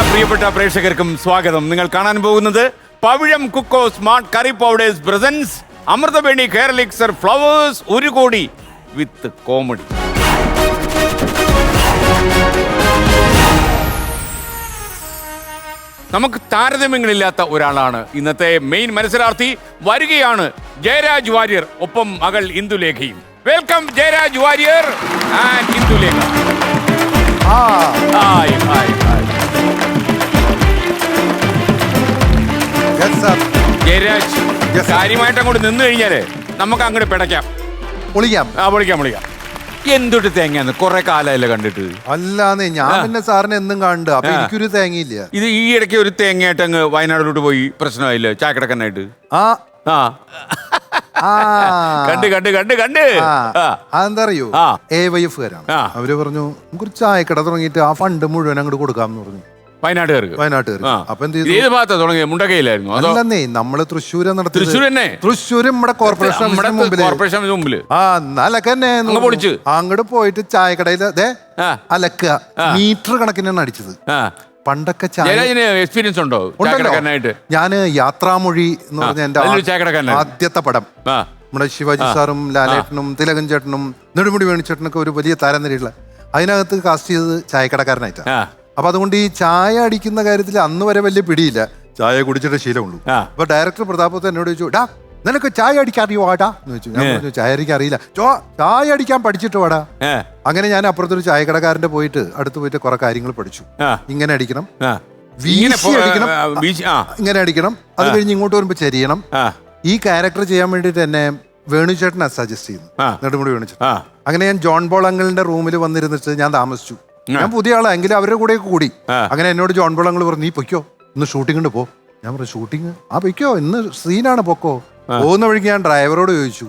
പ്രിയപ്പെട്ട പ്രേക്ഷകർക്കും സ്വാഗതം. നിങ്ങൾ കാണാൻ പോകുന്നത് പവിഴം കുക്കോ smart curry powders presents Amruthaveni hair elixir Flowers 1 കോടി വിത്ത് കോമഡി. നമുക്ക് താരതമ്യങ്ങളില്ലാത്ത ഒരാളാണ് ഇന്നത്തെ മെയിൻ മത്സരാർത്ഥി. വരികയാണ് ജയരാജ് വാര്യർ, ഒപ്പം മകൾ ഇന്ദുലേഖയും. Welcome Jayaraj Warrier and Indulekha. Hi hi hi. Jayaraj, കാര്യമായിട്ട് അങ്ങോട്ട് നിന്ന് കഴിഞ്ഞാലേ നമുക്ക് അങ്ങോട്ട് പിടയ്ക്കാം, പൊളിക്കാം. പൊളിക്കാം. എന്തൊട്ട് തേങ്ങാന്ന് കുറെ കാലമല്ലേ കണ്ടിട്ട്? അല്ലാന്നേ, ഞാൻ പിന്നെ സാറിന് എന്നും കാണുന്നുണ്ട്. അപ്പൊ എനിക്കൊരു തേങ്ങയില്ല. ഇത് ഈ ഇടയ്ക്ക് ഒരു തേങ്ങയായിട്ട് അങ്ങ് വയനാട്ടിലോട്ട് പോയി പ്രശ്നമായില്ലേ ചായക്കടക്കനായിട്ട്? അതെന്താ അറിയോ, AYF-കാരാണ്. അവര് പറഞ്ഞു നമുക്കൊരു ചായക്കട തുടങ്ങിയിട്ട് ആ ഫണ്ട് മുഴുവൻ അങ്ങോട്ട് കൊടുക്കാമെന്ന് പറഞ്ഞു വയനാട്ടുകാർക്ക്. അപ്പൊ എന്ത് ചെയ്തു? അല്ലെന്നേ, നമ്മള് തൃശ്ശൂര് നടത്തി. തൃശ്ശൂര് നമ്മുടെ കോർപ്പറേഷൻ മുമ്പില് അങ്ങോട്ട് പോയിട്ട് ചായക്കടയിൽ അലക്കുക, മീറ്റർ കണക്കിനാണ് അടിച്ചത്. പണ്ടൊക്കെ എക്സ്പീരിയൻസ് ഉണ്ടോ? ഞാന് യാത്രാമൊഴി എന്ന് പറഞ്ഞ എന്റെ ആദ്യത്തെ പടം, നമ്മുടെ ശിവാജി സാറും ലാലേട്ടനും തിലകൻ ചേട്ടനും നെടുമുടി വേണിച്ചേട്ടനൊക്കെ ഒരു വലിയ താരനിരയുള്ള, അതിനകത്ത് കാസ്റ്റ് ചെയ്തത് ചായക്കടക്കാരനായിട്ടാണ്. അപ്പൊ അതുകൊണ്ട് ഈ ചായ അടിക്കുന്ന കാര്യത്തിൽ അന്ന് വരെ വലിയ പിടിയില്ല, ചായ കുടിച്ചിട്ട് ശീലമുള്ളൂ. അപ്പൊ ഡയറക്ടർ പ്രതാപത്ത് എന്നോട് ചോദിച്ചു, ഡാ നിനക്ക് ചായ അടിക്കാൻ അറിയോ വാടാ എന്ന് ചോദിച്ചു. ഞാൻ പറഞ്ഞു ചായ അടിക്കാൻ അറിയില്ല. ചായ അടിക്കാൻ പഠിച്ചിട്ട് വാടാ. അങ്ങനെ ഞാൻ അപ്പുറത്തൊരു ചായക്കടക്കാരന്റെ പോയിട്ട് അടുത്ത് പോയിട്ട് കുറെ കാര്യങ്ങൾ പഠിച്ചു. ഇങ്ങനെ അടിക്കണം, വീശി അടിക്കണം, ഇങ്ങനെ അടിക്കണം. അത് കഴിഞ്ഞ് ഇങ്ങോട്ട് വരുമ്പോ ചെരിയണം. ഈ ക്യാരക്ടർ ചെയ്യാൻ വേണ്ടിട്ട് എന്നെ വേണുചേട്ടനാ സജസ്റ്റ് ചെയ്യുന്നു, നെടുമുടി വേണുചേട്ടൻ. അങ്ങനെ ഞാൻ ജോൺ ബോൾ അങ്കിളിന്റെ റൂമിൽ വന്നിരുന്നിട്ട് ഞാൻ താമസിച്ചു. ഞാൻ പുതിയ ആളാ, എങ്കിലും അവരുടെ കൂടെ കൂടി. അങ്ങനെ എന്നോട് ജോൺ ബോൾ അങ്കിൾ പറഞ്ഞു, നീ പൊയ്ക്കോ, ഇന്ന് ഷൂട്ടിങ്ങിന് പോ. ഞാൻ പറഞ്ഞു ഷൂട്ടിങ്? പൊയ്ക്കോ, ഇന്ന് സീനാണ്, പൊക്കോ. പോകുന്ന വഴിക്ക് ഞാൻ ഡ്രൈവറോട് ചോദിച്ചു,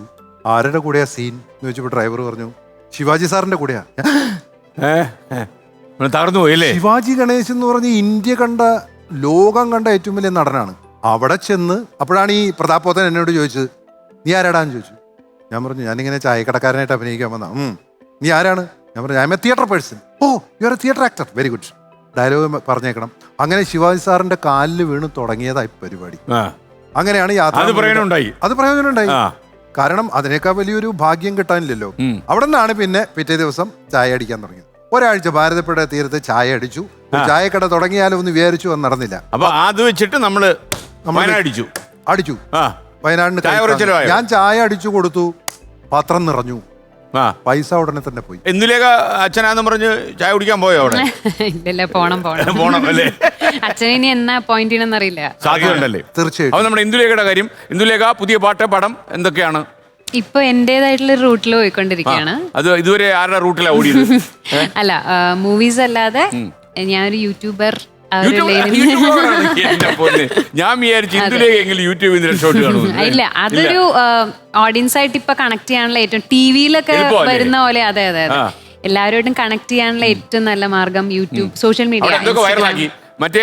ആരുടെ കൂടെയാ സീൻ എന്ന് ചോദിച്ചപ്പോ ഡ്രൈവർ പറഞ്ഞു, ശിവാജി സാറിന്റെ കൂടെയാ. ശിവാജി ഗണേശ് എന്ന് പറഞ്ഞ് ഇന്ത്യ കണ്ട, ലോകം കണ്ട ഏറ്റവും വലിയ നടനാണ്. അവിടെ ചെന്ന് അപ്പോഴാണ് ഈ പ്രതാപോത്തൻ എന്നോട് ചോദിച്ചത്, നീ ആരാടാന്ന് ചോദിച്ചു. ഞാൻ പറഞ്ഞു ഞാനിങ്ങനെ ചായക്കടക്കാരനായിട്ട് അഭിനയിക്കാൻ വന്ന. നീ ആരാണ്? ഞാൻ പറഞ്ഞു I am a theatre person. Oh you are a theatre actor, very good, dialogue പറഞ്ഞേക്കണം. അങ്ങനെ ശിവാജി സാറിന്റെ കാലിൽ വീണ് തുടങ്ങിയതായി പരിപാടി. അങ്ങനെയാണ് യാത്ര. അത് പ്രയോജനമുണ്ടായി. കാരണം അതിനേക്കാൾ വലിയൊരു ഭാഗ്യം കിട്ടാനില്ലല്ലോ. അവിടെ നിന്നാണ് പിന്നെ പിറ്റേ ദിവസം ചായ അടിക്കാൻ തുടങ്ങിയത്. ഒരാഴ്ച ഭാരതപ്പുഴ തീരത്ത് ചായ അടിച്ചു. ചായക്കട തുടങ്ങിയാലോ ഒന്ന് വിചാരിച്ചു, അത് നടന്നില്ല. അപ്പൊ അത് വെച്ചിട്ട് നമ്മള് അടിച്ചു വയനാടിന്. ഞാൻ ചായ അടിച്ചു കൊടുത്തു, പാത്രം നിറഞ്ഞു, പൈസ ഉടനെ തന്നെ പോയി. ഇന്ദുലേഖ അച്ഛനാന്ന് പറഞ്ഞ് ചായ കുടിക്കാൻ പോയോ അവിടെ? ഇല്ലല്ല, പോണം അല്ലേ? അച്ഛനെ എന്നാ പോയിന്റ് ചെയ്യണമെന്നറിയില്ല. സാധ്യതയുണ്ടല്ലേ? തീർച്ചയായും. അപ്പൊ നമ്മുടെ ഇന്ദുലേഖയുടെ കാര്യം, ഇന്ദുലേഖ പുതിയ പാട്ട് പടം എന്തൊക്കെയാണ്? ഇപ്പൊ എന്റേതായിട്ടുള്ള റൂട്ടിൽ പോയിക്കൊണ്ടിരിക്കുകയാണ്. അത് ഇതുവരെ ആരുടെ റൂട്ടിലാണ് ഓടിയത്? അല്ല, മൂവീസ് അല്ലാതെ ഞാനൊരു യൂട്യൂബർ. ഞാൻ വിചാരിച്ചു യൂട്യൂബിൽ ഷോട്ട് കാണും. ഇല്ല, അതൊരു ഓഡിയൻസ് ആയിട്ട് ഇപ്പൊ കണക്ട് ചെയ്യാനുള്ള ഏറ്റവും ടിവിയിലൊക്കെ വരുന്ന പോലെ. അതെ, എല്ലാവരോടും കണക്ട് ചെയ്യാനുള്ള ഏറ്റവും നല്ല മാർഗം യൂട്യൂബ്, സോഷ്യൽ മീഡിയ. മറ്റേ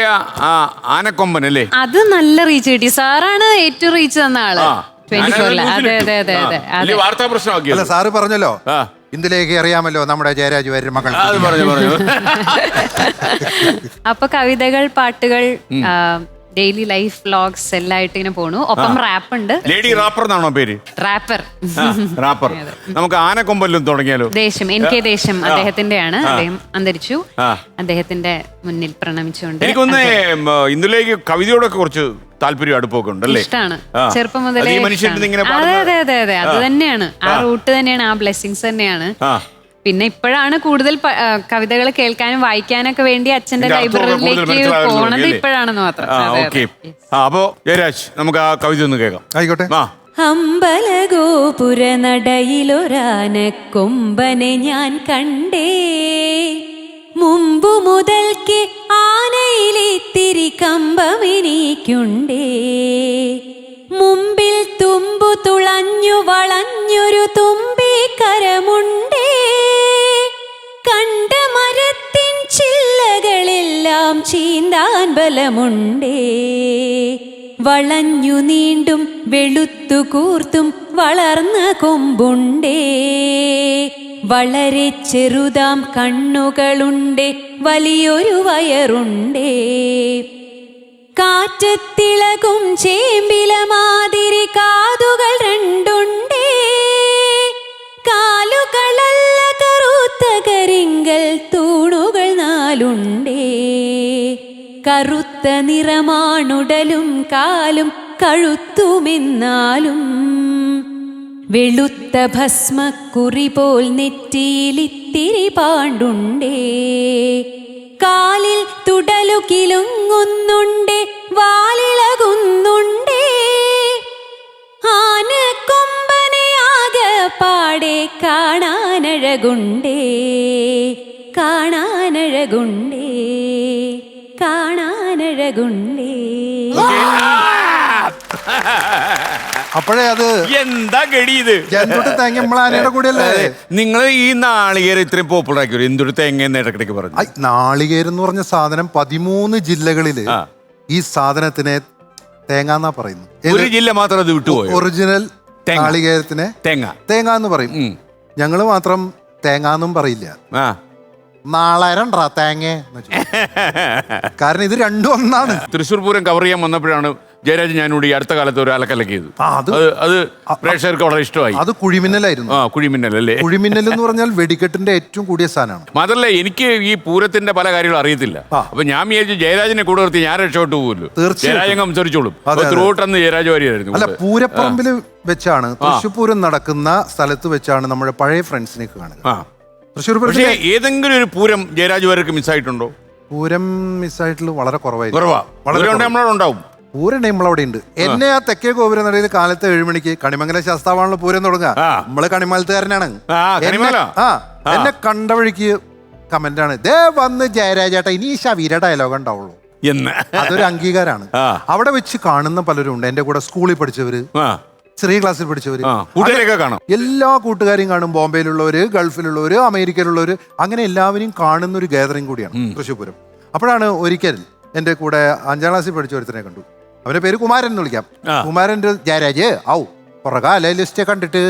ആനക്കൊമ്പൻ അല്ലേ, അത് നല്ല റീച്ച് കിട്ടി. സാറാണ് ഏറ്റവും റീച്ച് തന്ന ആള് 24-ല്. അതെ. വാർത്താ പ്രശ്നമാക്കി. അല്ല, സാറ് പറഞ്ഞല്ലോ ഇന്ദുലേഖ അറിയാമല്ലോ, നമ്മുടെ ജയരാജ് വാര്യർ മകൾ. അപ്പൊ കവിതകൾ, പാട്ടുകൾ, ഡെയിലി ലൈഫ് വ്ലോഗ്സ് എല്ലായിട്ട് ഇങ്ങനെ പോണു. ഒപ്പം റാപ്പ് ഉണ്ട്. ലേഡി റാപ്പർ എന്നാണോ പേര്? റാപ്പർ. നമുക്ക് ആനക്കൊമ്പലും തുടങ്ങിയാലോ? ദേശം, NK ദേശം അദ്ദേഹത്തിന്റെയാണ്. അദ്ദേഹം അന്തരിച്ചു. അദ്ദേഹത്തിന്റെ മുന്നിൽ പ്രണമിച്ചുകൊണ്ട്. എനിക്കൊന്ന് ഇന്ദുലേഖ കവിതയോടൊക്കെ കുറച്ച് താല്പര്യം, അടുപ്പൊക്കെ ഉണ്ടല്ലേ? ഇഷ്ടമാണ്, ചെറുപ്പം മുതലേ. അതെ, അത് തന്നെയാണ്, ആ റൂട്ട് തന്നെയാണ്, ആ ബ്ലെസ്സിങ്സ് തന്നെയാണ്. പിന്നെ ഇപ്പോഴാണ് കൂടുതൽ കവിതകൾ കേൾക്കാനും വായിക്കാനൊക്കെ വേണ്ടി അച്ഛന്റെ ലൈബ്രറിയിലേക്ക് പോണത് ഇപ്പോഴാണെന്ന് മാത്രം. അപ്പോ ജയരാജ്, നമുക്ക് ആ കവിത ഒന്ന് കേൾക്കാം. ആയിക്കോട്ടെ. അമ്പലഗോപുര നടയിലൊരാനക്കൊമ്പനെ ഞാൻ കണ്ടേ, മുമ്പു മുതൽക്ക് ആനയിലിത്തിരി കമ്പമെനിക്കുണ്ടേ, മുമ്പിൽ തുമ്പു തുളഞ്ഞു വളഞ്ഞൊരു തുമ്പിക്കരമുണ്ടേ, കണ്ട മരത്തിൻ ചില്ലകളെല്ലാം ചീന്താൻ ബലമുണ്ടേ, വളഞ്ഞു നീണ്ടും വെളുത്തു കൂർത്തും വളർന്ന കൊമ്പുണ്ടേ, വളരെ ചെറുതാം കണ്ണുകളുണ്ട്, വലിയൊരു വയറുണ്ടേ. കാറ്റത്തിളകും ചേമ്പില മാതിരി കാതുകൾ രണ്ടുണ്ടേ. കാലുകളല്ല കറുത്ത കരിങ്കൽ തൂണുകൾ നാലുണ്ടേ. കറുത്ത നിറമാണുടലും കാലും കഴുത്തുമെന്നാലും വെളുത്ത ഭസ്മക്കുറി പോൽ നെറ്റിയിലിത്തിരി പാണ്ടുണ്ടേ. കാലിൽ തുടലു കിലുങ്ങുന്നുണ്ടേ, വാലിളകുന്നുണ്ടേ. ആനക്കൊമ്പനെ ആകെപ്പാടെ കാണാനഴകുണ്ടേ, കാണാനഴകുണ്ടേ, കാണാനഴകുണ്ടേ. അപ്പോഴേ അത് എന്താ ഗടി ഇത്? എന്തൊട്ട് തേങ്ങ നമ്മളാനയുടെ കൂടെയല്ലേ? നിങ്ങൾ ഈ നാളികേരം ഇത്രയും പോപ്പുലർ ആക്കി എന്തൊരു തേങ്ങ എന്ന് ഇടക്കിടയ്ക്ക് പറഞ്ഞു. നാളികേരം എന്ന് പറഞ്ഞ സാധനം 13 ജില്ലകളില് ഈ സാധനത്തിനെ തേങ്ങാന്നാ പറയുന്നത്. ഒരു ജില്ല മാത്രം അത് വിട്ടുപോയി. ഒറിജിനൽ നാളികേരത്തിനെ തേങ്ങ എന്ന് പറയും. ഞങ്ങള് മാത്രം തേങ്ങാന്നും പറയില്ല, നാളാരണ്ടാ തേങ്ങ. കാരണം ഇത് രണ്ടും ഒന്നാണ്. തൃശ്ശൂർ പൂരം കവർ ചെയ്യാൻ വന്നപ്പോഴാണ് ജയരാജ് ഞാനോട് ഈ അടുത്ത കാലത്ത് ഒരു അലക്കലക്കിയത്. അത് പ്രേക്ഷകർക്ക് വളരെ ഇഷ്ടമായി. അത് കുഴിമിന്നലായിരുന്നു. കുഴിമിന്നൽ അല്ലേ? കുഴിമിന്നൽ എന്ന് പറഞ്ഞാൽ വെടിക്കെട്ടിന്റെ ഏറ്റവും കൂടിയ സാധനമാണ്. മാത്രല്ല എനിക്ക് ഈ പൂരത്തിന്റെ പല കാര്യങ്ങളും അറിയത്തില്ല. അപ്പൊ ഞാൻ വിചാരിച്ചു ജയരാജിനെ കൂടെ നിർത്തി ഞാൻ രക്ഷപ്പെട്ടു പോകുമല്ലോ. ജയരാജൻ സംസാരിച്ചോളും. ത്രൂട്ടന്ന് ജയരാജ് വാര്യരായിരുന്നു. അല്ല, പൂരപ്പറമ്പിൽ വെച്ചാണ്, തൃശ്ശൂർ പൂരം നടക്കുന്ന സ്ഥലത്ത് വെച്ചാണ് നമ്മുടെ പഴയ ഫ്രണ്ട്സിനെയൊക്കെ കാണുക. തൃശ്ശൂർ പക്ഷേ ഏതെങ്കിലും ഒരു പൂരം ജയരാജ് വാര്യർക്ക് മിസ്സായിട്ടുണ്ടോ? പൂരം മിസ്സായിട്ടുള്ള വളരെ കുറവായിരിക്കും. നമ്മളോടുണ്ടാവും. പൂരം നമ്മളവിടെ ഉണ്ട്. എന്നെ ആ തെക്കേ ഗോപുരം നടയിൽ കാലത്ത് 7 മണിക്ക് കണിമംഗലം ശാസ്താവാണല്ലോ പൂരം തുടങ്ങുക. നമ്മള് കണിമലത്തുകാരനാണ്. എന്നെ കണ്ട വഴിക്ക് കമന്റ് ആണ്, ദേ വന്ന് ജയരാജേട്ടാ ഇനി ശവീര ഡയലോഗ് ഉണ്ടാവുള്ളൂ എന്ന്. അതൊരു അംഗീകാരമാണ്. അവിടെ വെച്ച് കാണുന്ന പലരും ഉണ്ട്. എന്റെ കൂടെ സ്കൂളിൽ പഠിച്ചവര്, ചെറിയ ക്ലാസ്സിൽ പഠിച്ചവര്, എല്ലാ കൂട്ടുകാരെയും കാണും. ബോംബെയിലുള്ളവര്, ഗൾഫിലുള്ളവര്, അമേരിക്കയിലുള്ളവര്, അങ്ങനെ എല്ലാവരെയും കാണുന്ന ഒരു ഗാദറിംഗ് കൂടിയാണ് തൃശ്ശൂർ പൂരം. അപ്പോഴാണ് ഒരിക്കൽ എന്റെ കൂടെ 5ാം ക്ലാസ്സിൽ പഠിച്ച ഒരുത്തനെ കണ്ടു. അവന്റെ പേര് കുമാരൻ എന്ന് വിളിക്കാം. കുമാരൻ്റെ ജയരാജ് പുറകാല ലിസ്റ്റ് കണ്ടിട്ട്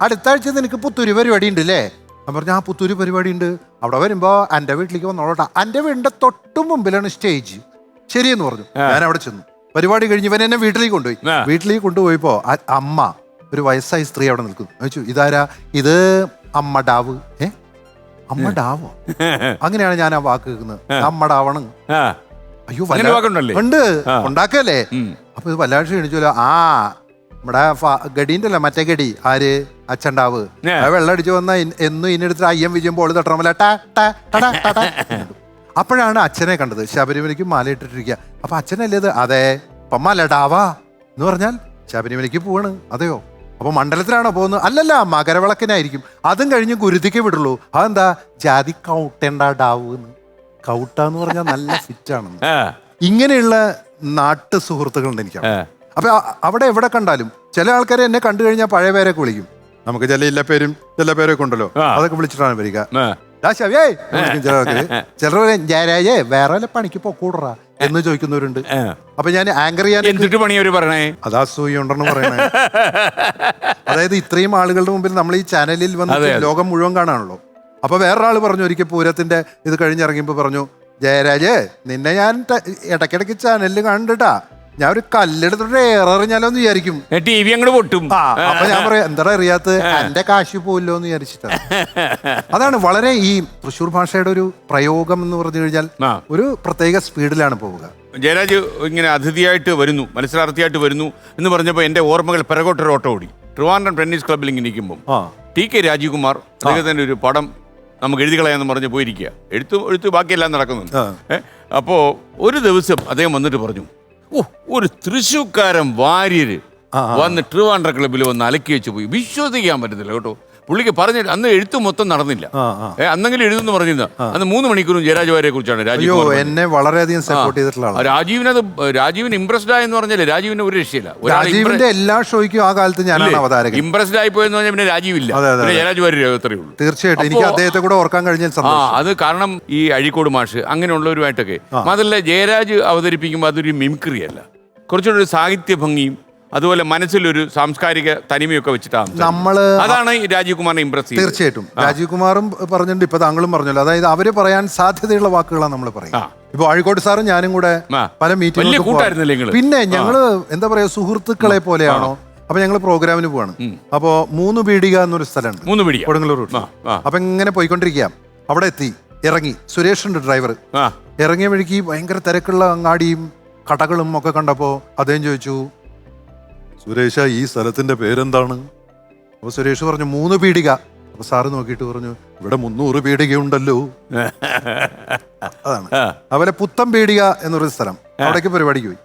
അടുത്ത ആഴ്ച നിനക്ക് പുത്തൂര് പരിപാടി ഉണ്ട് അല്ലേ? ഞാൻ പറഞ്ഞു, ആ പുത്തൂര് പരിപാടി ഉണ്ട്. അവിടെ വരുമ്പോ എന്റെ വീട്ടിലേക്ക് വന്നോളട്ടാ. എന്റെ വീടിന്റെ തൊട്ടും മുമ്പിലാണ് സ്റ്റേജ്. ശരിയെന്ന് പറഞ്ഞു. ഞാൻ അവിടെ ചെന്നു. പരിപാടി കഴിഞ്ഞ് ഇവൻ എന്നെ വീട്ടിലേക്ക് കൊണ്ടുപോയി. വീട്ടിലേക്ക് കൊണ്ടുപോയപ്പോ അമ്മ, ഒരു വയസ്സായ സ്ത്രീ അവിടെ നിൽക്കുന്നു. ചോദിച്ചു, ഇതാരാ? ഇത് അമ്മ ഡാവ്. അമ്മ ഡാവോ? അങ്ങനെയാണ് ഞാൻ ആ വാക്ക് കേൾക്കുന്നത്. അമ്മ ഡാവണ്. അയ്യോ ഉണ്ട്, ഉണ്ടാക്കല്ലേ? അപ്പൊ ഇത് വല്ലാണ്ട് ക്ഷണിച്ചല്ലോ. നമ്മുടെ ഗഡീന്റെ അല്ല, മറ്റേ ഗഡി. ആര്? അച്ഛണ്ടാവ്. വെള്ളം അടിച്ചു വന്ന എന്നും ഇന്നെടുത്ത് അയ്യം വിജയം ബോൾ തട്ടണമല്ല. അപ്പോഴാണ് അച്ഛനെ കണ്ടത്. ശബരിമലയ്ക്ക് മാല ഇട്ടിട്ടിരിക്കുക. അപ്പൊ അച്ഛനല്ലേ ഇത്? അതെ. അപ്പം മലഡാവാ എന്ന് പറഞ്ഞാൽ ശബരിമലയ്ക്ക് പോവാണ്. അതെയോ? അപ്പൊ മണ്ഡലത്തിലാണോ പോകുന്നത്? അല്ലല്ല, മകരവിളക്കിനായിരിക്കും. അതും കഴിഞ്ഞ് ഗുരുതിക്ക് വിടുള്ളൂ. അതെന്താ? ജാതി കൗട്ടേണ്ട ഡാവ്. കൗട്ടാന്ന് പറഞ്ഞാൽ നല്ല ഫിറ്റാണ്. ഇങ്ങനെയുള്ള നാട്ടു സുഹൃത്തുക്കളുണ്ട് എനിക്ക്. അപ്പൊ അവിടെ എവിടെ കണ്ടാലും ചില ആൾക്കാരെ എന്നെ കണ്ടു കഴിഞ്ഞാൽ പഴയ പേരൊക്കെ വിളിക്കും. നമുക്ക് ചില പേരൊക്കെ ഉണ്ടല്ലോ, അതൊക്കെ വിളിച്ചിട്ടാണ് വരിക. ചിലർ ജയരാജേ വേറെ വല്ല പണിക്ക് പൊക്കൂടറാ എന്ന് ചോദിക്കുന്നവരുണ്ട്. അപ്പൊ ഞാൻ ആങ്കർ ചെയ്യാൻ അതാ സൂയുണ്ടെന്ന് പറയണേ. അതായത് ഇത്രയും ആളുകളുടെ മുമ്പിൽ നമ്മൾ ഈ ചാനലിൽ വന്ന് ലോകം മുഴുവൻ കാണാണല്ലോ. അപ്പൊ വേറൊരാൾ പറഞ്ഞു, ഒരിക്കൽ പൂരത്തിന്റെ ഇത് കഴിഞ്ഞിറങ്ങിയപ്പോ പറഞ്ഞു, ജയരാജ് നിന്നെ ഞാൻ ഇടയ്ക്കിടയ്ക്ക് ചാനലിൽ കണ്ടിട്ടാ, ഞാൻ ഒരു കല്ലെടുത്തിട്ട് എറിഞ്ഞാലോ എന്ന് വിചാരിക്കും. TV അങ്ങോട്ട് പൊട്ടും. അപ്പൊ ഞാൻ പറയാം, എന്താ അറിയാത്ത എന്റെ കാശ് പോയില്ലോ എന്ന് വിചാരിച്ചിട്ടാണ്. അതാണ് വളരെ ഈ തൃശ്ശൂർ ഭാഷയുടെ ഒരു പ്രയോഗം എന്ന് പറഞ്ഞു കഴിഞ്ഞാൽ ഒരു പ്രത്യേക സ്പീഡിലാണ് പോവുക. ജയരാജ് ഇങ്ങനെ അതിഥിയായിട്ട് വരുന്നു, മത്സരാർത്ഥിയായിട്ട് വരുന്നു എന്ന് പറഞ്ഞപ്പോൾ എന്റെ ഓർമ്മകൾ പിറകോട്ടൊരു ഓട്ടം ഓടി. ട്രിവാൻഡ്രം ടെന്നീസ് ക്ലബ്ബിൽ ഇങ്ങനെ ഇരിക്കുമ്പോൾ TK രാജീവ്കുമാർ അദ്ദേഹത്തിന്റെ ഒരു പടം നമുക്ക് എഴുതി കളയാന്ന് പറഞ്ഞ് പോയിരിക്കുക. എഴുത്ത് ബാക്കിയെല്ലാം നടക്കുന്നുണ്ട്. അപ്പോൾ ഒരു ദിവസം അദ്ദേഹം വന്നിട്ട് പറഞ്ഞു, ഒരു തൃശ്ശൂർക്കാരൻ വാര്യര് വന്ന് ട്രിവാൻഡ്രം ക്ലബ്ബിൽ വന്ന് അലക്കി വെച്ച് പോയി. വിശ്വസിക്കാൻ പറ്റത്തില്ല കേട്ടോ. പുള്ളിക്ക് പറഞ്ഞ അന്ന് എഴുത്ത് മൊത്തം നടന്നില്ല. അന്നെങ്കിലും എഴുതെന്ന് പറഞ്ഞിരുന്ന അന്ന് 3 മണിക്കൂറും ജയരാജ് വാര്യരെ കുറിച്ചാണ് എന്നെ വളരെയധികം സപ്പോർട്ട് ചെയ്തിട്ടുള്ള രാജീവിന് ഇംപ്രസ്ഡ് ആയെന്ന് പറഞ്ഞാല് രാജീവിന് ഒരു രക്ഷയില്ല. രാജീവിന്റെ എല്ലാ ഷോയ്ക്കും ആ കാലത്ത് ഞാനാണ് അവതാരകൻ. ഇംപ്രസ്ഡ് ആയി പോയെന്ന് പറഞ്ഞാൽ പിന്നെ രാജീവില്ല, ജയരാജ് വാര്യർ അത്രയേ ഉള്ളൂ. തീർച്ചയായിട്ടും എനിക്ക് അദ്ദേഹത്തെ കൂടെ ഓർക്കാൻ കഴിഞ്ഞാൽ അത് കാരണം ഈ അഴീക്കോട് മാഷ് അങ്ങനെയുള്ളവരുമായിട്ടൊക്കെ. അതല്ല, ജയരാജ് അവതരിപ്പിക്കുമ്പോൾ അതൊരു മിമിക്രി അല്ല, കുറച്ചുകൂടെ ഒരു സാഹിത്യ ഭംഗിയും അതുപോലെ മനസ്സിലൊരു സാംസ്കാരിക തനിമയൊക്കെ വെച്ചിട്ടാണ് നമ്മള് അതാണ് ഈ രാജീവ് കുമാറിനെ ഇംപ്രസ് ചെയ്യുന്നത്. തീർച്ചയായിട്ടും രാജീവ് കുമാറും പറഞ്ഞിട്ടുണ്ട്, ഇപ്പൊ താങ്കളും പറഞ്ഞല്ലോ, അതായത് അവര് പറയാൻ സാധ്യതയുള്ള വാക്കുകളാണ് നമ്മൾ പറയും. ഇപ്പൊ അഴീക്കോട് സാറും ഞാനും കൂടെ പല മീറ്റിംഗ്, പിന്നെ ഞങ്ങള് എന്താ പറയാ സുഹൃത്തുക്കളെ പോലെയാണോ. അപ്പൊ ഞങ്ങൾ പ്രോഗ്രാമിന് പോവാണ്. അപ്പോ 3 പീടിക എന്നൊരു സ്ഥലമുണ്ട് കൊടുങ്ങല്ലൂർ റോഡ്. അപ്പൊ ഇങ്ങനെ പോയിക്കൊണ്ടിരിക്കുക, അവിടെ എത്തി, ഇറങ്ങി, സുരേഷ് ഉണ്ട് ഡ്രൈവർ. ഇറങ്ങിയ വഴിക്ക് ഭയങ്കര തിരക്കുള്ള അങ്ങാടിയും കടകളും ഒക്കെ കണ്ടപ്പോ അദ്ദേഹം ചോദിച്ചു, സുരേഷ ഈ സ്ഥലത്തിന്റെ പേരെന്താണ്? അപ്പൊ സുരേഷ് പറഞ്ഞു 3 പീടിക. അപ്പൊ സാറ് നോക്കിയിട്ട് പറഞ്ഞു, ഇവിടെ 300 പീടികയുണ്ടല്ലോ. അതാണ്. അതുപോലെ പുത്തം പീടിക എന്നൊരു സ്ഥലം, അവിടേക്ക് പരിപാടിക്ക് പോയി.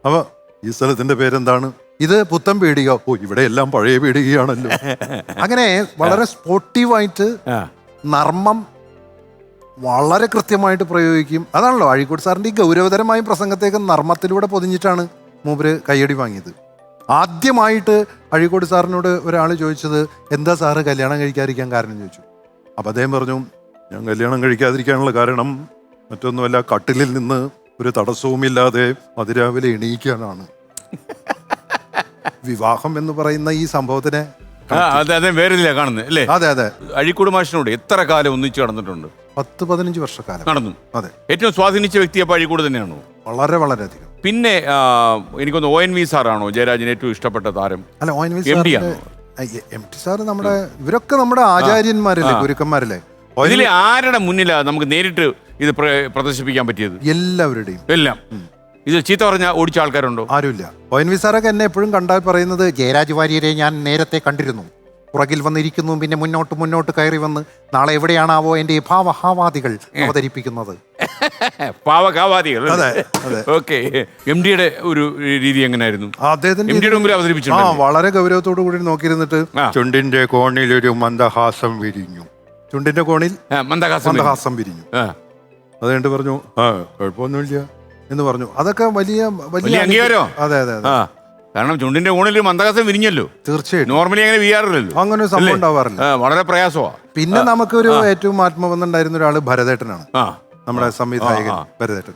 അപ്പൊ ഈ സ്ഥലത്തിന്റെ പേരെന്താണ്? ഇത് പുത്തം പീടിക. ഓ, ഇവിടെ എല്ലാം പഴയ പീടികയാണല്ലോ. അങ്ങനെ വളരെ സ്പോർട്ടീവായിട്ട് നർമ്മം വളരെ കൃത്യമായിട്ട് പ്രയോഗിക്കും. അതാണല്ലോ അഴീക്കോട് സാറിന്റെ ഈ ഗൗരവതരമായ പ്രസംഗത്തേക്ക് നർമ്മത്തിലൂടെ പൊതിഞ്ഞിട്ടാണ് മൂപ്പര് കയ്യടി വാങ്ങിയത്. ആദ്യമായിട്ട് അഴീക്കോട് സാറിനോട് ഒരാൾ ചോദിച്ചത്, എന്താ സാറ് കല്യാണം കഴിക്കാതിരിക്കാൻ കാരണം ചോദിച്ചു. അപ്പം അദ്ദേഹം പറഞ്ഞു, ഞാൻ കല്യാണം കഴിക്കാതിരിക്കാനുള്ള കാരണം മറ്റൊന്നുമല്ല, കട്ടിലിൽ നിന്ന് ഒരു തടസ്സവുമില്ലാതെ അതിരാവിലെ എണീക്കാനാണ്. വിവാഹം എന്ന് പറയുന്ന ഈ സംഭവത്തിനെ വേറെ കാണുന്നത് അല്ലേ? അതെ അതെ. അഴീക്കോട് മാഷിനോട് എത്ര കാലം ഒന്നിച്ച് നടന്നിട്ടുണ്ട്? 10-15 വർഷക്കാലം നടന്നു. അതെ. ഏറ്റവും സ്വാധീനിച്ച വ്യക്തി അപ്പോൾ അഴീക്കോട് തന്നെയാണോ? വളരെ വളരെയധികം. പിന്നെ എനിക്കൊന്ന് ONV സാറാണോ ജയരാജന് ഏറ്റവും ഇഷ്ടപ്പെട്ട താരം? അല്ല, ONV MT സാർ നമ്മുടെ ഇവരൊക്കെ നമ്മുടെ ആചാര്യന്മാരല്ലേ, ഗുരുക്കന്മാരല്ലേ. ഇതിലെ ആരുടെ മുന്നിലാണ് നമുക്ക് നേരിട്ട് ഇത് പ്രദർശിപ്പിക്കാൻ പറ്റിയത്? എല്ലാവരുടെയും. എല്ലാം. ഇത് ചീത്ത പറഞ്ഞ ഓടിച്ച ആൾക്കാരുണ്ടോ? ആരുമില്ല. ONV സാറൊക്കെ എന്നെ എപ്പോഴും കണ്ടാൽ പറയുന്നത്, ജയരാജ് വാര്യരെ ഞാൻ നേരത്തെ കണ്ടിരുന്നു, പുറകിൽ വന്നിരിക്കുന്നു, പിന്നെ മുന്നോട്ട് കയറി വന്ന് നാളെ എവിടെയാണാവോ എന്റെ ഭാവഹാവാദികൾ അവതരിപ്പിക്കുന്നത്. പാവകാവാദികൾ. ഓക്കെ. MD-യുടെ ഒരു രീതി എങ്ങനെയായിരുന്നു? അദ്ദേഹത്തിന്റെ വളരെ ഗൗരവത്തോടു കൂടി നോക്കിയിരുന്നിട്ട്, ചുണ്ടിന്റെ കോണിൽ ഒരു മന്ദഹാസം വിരിഞ്ഞു. ചുണ്ടിന്റെ കോണിൽ മന്ദഹാസം വിരിഞ്ഞു. അത് കണ്ട് പറഞ്ഞു, കുഴപ്പമൊന്നുമില്ല എന്ന് പറഞ്ഞു. അതൊക്കെ വലിയ വലിയ അംഗീകാരോ? അതെ അതെ അതെ. കാരണം ചുണ്ടിന്റെ കോണിൽ ഒരു മന്ദഹാസം വിരിഞ്ഞല്ലോ. തീർച്ചയായും. നോർമലി അങ്ങനെ വിരിയാറില്ലല്ലോ. അങ്ങനെ ഒരു സംഭവം ഉണ്ടാവാറില്ല. വളരെ പ്രയാസമാണ്. പിന്നെ നമുക്കൊരു ഏറ്റവും ആത്മബന്ധമുണ്ടായിരുന്ന ഒരാള് ഭരതേട്ടനാണ്, നമ്മുടെ സംവിധായകൻ ഭരതേട്ടൻ.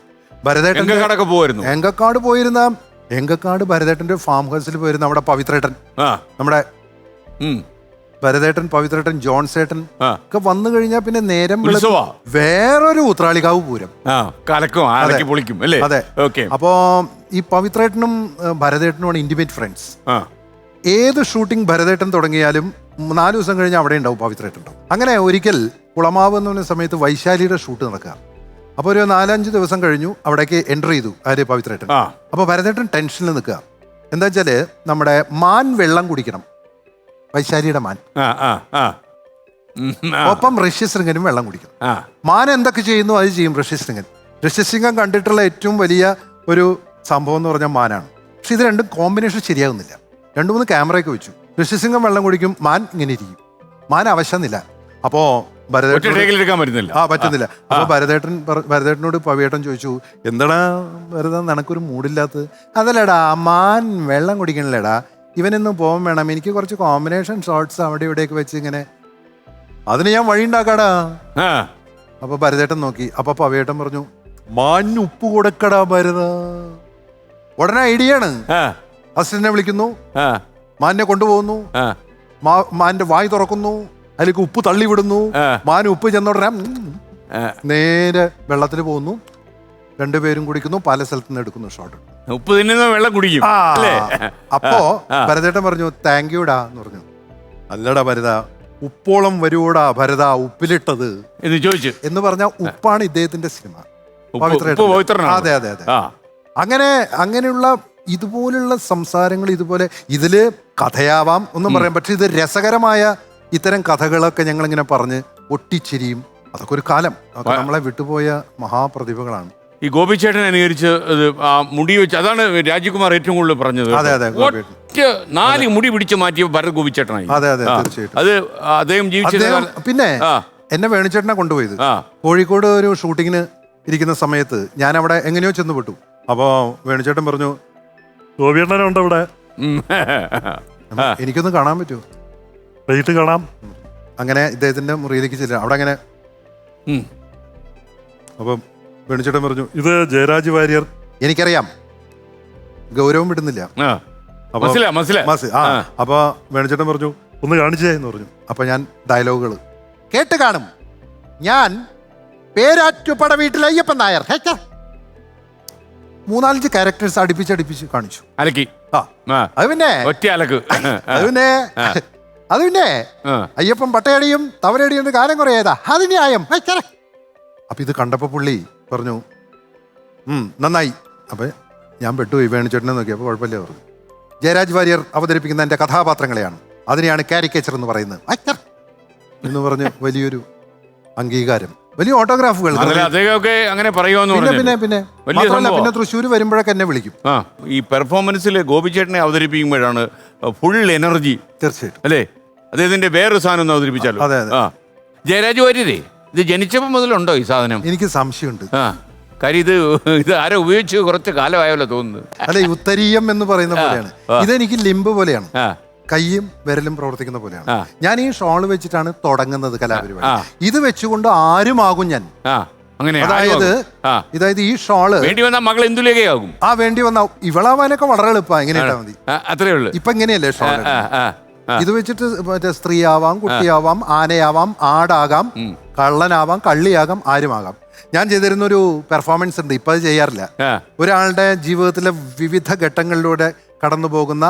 എങ്കക്കാട് പോയിരുന്ന എങ്കക്കാട് ഭരതേട്ടന്റെ ഫാം ഹൗസിൽ പോയിരുന്ന നമ്മുടെ പവിത്രേട്ടൻ, നമ്മുടെ ഭരതേട്ടൻ, പവിത്രേട്ടൻ, ജോൺസേട്ടൻ ഒക്കെ വന്നു കഴിഞ്ഞാൽ പിന്നെ നേരം വേറൊരു ഉത്രാളികാവ് പൂരം. അതെ. അപ്പോ ഈ പവിത്രേട്ടനും ഭരതേട്ടനുമാണ് ഇന്റിമേറ്റ് ഫ്രണ്ട്സ്. ഏത് ഷൂട്ടിംഗ് ഭരതേട്ടൻ തുടങ്ങിയാലും 4 ദിവസം കഴിഞ്ഞ് അവിടെ ഉണ്ടാവും പവിത്രേട്ടൻ ഉണ്ടാവും. അങ്ങനെ ഒരിക്കൽ കുളമാവ് എന്ന് പറഞ്ഞ സമയത്ത് വൈശാലിയുടെ ഷൂട്ട് നടക്കുക. അപ്പോൾ ഒരു 4-5 ദിവസം കഴിഞ്ഞു, അവിടേക്ക് എൻ്റർ ചെയ്തു ആര്? പവിത്രേട്ടൻ. അപ്പോൾ ഭരതേട്ടൻ ടെൻഷനിൽ നിൽക്കുക. എന്താ വെച്ചാല് നമ്മുടെ മാൻ വെള്ളം കുടിക്കണം, വൈശാലിയുടെ മാൻ. ഒപ്പം ഋഷ്യശൃംഗനും വെള്ളം കുടിക്കണം. മാൻ എന്തൊക്കെ ചെയ്യുന്നു അത് ചെയ്യും ഋഷ്യശൃംഗൻ. ഋഷ്യശൃംഗൻ കണ്ടിട്ടുള്ള ഏറ്റവും വലിയ ഒരു സംഭവം എന്ന് പറഞ്ഞാൽ മാനാണ്. പക്ഷെ ഇത് രണ്ടും കോമ്പിനേഷൻ ശരിയാകുന്നില്ല. 2-3 ക്യാമറയൊക്കെ വെച്ചു. ഋഷ്യശൃംഗൻ വെള്ളം കുടിക്കും, മാൻ ഇങ്ങനെ ഇരിക്കും. മാൻ അവശന്നില്ല. അപ്പോ പറ്റുന്നില്ല. അപ്പൊ ഭരതേട്ടനോട് പവിയേട്ടൻ ചോദിച്ചു, എന്താണ് വെറുതെ നിനക്കൊരു മൂടില്ലാത്തത്? അതല്ലടാ, മാൻ വെള്ളം കുടിക്കണില്ലടാ, ഇവനൊന്നും പോകാൻ വേണം, എനിക്ക് കുറച്ച് കോമ്പിനേഷൻ ഷോട്ട്സ് അവിടെ ഇവിടെയൊക്കെ വെച്ച് ഇങ്ങനെ, അതിന് ഞാൻ വഴി ഉണ്ടാക്കാടാ. അപ്പൊ ഭരതേട്ടൻ നോക്കി. അപ്പൊ പവിയേട്ടൻ പറഞ്ഞു, മാൻ ഉപ്പ് കൊടുക്കടാ ഭരത. ഉടനെ ഐഡിയാണ്. അസിസ്റ്റന്റിനെ വിളിക്കുന്നു, മാനിനെ കൊണ്ടുപോകുന്നു, മാന്റെ വായ് തുറക്കുന്നു, അതിലേക്ക് ഉപ്പ് തള്ളി വിടുന്നു. മാൻ ഉപ്പ് ചെന്നോടനെ നേരെ വെള്ളത്തിൽ പോകുന്നു, 2 പേരും കുടിക്കുന്നു, പല സ്ഥലത്ത് നിന്ന് എടുക്കുന്നു ഷോട്ട്. ഉപ്പ് തിന്നുന്ന വെള്ളം കുടിക്കും. അപ്പോ ഭരതേട്ടൻ പറഞ്ഞു, താങ്ക് യുടാ എന്ന് പറഞ്ഞു. അല്ലടാ ഭരത, ഉപ്പോളം വരുവോടാ ഭരത ഉപ്പിലിട്ടത് എന്ന് ചോദിച്ചു എന്ന് പറഞ്ഞ ഉപ്പാണ് ഇദ്ദേഹത്തിന്റെ സിനിമ. അതെ അതെ അതെ. അങ്ങനെയുള്ള ഇതുപോലുള്ള സംസാരങ്ങൾ, ഇതുപോലെ ഇതില് കഥയാവാം ഒന്നും പറയാം, പക്ഷെ ഇത് രസകരമായ ഇത്തരം കഥകളൊക്കെ ഞങ്ങളിങ്ങനെ പറഞ്ഞ് ഒട്ടിച്ചിരിയും. അതൊക്കെ ഒരു കാലം, അതൊക്കെ നമ്മളെ വിട്ടുപോയ മഹാപ്രതിഭകളാണ്. ഈ ഗോപിച്ചേട്ടൻ അനുകരിച്ച് മുടി വെച്ച്, അതാണ് രാജീവ് കുമാർ ഏറ്റവും കൂടുതൽ പറഞ്ഞത്. അതെ അതെ. 4 മുടി പിടിച്ച് മാറ്റിയ ഭരത് ഗോപിച്ചേട്ടനായി. അതെ അതെ, തീർച്ചയായിട്ടും. അത് അദ്ദേഹം ജീവിച്ച. പിന്നെ എന്നെ വേണിച്ചേട്ടനെ കൊണ്ടുപോയത് കോഴിക്കോട് ഒരു ഷൂട്ടിങ്ങിന് ഇരിക്കുന്ന സമയത്ത് ഞാൻ അവിടെ എങ്ങനെയോ ചെന്നുപെട്ടു. അപ്പോ വേണിച്ചേട്ടൻ പറഞ്ഞു, ഗോപിയേട്ടനുണ്ട് ഇവിടെ, എനിക്കൊന്ന് കാണാൻ പറ്റുമോ? വൈകിട്ട് കാണാം. അങ്ങനെ ഇദ്ദേഹത്തിന്റെ മുറിയിലേക്ക് ചെല്ലുക. അവിടെ അങ്ങനെ അപ്പം വേണിച്ചേട്ടൻ പറഞ്ഞു, ഇത് ജയരാജ് വാര്യർ. എനിക്കറിയാം, ഗൗരവം വിടുന്നില്ല. അപ്പൊ വേണിച്ചേട്ടൻ പറഞ്ഞു ഒന്ന് കാണിച്ചേ എന്ന് പറഞ്ഞു. അപ്പൊ ഞാൻ ഡയലോഗുകൾ കേട്ട് കാണും. ഞാൻ പേരാറ്റുപട വീട്ടിലെ അയ്യപ്പൻ നായർ. 3-4 ക്യാരക്ടേഴ്സ് അടുപ്പിച്ച് കാണിച്ചു. അലക്കി അത് പിന്നെ ഒറ്റ അലക്ക് അത് പിന്നെ അയ്യപ്പൻ പട്ടയടിയും തവരടിയും കാലം കുറേതാ അത് ന്യായം. അപ്പൊ ഇത് കണ്ടപ്പോ പുള്ളി പറഞ്ഞു നന്നായി. അപ്പൊ ഞാൻ പെട്ടുപോയി. വേണിച്ചേട്ടനെ നോക്കിയപ്പോൾ കുഴപ്പമില്ല പറഞ്ഞു. ജയരാജ് വാര്യർ അവതരിപ്പിക്കുന്ന എൻ്റെ കഥാപാത്രങ്ങളെയാണ്, അതിനെയാണ് കാരിക്കേച്ചർ എന്ന് പറയുന്നത് എന്ന് പറഞ്ഞ് വലിയൊരു അംഗീകാരം, വലിയ ഓട്ടോഗ്രാഫുകൾ. അങ്ങനെ പറയുമോ? പിന്നെ തൃശ്ശൂർ വരുമ്പോഴൊക്കെ എന്നെ വിളിക്കും. ഈ പെർഫോമൻസിൽ ഗോപിച്ചേട്ടനെ അവതരിപ്പിക്കുമ്പോഴാണ് ഫുൾ എനർജി. തീർച്ചയായിട്ടും അല്ലേ? അദ്ദേഹത്തിന്റെ വേറൊരു സാധനം ഒന്ന് അവതരിപ്പിച്ചാലോ? അതെ. ജയരാജ് വാര്യരേ, ഇത് ജനിച്ചപ്പോൾ മുതലുണ്ടോ ഈ സാധനം? എനിക്ക് സംശയമുണ്ട്. കാര്യം ഇത് ആരോ ഉപയോഗിച്ച് കുറച്ച് കാലമായല്ലോ തോന്നുന്നു. അല്ല, ഈ ഉത്തരീയം എന്ന് പറയുന്ന പോലെയാണ്. ഇതെനിക്ക് ലിംബ് പോലെയാണ്, കൈയും വിരലും പ്രവർത്തിക്കുന്ന പോലെയാണ്. ഞാൻ ഈ ഷോൾ വെച്ചിട്ടാണ് തുടങ്ങുന്നത് കലാപരിപാടി. ഇത് വെച്ചുകൊണ്ട് ആരുമാകും ഞാൻ. അതായത് ഈ ഷോള് വേണ്ടി വന്ന മകൾ എന്തുലേഖയാകും. വേണ്ടി വന്ന ഇവളാവാനൊക്കെ വളരെ എളുപ്പം. എങ്ങനെ ഇട്ടാ മതി. അത്രേ ഉള്ളൂ. ഇപ്പൊ എങ്ങനെയല്ലേ ഷോൾ? ഇത് വെച്ചിട്ട് മറ്റേ സ്ത്രീയാവാം, കുട്ടിയാവാം, ആനയാവാം, ആടാകാം, കള്ളനാവാം, കള്ളിയാകാം, ആരുമാകാം. ഞാൻ ചെയ്തിരുന്ന ഒരു പെർഫോമൻസ് ഉണ്ട്, ഇപ്പൊ അത് ചെയ്യാറില്ല. ഒരാളുടെ ജീവിതത്തിലെ വിവിധ ഘട്ടങ്ങളിലൂടെ കടന്നു പോകുന്ന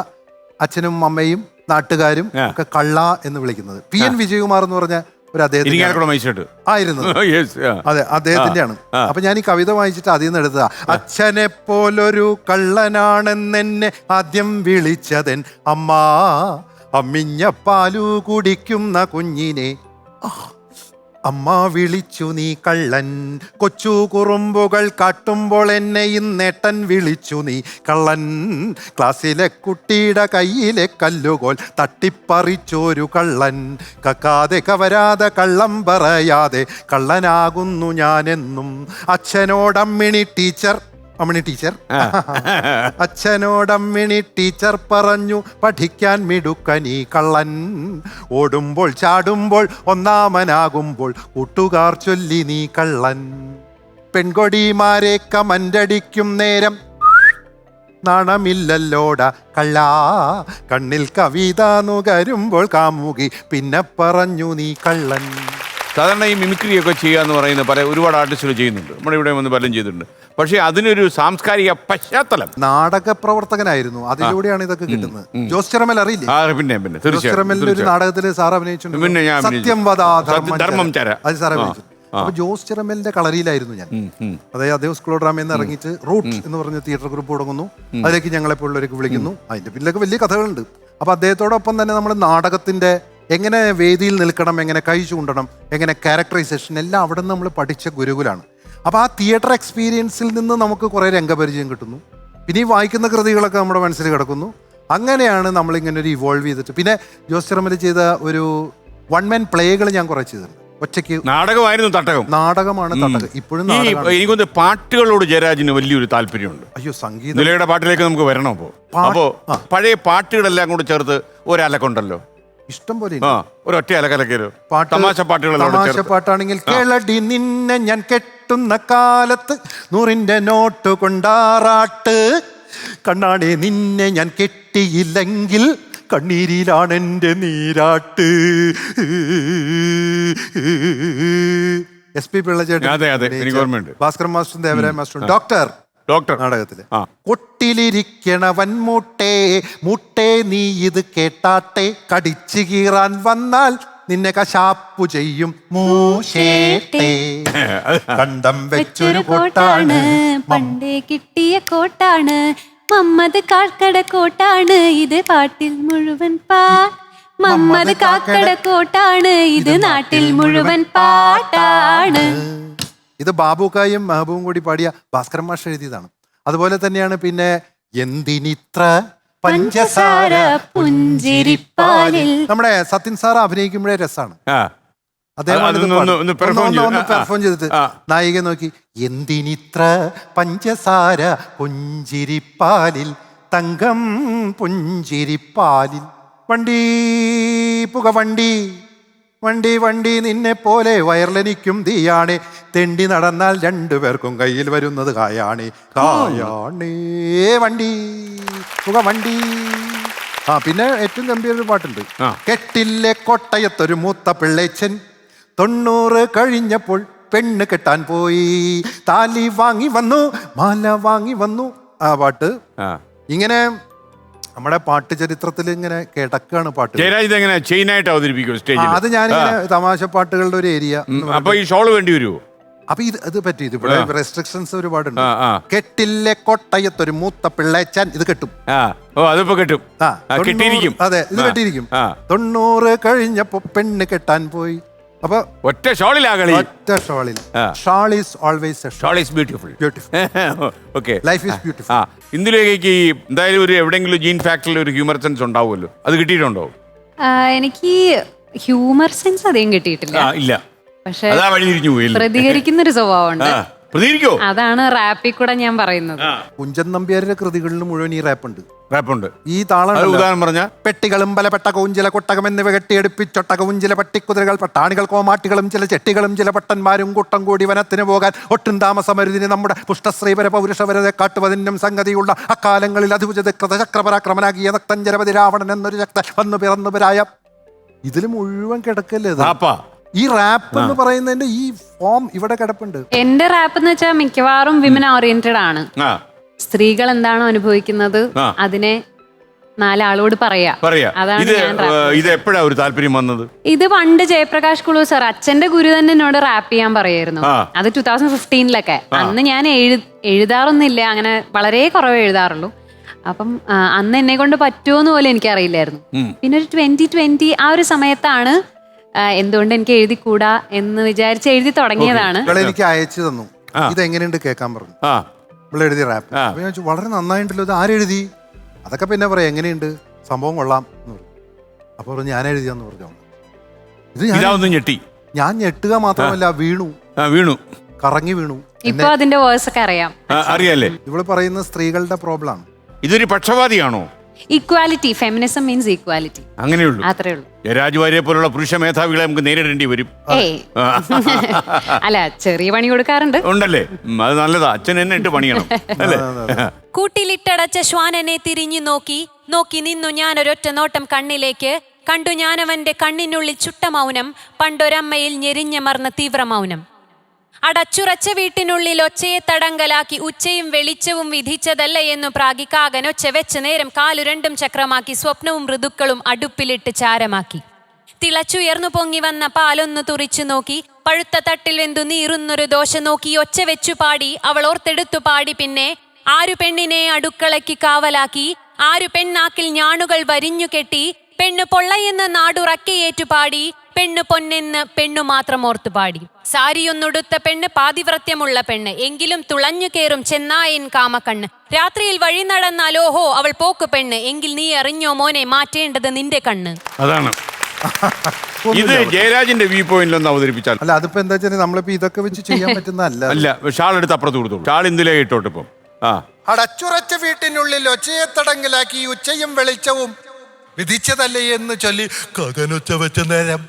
അച്ഛനും അമ്മയും നാട്ടുകാരും ഒക്കെ കള്ള എന്ന് വിളിക്കുന്നത് PN വിജയകുമാർ എന്ന് പറഞ്ഞ ഒരു അദ്ദേഹത്തിന് ആയിരുന്നു. അതെ, അദ്ദേഹത്തിന്റെയാണ്. അപ്പൊ ഞാൻ ഈ കവിത വായിച്ചിട്ട് അതിൽ നിന്ന് എടുത്തതാ. അച്ഛനെ പോലൊരു കള്ളനാണെന്നെന്നെ ആദ്യം വിളിച്ചതൻ അമ്മാ, അമ്മിഞ്ഞ പാലു കുടിക്കുന്ന കുഞ്ഞിനെ അമ്മ വിളിച്ചു നീ കള്ളൻ. കൊച്ചു കുറുമ്പുകൾ കാട്ടുമ്പോൾ എന്നെ ഇന്നേട്ടൻ വിളിച്ചു നീ കള്ളൻ. ക്ലാസ്സിലെ കുട്ടിയുടെ കയ്യിലെ കല്ലുകോൽ തട്ടിപ്പറിച്ചൊരു കള്ളൻ. കക്കാതെ കവരാതെ കള്ളം പറയാതെ കള്ളനാകുന്നു ഞാനെന്നും. അച്ഛനോടമ്മിണി ടീച്ചർ അച്ഛനോടമ്മിണി ടീച്ചർ പറഞ്ഞു പഠിക്കാൻ മിടുക്കനീ കള്ളൻ. ഓടുമ്പോൾ ചാടുമ്പോൾ ഒന്നാമനാകുമ്പോൾ കൂട്ടുകാർ ചൊല്ലി നീ കള്ളൻ. പെൺകൊടിമാരെ കമന്റടിക്കും നേരം നാണമില്ലല്ലോട കള്ളാ. കണ്ണിൽ കവിത നുകരുമ്പോൾ കാമുകി പിന്നെ പറഞ്ഞു നീ കള്ളൻ. സാധാരണ ഈ മിമിക്രി ഒക്കെ ചെയ്യുക എന്ന് പറയുന്ന ഒരുപാട് ആർട്ടിസ്റ്റുകൾ ചെയ്യുന്നുണ്ട്. നമ്മുടെ ഇവിടെ വന്ന് പലരും ചെയ്തിട്ടുണ്ട്. പക്ഷേ അതിനൊരു സാംസ്കാരിക പശ്ചാത്തലം. നാടക പ്രവർത്തകനായിരുന്നു, അതിലൂടെയാണ് ഇതൊക്കെ കിട്ടുന്നത്. ജോസ് ചെറമൽ അറിയില്ലേ? പിന്നെ ജോസ് ചെറമലിന്റെ ഒരു നാടകത്തിൽ സാർ അഭിനയിച്ചിട്ടുണ്ട്, സത്യം വദാ ധർമ്മം ചര. അത് സാർ അഭിനയിച്ചു. അപ്പൊ ജോസ് ചെറമലിന്റെ കളരിയിലായിരുന്നു ഞാൻ. അതായത് അദ്ദേഹം സ്കൂൾ ഡ്രാമയിൽ നിന്ന് ഇറങ്ങിയിട്ട് റൂട്ട് എന്ന് പറഞ്ഞ തിയേറ്റർ ഗ്രൂപ്പ് തുടങ്ങുന്നു. അതിലേക്ക് ഞങ്ങളെപ്പോഴുള്ളവർക്ക് വിളിക്കുന്നു. അതിന്റെ പിന്നിലൊക്കെ വലിയ കഥകളുണ്ട്. അപ്പൊ അദ്ദേഹത്തോടൊപ്പം തന്നെ നമ്മൾ നാടകത്തിന്റെ എങ്ങനെ വേദിയിൽ നിൽക്കണം, എങ്ങനെ കൈ ചൂണ്ടണം, എങ്ങനെ ക്യാരക്ടറൈസേഷൻ എല്ലാം അവിടെ നിന്ന് നമ്മൾ പഠിച്ച ഗുരുകുലാണ്. അപ്പോൾ ആ തിയേറ്റർ എക്സ്പീരിയൻസിൽ നിന്ന് നമുക്ക് കുറേ രംഗപരിചയം കിട്ടുന്നു. പിന്നെ ഈ വായിക്കുന്ന കൃതികളൊക്കെ നമ്മുടെ മനസ്സിൽ കിടക്കുന്നു. അങ്ങനെയാണ് നമ്മളിങ്ങനെ ഒരു ഇവോൾവ് ചെയ്തിട്ട്. പിന്നെ ജോസ് ചെറമൽ ചെയ്ത ഒരു 1 man പ്ലേകൾ ഞാൻ കുറേ ചെയ്തിട്ടുണ്ട്. ഒറ്റയ്ക്ക് നാടകമായിരുന്നു തട്ടകം. നാടകമാണ് തട്ടകം. ഇപ്പോഴും എനിക്കൊന്ന് പാട്ടുകളോട് ജയരാജിന് വലിയൊരു താല്പര്യമുണ്ട്. അയ്യോ, സംഗീതം. നിലയുടെ പാട്ടിലേക്ക് നമുക്ക് വരണം. അപ്പോ പഴയ പാട്ടുകളെല്ലാം കൂടെ ചേർത്ത് ഒരലക്കുണ്ടല്ലോ, ഇഷ്ടം പോലെ ഒരൊറ്റ അലക്കലക്കല്ലോ. തമാശ പാട്ടാണെങ്കിൽ കേളടി നിന്നെ ഞാൻ കെട്ടുന്ന കാലത്ത് 100 നോട്ട് കൊണ്ടാറാട്ട്. കണ്ണാടി നിന്നെ ഞാൻ കെട്ടിയില്ലെങ്കിൽ കണ്ണീരിലാണ് എൻ്റെ നീരാട്ട്. SP പിള്ളച്ചേട്ടൻ, ഭാസ്കർ മാസ്റ്ററും ദേവരായ മാസ്റ്ററും ഡോക്ടർ നാടകത്തില് കൊട്ടിലിരിക്കണവൻ മൂട്ടേ നീ ഇത് കേട്ടാട്ടെ, കടിച്ചു കീറാൻ വന്നാൽ നിന്നെ കശാപ്പു ചെയ്യും മൂശേട്ടേ. കണ്ടം വെച്ചൊരു കോട്ടാണ്, പണ്ടേ കിട്ടിയ കോട്ടാണ്, മമ്മദ് കാക്കട കോട്ടാണ്, ഇത് പാട്ടിൽ മുഴുവൻ മമ്മദ് കാക്കട കോട്ടാണ്, ഇത് നാട്ടിൽ മുഴുവൻ പാട്ടാണ്. ഇത് ബാബുക്കായും മെഹബൂബും കൂടി പാടിയ ഭാസ്കരൻ മാഷ് എഴുതിയതാണ്. അതുപോലെ തന്നെയാണ് പിന്നെ എന്തിനിത്ര പഞ്ചസാര പുഞ്ചിരിപ്പാലിൽ, നമ്മുടെ സത്യൻ സാർ അഭിനയിക്കുമ്പോഴേ രസമാണ്. അദ്ദേഹം പെർഫോം ചെയ്തിട്ട് നായിക നോക്കി, എന്തിനിത്ര പഞ്ചസാര പുഞ്ചിരിപ്പാലിൽ, തങ്കം പുഞ്ചിരിപ്പാലിൽ, വണ്ടി പുക വണ്ടി വണ്ടി വണ്ടി നിന്നെ പോലെ വയർലെനിക്കും തീയാണേ, തെണ്ടി നടന്നാൽ 2 പേർക്കും കയ്യിൽ വരുന്നത് കായാണേ, കായാണേ വണ്ടി പുക വണ്ടി. പിന്നെ ഏറ്റവും ഗംഭീര ഒരു പാട്ടുണ്ട്. ആ. കെട്ടിലെ കൊട്ടയത്തൊരു മൂത്ത പിള്ളേച്ചൻ 90 കഴിഞ്ഞപ്പോൾ പെണ്ണ് കെട്ടാൻ പോയി, താലി വാങ്ങി വന്നു, മാല വാങ്ങി വന്നു. ആ പാട്ട് ഇങ്ങനെ നമ്മുടെ പാട്ട് ചരിത്രത്തിൽ ഇങ്ങനെ കിടക്കാണ് പാട്ട്. ജയരാജ് എങ്ങനെ ചെയിനായിട്ട് അവതരിപ്പിക്കും സ്റ്റേജിൽ? അത് ഞാനിങ്ങനെ തമാശ പാട്ടുകളുടെ ഒരു ഏരിയ. അപ്പൊ ഈ ഷോള് വേണ്ടി വരുമോ? അപ്പൊ ഇത് പറ്റി ഇവിടെ റെസ്ട്രിക്ഷൻസ് ഒരുപാടുണ്ട്. കെട്ടിലെ കൊട്ടയത്തൊരു മൂത്ത പിള്ളേച്ചൻ, ഇത് കെട്ടും. അതിപ്പോ കെട്ടും. കെട്ടിയിരിക്കും. അതെ, ഇത് കെട്ടിയിരിക്കും. 90 കഴിഞ്ഞപ്പോ പെണ്ണ് കെട്ടാൻ പോയി. അപ്പൊ ഒറ്റ ഷോളിലാ കളി. ഒറ്റ ഷോളിൽ. Shawl is always a shawl is beautiful. Okay, life is beautiful. ഇന്ദുലേഖയ്ക്ക് എന്തായാലും ഒരു എവിടെയെങ്കിലും ജീൻ ഫാക്ടറിൽ ഒരു ഹ്യൂമർ സെൻസ് ഉണ്ടാവുമല്ലോ, അത് കിട്ടിയിട്ടുണ്ടോ? എനിക്ക് ഹ്യൂമർ സെൻസ് അധികം കിട്ടിയിട്ടില്ല. ഇല്ല, പക്ഷെ അതാ വഴി തിരിഞ്ഞു പോയി. പ്രതികരിക്കുന്നൊരു സ്വഭാവമുണ്ട്. പ്രതികരിക്കോ? അതാണ് റാപ്പിൽ കൂടെ ഞാൻ പറയുന്നത്. കുഞ്ചൻ നമ്പ്യാരുടെ കൃതികളിൽ മുഴുവൻ ഈ റാപ്പുണ്ട്. ഈ താളം ഉദാഹരണം പറഞ്ഞ പെട്ടികളും ബലപ്പെട്ട കൗഞ്ചില കൊട്ടകം എന്നിവ കെട്ടിയെടുപ്പിച്ചൊട്ട കൗഞ്ചില പട്ടിക്കുതിരകൾ പട്ടാണികൾ കോമാട്ടികളും ചില ചെട്ടികളും ചില പട്ടന്മാരും കൂട്ടം കൂടി വനത്തിന് പോകാൻ ഒട്ടും താമസമരുതിന് നമ്മുടെ പുഷ്ടശ്രീപര പൗരുഷവരതെ കാട്ടുവതിനും സംഗതിയുള്ള അക്കാലങ്ങളിൽ അതിഭുജകൃത ചക്രപരാക്രമനാകിയ നക്തഞ്ചരപതി രാവണൻ എന്നൊരു ശക്തൻ വന്നു പിറന്നുപരായ ഇതിൽ മുഴുവൻ കിടക്കല്ലേ ഈ റാപ്പ് എന്ന് പറയുന്നതിന്റെ ഈ ഫോം ഇവിടെ കിടപ്പുണ്ട്. എന്റെ റാപ്പ് എന്ന് വെച്ചാൽ മിക്കവാറും വിമൻ ഓറിയന്റഡ് ആണ്. സ്ത്രീകൾ എന്താണോ അനുഭവിക്കുന്നത് അതിനെ നാലാളോട് പറയാ. ഇത് എപ്പോഴാ ഒരു താല്പര്യം വന്നത്? ഇത് പണ്ട് ജയപ്രകാശ് കുളു സർ, അച്ഛന്റെ ഗുരു തന്നെ എന്നോട് റാപ്പ് ചെയ്യാൻ പറയായിരുന്നു. അത് 2015 അന്ന് ഞാൻ എഴുതാറൊന്നുമില്ല, അങ്ങനെ വളരെ കുറവേ എഴുതാറുള്ളൂ. അപ്പം അന്ന് എന്നെ കൊണ്ട് പറ്റുമോന്ന് പോലും എനിക്കറിയില്ലായിരുന്നു. പിന്നെ ഒരു 2020 ആ ഒരു സമയത്താണ് എന്തുകൊണ്ട് എനിക്ക് എഴുതിക്കൂടാ എന്ന് വിചാരിച്ച് എഴുതി തുടങ്ങിയതാണ്. എനിക്ക് അയച്ചു തന്നു, ഇതെങ്ങനെയുണ്ട് കേൾക്കാൻ പറഞ്ഞു. ഇവിടെ എഴുതി റാപ്പ് വളരെ നന്നായിട്ടുണ്ടല്ലോ, ഇത് ആരെഴുതി? അതൊക്കെ പിന്നെ പറയാം, എങ്ങനെയുണ്ട് സംഭവം, കൊള്ളാം എന്ന് പറഞ്ഞു. അപ്പൊ ഞാൻ എഴുതിയാന്ന് പറഞ്ഞു. ഇത് ഞെട്ടി. ഞാൻ ഞെട്ടുക മാത്രമല്ല, വീണു കറങ്ങി വീണു. ഇപ്പൊ അതിന്റെ വേഴ്സ് ഒക്കെ അറിയാലേ. ഇവള് പറയുന്ന സ്ത്രീകളുടെ പ്രോബ്ലം ആണ്. ഇതൊരു പക്ഷപാതിയാണോ? Equality, feminism means equality. അങ്ങനെയുള്ളൂ, അത്രേ ഉള്ളൂ. ജയരാജ് വാര്യരെ പോലുള്ള പുരുഷ മേധാവികളെ നമുക്ക് നേരിടേണ്ടി വരും. അല്ല, ചെറിയ പണി കൊടുക്കാറുണ്ട്. ഉണ്ടല്ലേ, അത് നല്ലതാ. അച്ഛൻ എന്നെ ഇട്ട് പണിയണം അല്ലേ. കൂട്ടിലിട്ടടച്ച ശ്വാനനെ തിരിഞ്ഞു നോക്കി നിന്നു ഞാനൊരൊറ്റ നോട്ടം കണ്ണിലേക്ക്. കണ്ടു ഞാനവന്റെ കണ്ണിനുള്ളിൽ ചുട്ട മൗനം, പണ്ടൊരമ്മയിൽ ഞെരിഞ്ഞമർന്ന തീവ്ര മൗനം. അടച്ചുറച്ച വീട്ടിനുള്ളിൽ ഒച്ചയെ തടങ്കലാക്കി ഉച്ചയും വെളിച്ചവും വിധിച്ചതല്ല എന്നു പ്രാഗിക്കാകനൊച്ച വെച്ച നേരം കാലു രണ്ടും ചക്രമാക്കി സ്വപ്നവും ഋതുക്കളും അടുപ്പിലിട്ട് ചാരമാക്കി. തിളച്ചുയർന്നു പൊങ്ങി വന്ന പാലൊന്നു തുറിച്ചു നോക്കി, പഴുത്ത തട്ടിൽ വെന്തു നീറുന്നൊരു ദോശ നോക്കി ഒച്ച വെച്ചു പാടി അവൾ ഓർത്തെടുത്തു പാടി. പിന്നെ ആരു പെണ്ണിനെ അടുക്കളയ്ക്ക് കാവലാക്കി, ആരു പെണ്ണാക്കിൽ ഞാണുകൾ വരിഞ്ഞു കെട്ടി, പെണ്ണു പൊള്ളയെന്ന് നാടുറക്കയേറ്റു പാടി, പെണ്ണു പൊന്നെന്ന് പെണ്ണു മാത്രം ഓർത്തു പാടി. സാരിയൊന്നുടുത്ത പെണ്ണ്, പാതിവ്രത്യമുള്ള പെണ്ണ്, എങ്കിലും തുളഞ്ഞു കയറും ചെന്നായൻ കാമക്കണ്ണ്. രാത്രിയിൽ വഴി നടന്നാൽ ഓഹോ അവൾ പോക്കു പെണ്ണ്, എങ്കിൽ നീ അറിഞ്ഞോ മോനെ മാറ്റേണ്ടത് നിന്റെ കണ്ണ്. അതാണ് ഇത് ജയരാജിന്റെ വ്യൂ പോയിന്റിൽ ഒന്ന് അവതരിപ്പിച്ചാൽ. അല്ല, അതിപ്പോ എന്താ വെച്ചാൽ നമ്മളിപ്പോ ഇതൊക്കെ വെച്ച് ചെയ്യാൻ പറ്റുന്നതല്ല. അല്ല, ഷാൾ എടുത്ത് അപ്പുറത്ത് കൊടുത്തോളൂ. ഷാൾ ഇന്ദിലേ ഇട്ടോട്ട് ഇപ്പം. അടച്ചുറച്ച വീട്ടിനുള്ളിൽ ഒച്ചയെ തടങ്കലാക്കി ഉച്ചയും വെളിച്ചവും വിധിച്ചതല്ലേ എന്ന് ചൊല്ലി കകനൊച്ച വെച്ച നേരം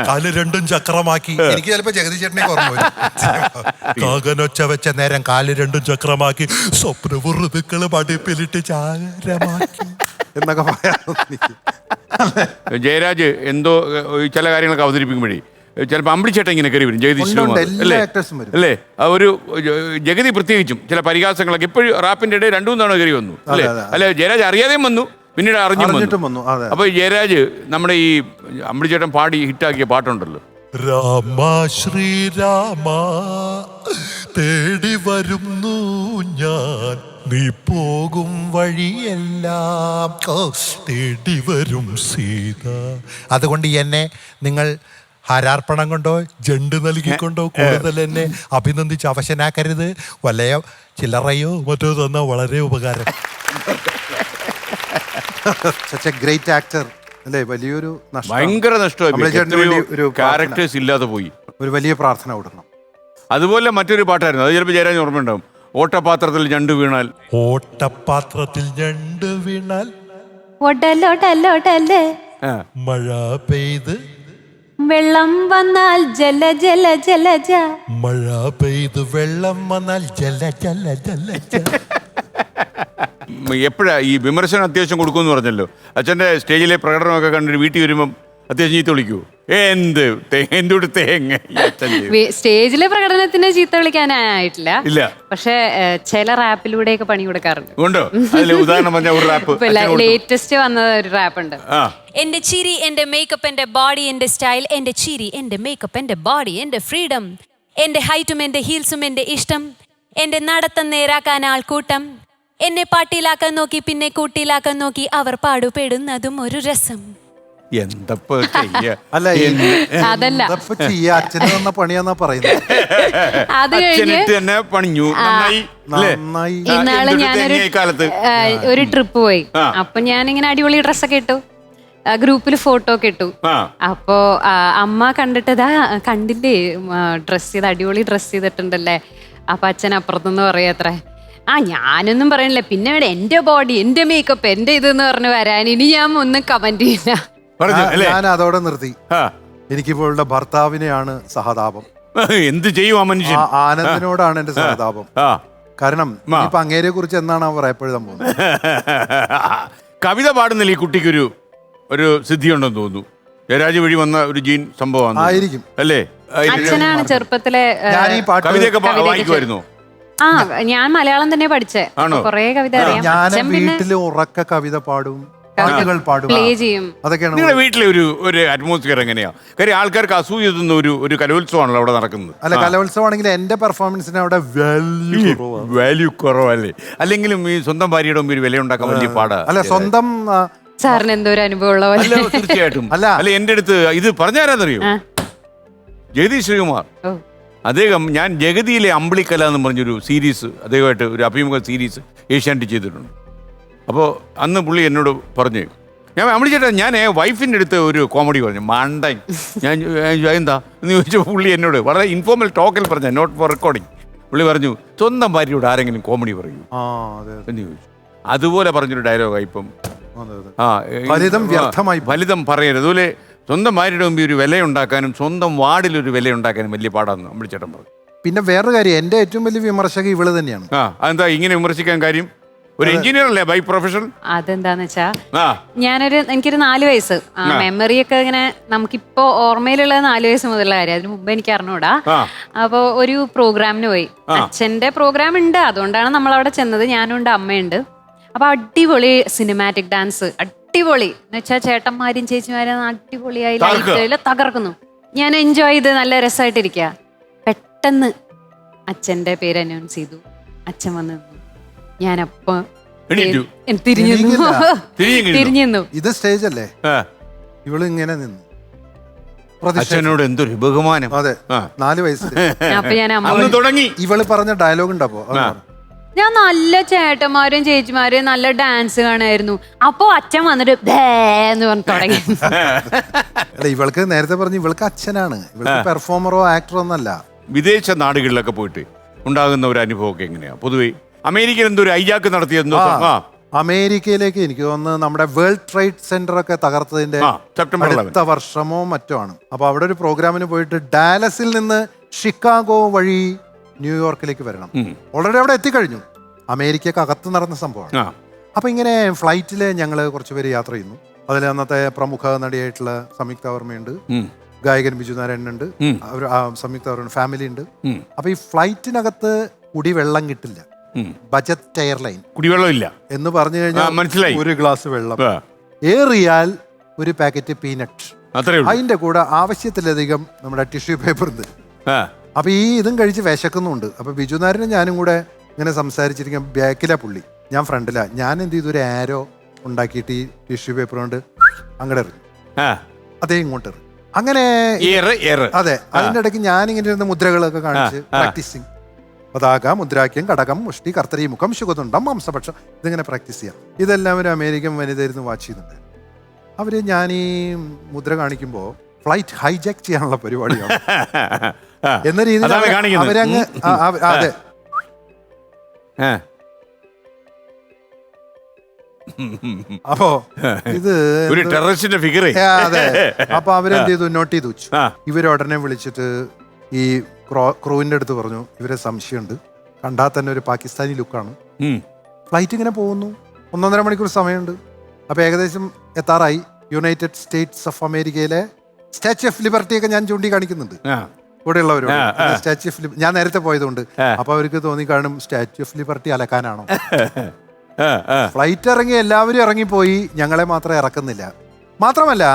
കാല് രണ്ടും ചക്രമാക്കി. എനിക്ക് ചിലപ്പോ ജഗതി ചേട്ടനെ ഓർമ്മ വരും. കകനൊച്ച വെച്ച നേരം കാല് രണ്ടും ചക്രമാക്കി, സ്വപ്നവും ഋതുക്കളും അടുപ്പിലിട്ട് ചാരമാക്കി എന്നൊക്കെ പറയാം. ജയരാജ് എന്തോ ചില കാര്യങ്ങളൊക്കെ അവതരിപ്പിക്കുമ്പോഴേ ചിലപ്പോൾ അമ്പിളിച്ചേട്ടൻ ഇങ്ങനെ കയറി വരും. ജഗതി അല്ലേ, ഒരു ജഗതി പ്രത്യേകിച്ചും ചില പരിഹാസങ്ങളൊക്കെ എപ്പോഴും റാപ്പിന്റെ ഇടയിൽ 2-3 തവണ കയറി വന്നു അല്ലേ. അല്ലെ, ജയരാജ് അറിയാതെയും വന്നു, പിന്നീട് അറിഞ്ഞിട്ടും വന്നു. അപ്പൊ ജയരാജ് നമ്മുടെ ഈ അമ്പിളിച്ചേട്ടൻ പാടി ഹിറ്റാക്കിയ പാട്ടുണ്ടല്ലോ, രാമ ശ്രീരാമ തേടി വരുന്നു ഞാൻ, നീ പോകും വഴിയെല്ലാം തേടി വരും സീത. അതുകൊണ്ട് എന്നെ നിങ്ങൾ ഹാരാർപ്പണം കൊണ്ടോ ജണ്ട് നൽകിക്കൊണ്ടോ കൂടുതൽ എന്നെ അഭിനന്ദിച്ച് അവശനാക്കരുത്. വല്ലയോ ചില്ലറയോ മറ്റോ തന്ന വളരെ ഉപകാരം. such a great actor അല്ലേ. വലിയൊരു ഭയങ്കര നഷ്ടമായി, ക്യാരക്ടേഴ്സ് ഇല്ലാതെ പോയി. ഒരു വലിയ പ്രാർത്ഥന കൊടുക്കണം. അതുപോലെ മറ്റൊരു പാട്ടായിരുന്നു, അത് ചിലപ്പോൾ ജയരാജ് ഓർമ്മയുണ്ടാവും. ഓട്ടപാത്രത്തിൽ ഞണ്ട് വീണാൽ, ഓട്ടപാത്രത്തിൽ ഞണ്ട് വീണാൽ മഴ പെയ്ത് വെള്ളം വന്നാൽ ജല ജല ജലജ, മഴ പെയ്ത് വെള്ളം വന്നാൽ ജല ജല ജലജ. എപ്പോഴാ ഈ വിമർശനം അത്യാവശ്യം കൊടുക്കുമെന്ന് പറഞ്ഞല്ലോ, അച്ഛൻ്റെ സ്റ്റേജിലെ പ്രകടനമൊക്കെ കണ്ടിട്ട് വീട്ടിൽ വരുമ്പം അത്യാവശ്യം ചീത്ത വിളിക്കുവോ? എന്തുകൊണ്ട് തേങ്ങ സ്റ്റേജിലെ പ്രകടനത്തിന് ചീത്ത വിളിക്കാനായിട്ടില്ല. ഇല്ല. പക്ഷെ ചില റാപ്പിലൂടെയൊക്കെ പണി കൊടുക്കാറുണ്ട്. ഉണ്ടോ? അതിലെ ഉദാഹരണം പറഞ്ഞ ഒരു റാപ്പ് ലേറ്റസ്റ്റ് വന്ന ഒരു റാപ്പ് ഉണ്ട്. എന്റെ ചിരി എന്റെ മേക്കപ്പ് എന്റെ ബോഡി എന്റെ സ്റ്റൈൽ, എന്റെ ചിരി എന്റെ മേക്കപ്പ് എന്റെ ബോഡി എന്റെ ഫ്രീഡം, എന്റെ ഹൈറ്റും എന്റെ ഹീൽസും എന്റെ ഇഷ്ടം, എന്റെ നടത്തം നേരാക്കാൻ ആൾക്കൂട്ടം, എന്നെ പാട്ടിലാക്കാൻ നോക്കി പിന്നെ കൂട്ടിലാക്കാൻ നോക്കി അവർ പാടുപെടുന്നതും ഒരു രസം. എന്തപ്പോ ചെയ്യ? അല്ല അതല്ല, അച്ഛന് തന്ന പണിയാന്നാ പറയുന്നത്. അത് കഴിഞ്ഞ് തന്നെ പണിഞ്ഞു. ഇന്നാള് ഞാനൊരു ഒരു ട്രിപ്പ് പോയി. അപ്പൊ ഞാനിങ്ങനെ അടിപൊളി ഡ്രസ്സൊക്കെ ഇട്ടു, ഗ്രൂപ്പിൽ ഫോട്ടോ ഒക്കെ ഇട്ടു. അപ്പോ അമ്മ കണ്ടിട്ട് കണ്ടില്ലേ ഡ്രസ് ചെയ്ത് അടിപൊളി ഡ്രസ് ചെയ്തിട്ടുണ്ടല്ലേ. അപ്പൊ അച്ഛൻ അപ്പുറത്തുനിന്ന് പറയാത്രേ, ഞാനൊന്നും പറയണില്ല, പിന്നെ ഇവിടെ എന്റെ ബോഡി എന്റെ മേക്കപ്പ് എന്റെ ഇതെന്ന് പറഞ്ഞ് വരാൻ ഇനി ഞാൻ ഒന്നും കമന്റ് ചെയ്യില്ല. ഞാൻ അതോടെ നിർത്തി. എനിക്കിപ്പോഴുള്ള ഭർത്താവിനെയാണ് സഹതാപം. എന്ത് ചെയ്യും ആ മനുഷ്യൻ? ആനന്ദിനോടാണ് എന്റെ സഹതാപം. കാരണം ഇപ്പൊ അങ്ങേരെ കുറിച്ച് എന്നാണ് അവർ എപ്പോഴും പോകുന്നത്. കവിത പാടുന്നില്ല ഈ കുട്ടിക്കൊരു ഒരു സിദ്ധി ഉണ്ടെന്ന് തോന്നുന്നു. ജയരാജ് വഴി വന്ന ഒരു ജീൻ സംഭവം ആയിരിക്കും അല്ലേ? അച്ഛനാണ് ചെറുപ്പത്തിലെ കവിതയൊക്കെ വായിക്കുമായിരുന്നു. ഞാൻ മലയാളം തന്നെ പഠിച്ചേ, കൊറേ കവിത അറിയാം. ഞാൻ വീട്ടില് ഉറക്ക കവിത പാടും, പാട്ടുകൾ പാടും, പ്ലേ ചെയ്യും. അതൊക്കെയാണ് നിങ്ങളുടെ വീട്ടിലെ ഒരു അറ്റ്മോസ്ഫിയർ എങ്ങനെയാ? കാര്യം ആൾക്കാർക്ക് അസൂയ തോന്നുന്ന ഒരു കലോത്സവമാണല്ലോ അവിടെ നടക്കുന്നത്. അല്ല, കലോത്സവം ആണെങ്കിൽ എന്റെ പെർഫോമൻസിന് അവിടെ വാല്യൂ കുറവല്ലേ? അല്ലെങ്കിലും ഈ സ്വന്തം ഭാര്യയുടെ മുമ്പിൽ വില ഉണ്ടാക്കാൻ വലിയ പാടാ. അല്ല, സ്വന്തം സാറിന് എന്തോ ഒരു അനുഭവം ഉള്ള പോലെ. തീർച്ചയായിട്ടും. അല്ല, എന്റെ അടുത്ത് ഇത് പറഞ്ഞാരാന്നറിയോ? ജഗദീഷ് ശ്രീകുമാർ. അദ്ദേഹം ഞാൻ ജഗതിയിലെ അമ്പിളിക്കല എന്ന് പറഞ്ഞൊരു സീരീസ് അദ്ദേഹമായിട്ട് ഒരു അഭിമുഖ സീരീസ് ഏഷ്യാനെറ്റ് ചെയ്തിട്ടുണ്ട്. അപ്പോൾ അന്ന് പുള്ളി എന്നോട് പറഞ്ഞു, ഞാൻ അമ്പിളിച്ചേട്ടാ ഞാൻ വൈഫിൻ്റെ അടുത്ത് ഒരു കോമഡി പറഞ്ഞു മണ്ടൻ. ഞാൻ എന്താ എന്ന് ചോദിച്ചപ്പോൾ പുള്ളി എന്നോട് വളരെ ഇൻഫോർമൽ ടോക്കിൽ പറഞ്ഞ, നോട്ട് ഫോർ റെക്കോർഡിങ്. പുള്ളി പറഞ്ഞു, സ്വന്തം ഭാര്യയോട് ആരെങ്കിലും കോമഡി പറയൂ എന്ന് ചോദിച്ചു. അതുപോലെ പറഞ്ഞൊരു ഡയലോഗായി ഇപ്പം. ഫലിതം പറയരുത്. അതുപോലെ സ്വന്തം ഭാര്യയുടെ മുമ്പിൽ ഒരു വിലയുണ്ടാക്കാനും സ്വന്തം വാർഡിലൊരു വിലയുണ്ടാക്കാനും വലിയ പാടാന്ന് അമ്പിളിച്ചേട്ടൻ പറഞ്ഞു. പിന്നെ വേറൊരു കാര്യം, എന്റെ ഏറ്റവും വലിയ വിമർശക ഇവള് തന്നെയാണ്. അതെന്താ ഇങ്ങനെ വിമർശിക്കാൻ കാര്യം? ഒരു എഞ്ചിനീയർ അല്ലേ ബൈ പ്രൊഫഷൻ? അതെന്താന്ന് വെച്ചാ എനിക്കൊരു 4 വയസ്സ് മെമ്മറി ഒക്കെ ഇങ്ങനെ നമുക്കിപ്പോ ഓർമ്മയിലുള്ള 4 വയസ്സ് മുതലുള്ള കാര്യം. അതിന് മുമ്പ് എനിക്ക് അറിഞ്ഞൂടാ. അപ്പൊ ഒരു പ്രോഗ്രാമിന് പോയി. അച്ഛന്റെ പ്രോഗ്രാം ഉണ്ട്, അതുകൊണ്ടാണ് നമ്മൾ അവിടെ ചെന്നത്. ഞാനുണ്ട്, അമ്മയുണ്ട്. അപ്പൊ അടിപൊളി സിനിമാറ്റിക് ഡാൻസ്, അടിപൊളി എന്ന് വെച്ചാൽ ചേട്ടന്മാരും ചേച്ചിമാരും അടിപൊളിയായി ലൈറ്റ് തകർക്കുന്നു. ഞാൻ എൻജോയ് ചെയ്ത് നല്ല രസമായിട്ടിരിക്കുക. പെട്ടെന്ന് അച്ഛന്റെ പേര് അനൗൺസ് ചെയ്തു. അച്ഛൻ വന്ന് നിന്നു. ഞാനപ്പോ തിരിഞ്ഞു. ഇത് സ്റ്റേജ് അല്ലേ? ഇവള് ഇങ്ങനെ നിന്നു. അച്ഛനോട് എന്തൊരു ബഹുമാനം. അതെ, 4 വയസ്സിൽ. അപ്പൊ ഞാൻ തുടങ്ങി. ഇവള് പറഞ്ഞ ഡയലോഗ് ഉണ്ടപ്പോ, ഞാൻ നല്ല ചേട്ടന്മാരും ചേച്ചിമാരും നല്ല ഡാൻസ് കാണായിരുന്നു. അപ്പൊ അച്ഛൻ വന്നിട്ട് എന്ന് പറഞ്ഞു തുടങ്ങി. അല്ല, ഇവൾക്ക് നേരത്തെ പറഞ്ഞു ഇവൾക്ക് അച്ഛനാണ്, ഇവൾക്ക് പെർഫോമറോ ആക്ടറോ ഒന്നല്ല. വിദേശ നാടുകളിലൊക്കെ പോയിട്ട് ഉണ്ടാകുന്ന ഒരു അനുഭവമൊക്കെ എങ്ങനെയാ? പൊതുവെ അമേരിക്കയിൽ എന്തോ ഒരു ഹൈജാക്ക് നടത്തിയെന്നോ? അമേരിക്കയിലേക്ക് എനിക്ക് തോന്നുന്നു നമ്മുടെ വേൾഡ് ട്രേഡ് സെന്റർ ഒക്കെ തകർത്തതിന്റെ അടുത്ത വർഷമോ മറ്റോ ആണ്. അപ്പൊ അവിടെ ഒരു പ്രോഗ്രാമിന് പോയിട്ട് ഡാലസിൽ നിന്ന് ഷിക്കാഗോ വഴി ന്യൂയോർക്കിലേക്ക് വരണം. ഓൾറെഡി അവിടെ എത്തിക്കഴിഞ്ഞു. അമേരിക്കക്ക് അകത്ത് നടന്ന സംഭവമാണ്. അപ്പൊ ഇങ്ങനെ ഫ്ലൈറ്റില് ഞങ്ങള് കുറച്ചുപേര് യാത്ര ചെയ്യുന്നു. അതിൽ അന്നത്തെ പ്രമുഖ നടിയായിട്ടുള്ള സംയുക്ത വർമ്മയുണ്ട്, ഗായകൻ ബിജു നാരായണനുണ്ട്, സംയുക്ത വർമ്മ ഫാമിലി ഉണ്ട്. അപ്പൊ ഈ ഫ്ലൈറ്റിനകത്ത് കുടിവെള്ളം കിട്ടില്ല. ബജറ്റ് എയർലൈൻ, കുടിവെള്ളം ഇല്ല എന്ന് പറഞ്ഞു കഴിഞ്ഞാൽ മനസ്സിലായി. ഒരു ഗ്ലാസ് വെള്ളം, ഏറിയാൽ ഒരു പാക്കറ്റ് പീനട്ട്, അതിന്റെ കൂടെ ആവശ്യത്തിലധികം നമ്മുടെ ടിഷ്യൂ പേപ്പർ ഉണ്ട്. അപ്പൊ ഈ ഇതും കഴിച്ച് വിശക്കുന്നുണ്ട്. അപ്പൊ ബിജു നാരായണനും ഞാനും കൂടെ ഇങ്ങനെ സംസാരിച്ചിരിക്കും. ബാക്കിലാ പുള്ളി, ഞാൻ ഫ്രണ്ടിലാ. ഞാൻ എന്ത് ചെയ്തു, ഒരു ആരോ ഉണ്ടാക്കിയിട്ട് ഈ ടിഷ്യൂ പേപ്പർ കൊണ്ട് അങ്ങോട്ട് എറിഞ്ഞു, അതേ ഇങ്ങോട്ട് എറിഞ്ഞു. അങ്ങനെ അതെ, അതിന്റെ ഇടയ്ക്ക് ഞാനിങ്ങനെ ഇരുന്ന മുദ്രകളൊക്കെ കാണിച്ച് പ്രാക്ടീസിങ്. പതാക, മുദ്രാക്യം, കടകം, മുഷ്ടി, കർത്തരി, മുഖം, ശുഖതുണ്ടം, മാംസപക്ഷം, ഇതിങ്ങനെ പ്രാക്ടീസ് ചെയ്യാം. ഇതെല്ലാം ഒരു അമേരിക്കൻ വനിതയിരുന്ന് വാച്ച് ചെയ്യുന്നുണ്ട്. അവര് ഞാൻ ഈ മുദ്ര കാണിക്കുമ്പോൾ ഫ്ലൈറ്റ് ഹൈജാക്ക് ചെയ്യാനുള്ള പരിപാടിയാണ് എന്ന രീതിയിൽ അവരങ്ങ് അതെ അപ്പോ ഇത് അതെ. അപ്പൊ അവരെന്ത് ചെയ്തു, നോട്ട് ചെയ്തു വെച്ചു. ഇവരുടനെ വിളിച്ചിട്ട് ഈ ക്രൂവിന്റെ അടുത്ത് പറഞ്ഞു, ഇവരെ സംശയമുണ്ട്, കണ്ടാൽ തന്നെ ഒരു പാകിസ്ഥാനി ലുക്കാണ്. ഫ്ലൈറ്റ് ഇങ്ങനെ പോകുന്നു, 1.5 മണിക്കൂർ സമയമുണ്ട്. അപ്പോൾ ഏകദേശം എത്താറായി. യുണൈറ്റഡ് സ്റ്റേറ്റ്സ് ഓഫ് അമേരിക്കയിലെ സ്റ്റാച്യു ഓഫ് ലിബർട്ടി ഒക്കെ ഞാൻ ചൂണ്ടിക്കാണിക്കുന്നുണ്ട് ഇവിടെ ഉള്ളവരോട്. സ്റ്റാച്യു ഓഫ് ലിബർട്ടി ഞാൻ നേരത്തെ പോയതുകൊണ്ട് അപ്പോൾ അവർക്ക് തോന്നിക്കാണും സ്റ്റാച്യു ഓഫ് ലിബർട്ടി അലക്കാനാണോ. ഫ്ലൈറ്റ് ഇറങ്ങി എല്ലാവരും ഇറങ്ങിപ്പോയി, ഞങ്ങളെ മാത്രം ഇറക്കുന്നില്ല. മാത്രമല്ല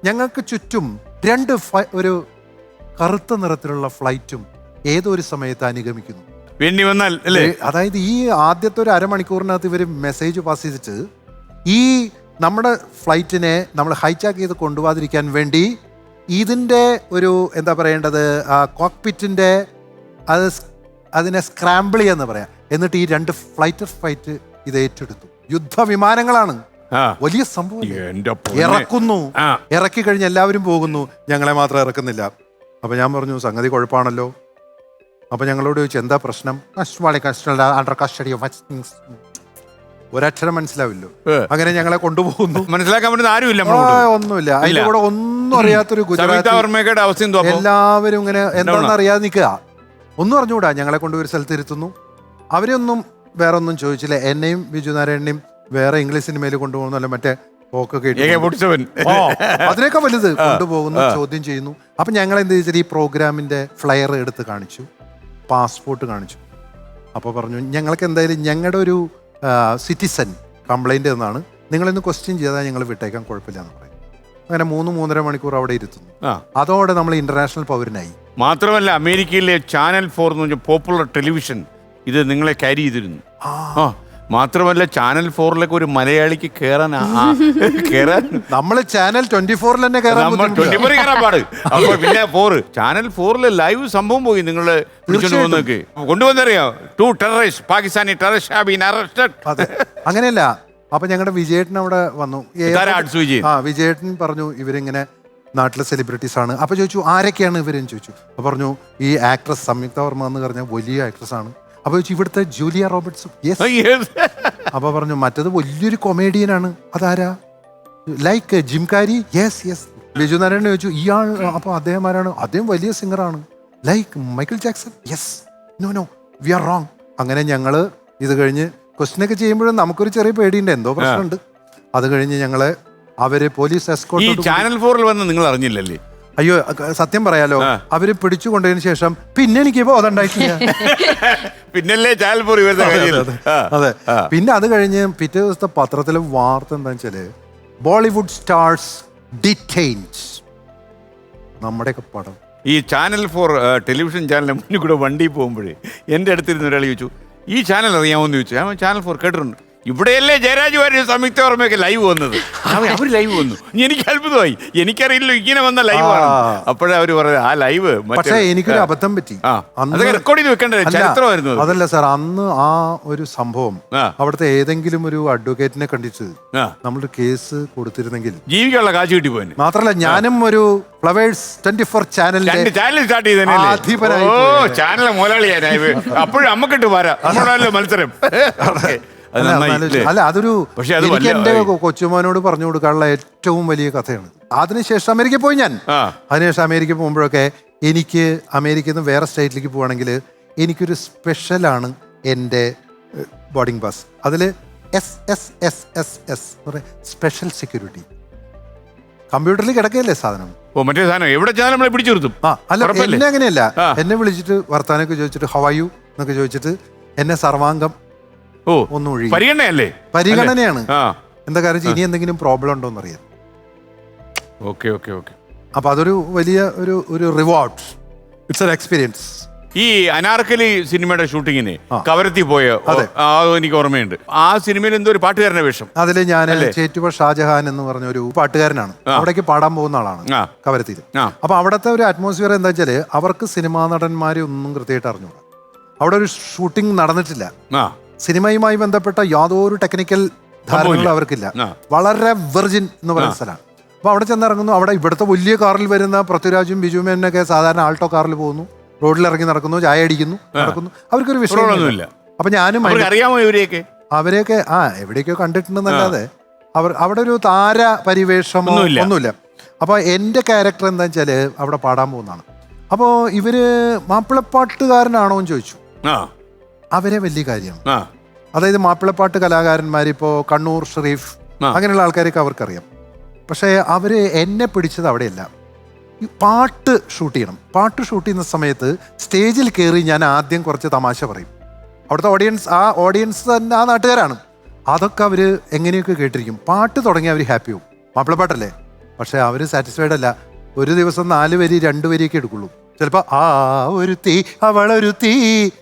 ഞങ്ങൾക്ക് ചുറ്റും ഒരു കറുത്ത നിറത്തിലുള്ള ഫ്ലൈറ്റും ഏതോ ഒരു സമയത്ത് അനുഗമിക്കുന്നു. വേണ്ടി വന്നാൽ അല്ലേ, അതായത് ഈ ആദ്യത്തെ ഒരു അരമണിക്കൂറിനകത്ത് ഇവർ മെസ്സേജ് പാസ് ചെയ്തിട്ട് ഈ നമ്മുടെ ഫ്ലൈറ്റിനെ നമ്മൾ ഹൈജാക്ക് ചെയ്ത് കൊണ്ടുപോകാതിരിക്കാൻ വേണ്ടി ഇതിൻ്റെ ഒരു എന്താ പറയേണ്ടത് കോക്പിറ്റിൻ്റെ അതിനെ സ്ക്രാമ്പിൾ ചെയ്യാന്ന് പറയാം. എന്നിട്ട് ഈ 2 ഫൈറ്റ് ഇത് ഏറ്റെടുത്തു. യുദ്ധവിമാനങ്ങളാണ്, വലിയ സംഭവം. ഇറക്കുന്നു, ഇറക്കി കഴിഞ്ഞ് എല്ലാവരും പോകുന്നു, ഞങ്ങളെ മാത്രം ഇറക്കുന്നില്ല. അപ്പൊ ഞാൻ പറഞ്ഞു സംഗതി കുഴപ്പമാണല്ലോ. അപ്പൊ ഞങ്ങളോട് ചോദിച്ചു എന്താ പ്രശ്നം. അണ്ടർ കസ്റ്റഡി ഓഫ് ഒരക്ഷരം മനസ്സിലാവില്ലോ. അങ്ങനെ ഞങ്ങളെ കൊണ്ടുപോകുന്നു. മനസ്സിലാക്കാൻ പറ്റുന്ന ആരുമില്ല, ഒന്നുമില്ല. അതിന്റെ കൂടെ ഒന്നും അറിയാത്തൊരു ഗുജറാത്തി എല്ലാവരും ഇങ്ങനെ എന്താണെന്ന് അറിയാതെ നിൽക്കുക. ഒന്നും അറിഞ്ഞുകൂടാ. ഞങ്ങളെ കൊണ്ടുപോയി ഒരു സ്ഥലത്ത് ഇരുത്തുന്നു. അവരൊന്നും വേറെ ഒന്നും ചോദിച്ചില്ല. എന്നെയും ബിജു നാരായണനെയും വേറെ ഇംഗ്ലീഷ് സിനിമയിൽ കൊണ്ടുപോകുന്നല്ല, മറ്റേ പോക്കൊക്കെ അതിനൊക്കെ വലുത് കൊണ്ടുപോകുന്നു, ചോദ്യം ചെയ്യുന്നു. അപ്പൊ ഞങ്ങൾ എന്ത് ചോദിച്ചാൽ ഈ പ്രോഗ്രാമിന്റെ ഫ്ലയർ എടുത്ത് കാണിച്ചു, പാസ്പോർട്ട് കാണിച്ചു. അപ്പോൾ പറഞ്ഞു ഞങ്ങൾക്ക് എന്തായാലും ഞങ്ങളുടെ ഒരു സിറ്റിസൺ കംപ്ലൈന്റ് എന്നാണ്, നിങ്ങളിന്ന് ക്വസ്റ്റ്യൻ ചെയ്താൽ ഞങ്ങൾ വിട്ടേക്കാൻ കുഴപ്പമില്ല എന്ന് പറയും. അങ്ങനെ 3-3.5 മണിക്കൂർ അവിടെ ഇരുത്തുന്നു. അതോടെ നമ്മൾ ഇന്റർനാഷണൽ പൗരനായി. മാത്രമല്ല അമേരിക്കയിലെ ചാനൽ 4 എന്ന് പറഞ്ഞ പോപ്പുലർ ടെലിവിഷൻ ഇത് നിങ്ങളെ ക്യാരി ചെയ്തിരുന്നു. മാത്രമല്ല ചാനൽ 4 ഒരു മലയാളിക്ക് കേറാൻ നമ്മള് ചാനൽ 24 തന്നെ കയറാൻ പാട്. അപ്പൊ പിന്നെ 4 ചാനൽ 4 ലൈവ് സംഭവം പോയി. നിങ്ങള് വിളിച്ചോണ്ട് കൊണ്ടുവന്നറിയോ 2 ടെററിസ്റ്റ് പാകിസ്ഥാനി ടെററിസ്റ്റ്. അങ്ങനെയല്ല. അപ്പൊ ഞങ്ങളുടെ വിജയേട്ടൻ അവിടെ വന്നു. വിജയേട്ടൻ പറഞ്ഞു ഇവരിങ്ങനെ നാട്ടിലെ സെലിബ്രിറ്റീസ് ആണ്. അപ്പൊ ചോദിച്ചു ആരൊക്കെയാണ് ഇവരെന്ന് ചോദിച്ചു. അപ്പൊ പറഞ്ഞു ഈ ആക്ട്രസ് സംയുക്ത വർമ്മ എന്ന് പറഞ്ഞ വലിയ ആക്ട്രസ് ആണ്. അപ്പൊ ചോദിച്ചു ഇവിടുത്തെ ജൂലിയ റോബർട്ട്സും. അപ്പൊ പറഞ്ഞു മറ്റത് വലിയൊരു കൊമേഡിയനാണ്. അതാരാ? Like Jim Carrey. Yes. Biju Narayanan ചോദിച്ചു ഇയാൾ. അപ്പൊ അദ്ദേഹം ആരാണ്? അദ്ദേഹം വലിയ സിംഗറാണ്. Like Michael Jackson. Yes. No we are wrong. അങ്ങനെ ഞങ്ങള് ഇത് കഴിഞ്ഞ് ക്വസ്റ്റ്യനൊക്കെ ചെയ്യുമ്പോഴും നമുക്കൊരു ചെറിയ പേടിയുണ്ട്, എന്തോ പ്രശ്നമുണ്ട്. അത് കഴിഞ്ഞ് ഞങ്ങളെ അവര് പോലീസ് എസ്കോർട്ട് ചാനൽ 4 വന്ന് നിങ്ങൾ അറിഞ്ഞില്ലല്ലേ? അയ്യോ സത്യം പറയാലോ, അവര് പിടിച്ചു കൊണ്ടതിന് ശേഷം പിന്നെ എനിക്ക് ബോധമുണ്ടായിട്ടില്ല. പിന്നല്ലേ ചാനൽ 4. അതെ. പിന്നെ അത് കഴിഞ്ഞ് പിറ്റേ ദിവസത്തെ പത്രത്തിലെ വാർത്ത എന്താ വെച്ചാല് ബോളിവുഡ് സ്റ്റാർസ് ഡിറ്റെയിൻഡ്. നമ്മുടെയൊക്കെ പടം ഈ ചാനൽ 4 ടെലിവിഷൻ ചാനലിന് മുന്നിൽ കൂടെ വണ്ടി പോകുമ്പോഴേ എൻ്റെ അടുത്തിരുന്ന ഒരാൾ ചോദിച്ചു ഈ ചാനൽ അറിയാമോന്ന് ചോദിച്ചു. ഞാൻ ചാനൽ 4 കേട്ടിട്ടുണ്ട്. ഇവിടെയല്ലേ ജയരാജ് വാര്യരും സംയുക്ത വർമ്മയൊക്കെ ലൈവ് വന്നത്. അവർ ലൈവ് വന്നു. എനിക്ക് അത്ഭുതമായി. എനിക്കറിയില്ലോ ഇങ്ങനെ വന്ന ലൈവാണ്. അപ്പോഴേ അവര് പറഞ്ഞത് ആ ലൈവ്. പക്ഷേ എനിക്കൊരു അബദ്ധം പറ്റി. റെക്കോർഡ് ചെയ്ത് വെക്കേണ്ട ചരിത്രമായിരുന്നു. അതല്ല സാർ, അന്ന് ആ ഒരു സംഭവം അവിടുത്തെ ഏതെങ്കിലും ഒരു അഡ്വക്കേറ്റിനെ കണ്ടിട്ട് നമ്മളൊരു കേസ് കൊടുത്തിരുന്നെങ്കിൽ ജീവിക്കാനുള്ള കാശ് കിട്ടി പോയി. മാത്രല്ല ഞാനും ഒരു ഫ്ലവേഴ്സ് 24 ചാനൽ സ്റ്റാർട്ട് ചെയ്തേ. ഓ ചാനൽ മുതലാളിയായി. അപ്പോഴും അമ്മക്കിട്ട് പോരാ, നമ്മളല്ലോ മത്സരം. അല്ല അതൊരു എനിക്ക് എന്റെ കൊച്ചുമോനോട് പറഞ്ഞു കൊടുക്കാനുള്ള ഏറ്റവും വലിയ കഥയാണ്. അതിനുശേഷം അമേരിക്കയിൽ പോയി ഞാൻ. അതിനുശേഷം അമേരിക്ക പോകുമ്പോഴൊക്കെ എനിക്ക് അമേരിക്കയിൽ നിന്ന് വേറെ സ്റ്റേറ്റിലേക്ക് പോവാണെങ്കിൽ എനിക്കൊരു സ്പെഷ്യലാണ് എൻ്റെ ബോർഡിംഗ് പാസ്. അതിൽ SSSSS സ്പെഷ്യൽ സെക്യൂരിറ്റി. കമ്പ്യൂട്ടറിൽ കിടക്കുകയല്ലേ സാധനം. മറ്റേ സാധനം എവിടെ നമ്മളെ പിടിച്ചു നിർത്തും. അല്ല എന്നെ അങ്ങനെയല്ല. എന്നെ വിളിച്ചിട്ട് വർത്താനൊക്കെ ചോദിച്ചിട്ട് ഹൗ ആർ യു എന്നൊക്കെ ചോദിച്ചിട്ട് എന്നെ സർവാംഗം പരിഗണനയാണ്. എന്താ കാര്യം ഇനി എന്തെങ്കിലും പ്രോബ്ലം ഉണ്ടോ എന്നറിയാം. അപ്പൊ അതൊരു വലിയ ഒരു റിവാർഡ്. It's an experience. ഈ അനാർക്കലി സിനിമയുടെ ഷൂട്ടിങ്ങിന് കവരത്തി പോയ എനിക്ക് ഓർമ്മയുണ്ട്. ആ സിനിമയിൽ എന്തോ ഒരു പാട്ടുകാരന്റെ വേഷം. അതില് ഞാൻ ചേറ്റുവ ഷാജഹാൻ എന്ന് പറഞ്ഞ ഒരു പാട്ടുകാരനാണ്. അവിടേക്ക് പാടാൻ പോകുന്ന ആളാണ് കവരത്തിയിൽ. അപ്പൊ അവിടുത്തെ ഒരു അറ്റ്മോസ്ഫിയർ എന്താ വെച്ചാല് അവർക്ക് സിനിമാ നടന്മാരെ ഒന്നും കൃത്യമായിട്ട് അറിഞ്ഞൂടാ. അവിടെ ഒരു ഷൂട്ടിംഗ് നടന്നിട്ടില്ല. സിനിമയുമായി ബന്ധപ്പെട്ട യാതൊരു ടെക്നിക്കൽ ധാരണകളും അവർക്കില്ല. വളരെ വെർജിൻ എന്ന് പറയുന്ന സ്ഥലമാണ്. അപ്പൊ അവിടെ ചെന്നിറങ്ങുന്നു. അവിടെ ഇവിടുത്തെ വലിയ കാറിൽ വരുന്ന പൃഥ്വിരാജും ബിജുമേനൊക്കെ സാധാരണ ആൾട്ടോ കാറിൽ പോകുന്നു, റോഡിൽ ഇറങ്ങി നടക്കുന്നു, ചായ അടിക്കുന്നു, നടക്കുന്നു. അവർക്കൊരു വിഷയമൊന്നുമില്ല. അപ്പൊ ഞാനും അവരെയൊക്കെ എവിടെയൊക്കെയോ കണ്ടിട്ടുണ്ടെന്നല്ലാതെ അവിടെ ഒരു താര പരിവേഷമോ ഒന്നുമില്ല. അപ്പൊ എന്റെ ക്യാരക്ടർ എന്താ വെച്ചാല് അവിടെ പാടാൻ പോകുന്നതാണ്. അപ്പോ ഇവര് മാപ്പിളപ്പാട്ടുകാരനാണോ എന്ന് ചോദിച്ചു. അവരെ വലിയ കാര്യം അതായത് മാപ്പിളപ്പാട്ട് കലാകാരന്മാർ ഇപ്പോൾ കണ്ണൂർ ഷെരീഫ് അങ്ങനെയുള്ള ആൾക്കാരൊക്കെ അവർക്കറിയാം. പക്ഷേ അവർ എന്നെ പിടിച്ചത് അവിടെയല്ല. ഈ പാട്ട് ഷൂട്ട് ചെയ്യണം. പാട്ട് ഷൂട്ട് ചെയ്യുന്ന സമയത്ത് സ്റ്റേജിൽ കയറി ഞാൻ ആദ്യം കുറച്ച് തമാശ പറയും. അവിടുത്തെ ഓഡിയൻസ് തന്നെ ആ നാട്ടുകാരാണ്. അതൊക്കെ അവർ എങ്ങനെയൊക്കെ കേട്ടിരിക്കും. പാട്ട് തുടങ്ങി അവർ ഹാപ്പി ആവും. മാപ്പിളപ്പാട്ടല്ലേ, പക്ഷേ അവർ സാറ്റിസ്ഫൈഡ് അല്ല. ഒരു ദിവസം 4 വരി 2 വരിയൊക്കെ എടുക്കുള്ളൂ. ചിലപ്പോൾ ആ ഒരു തീ അവളൊരു തീ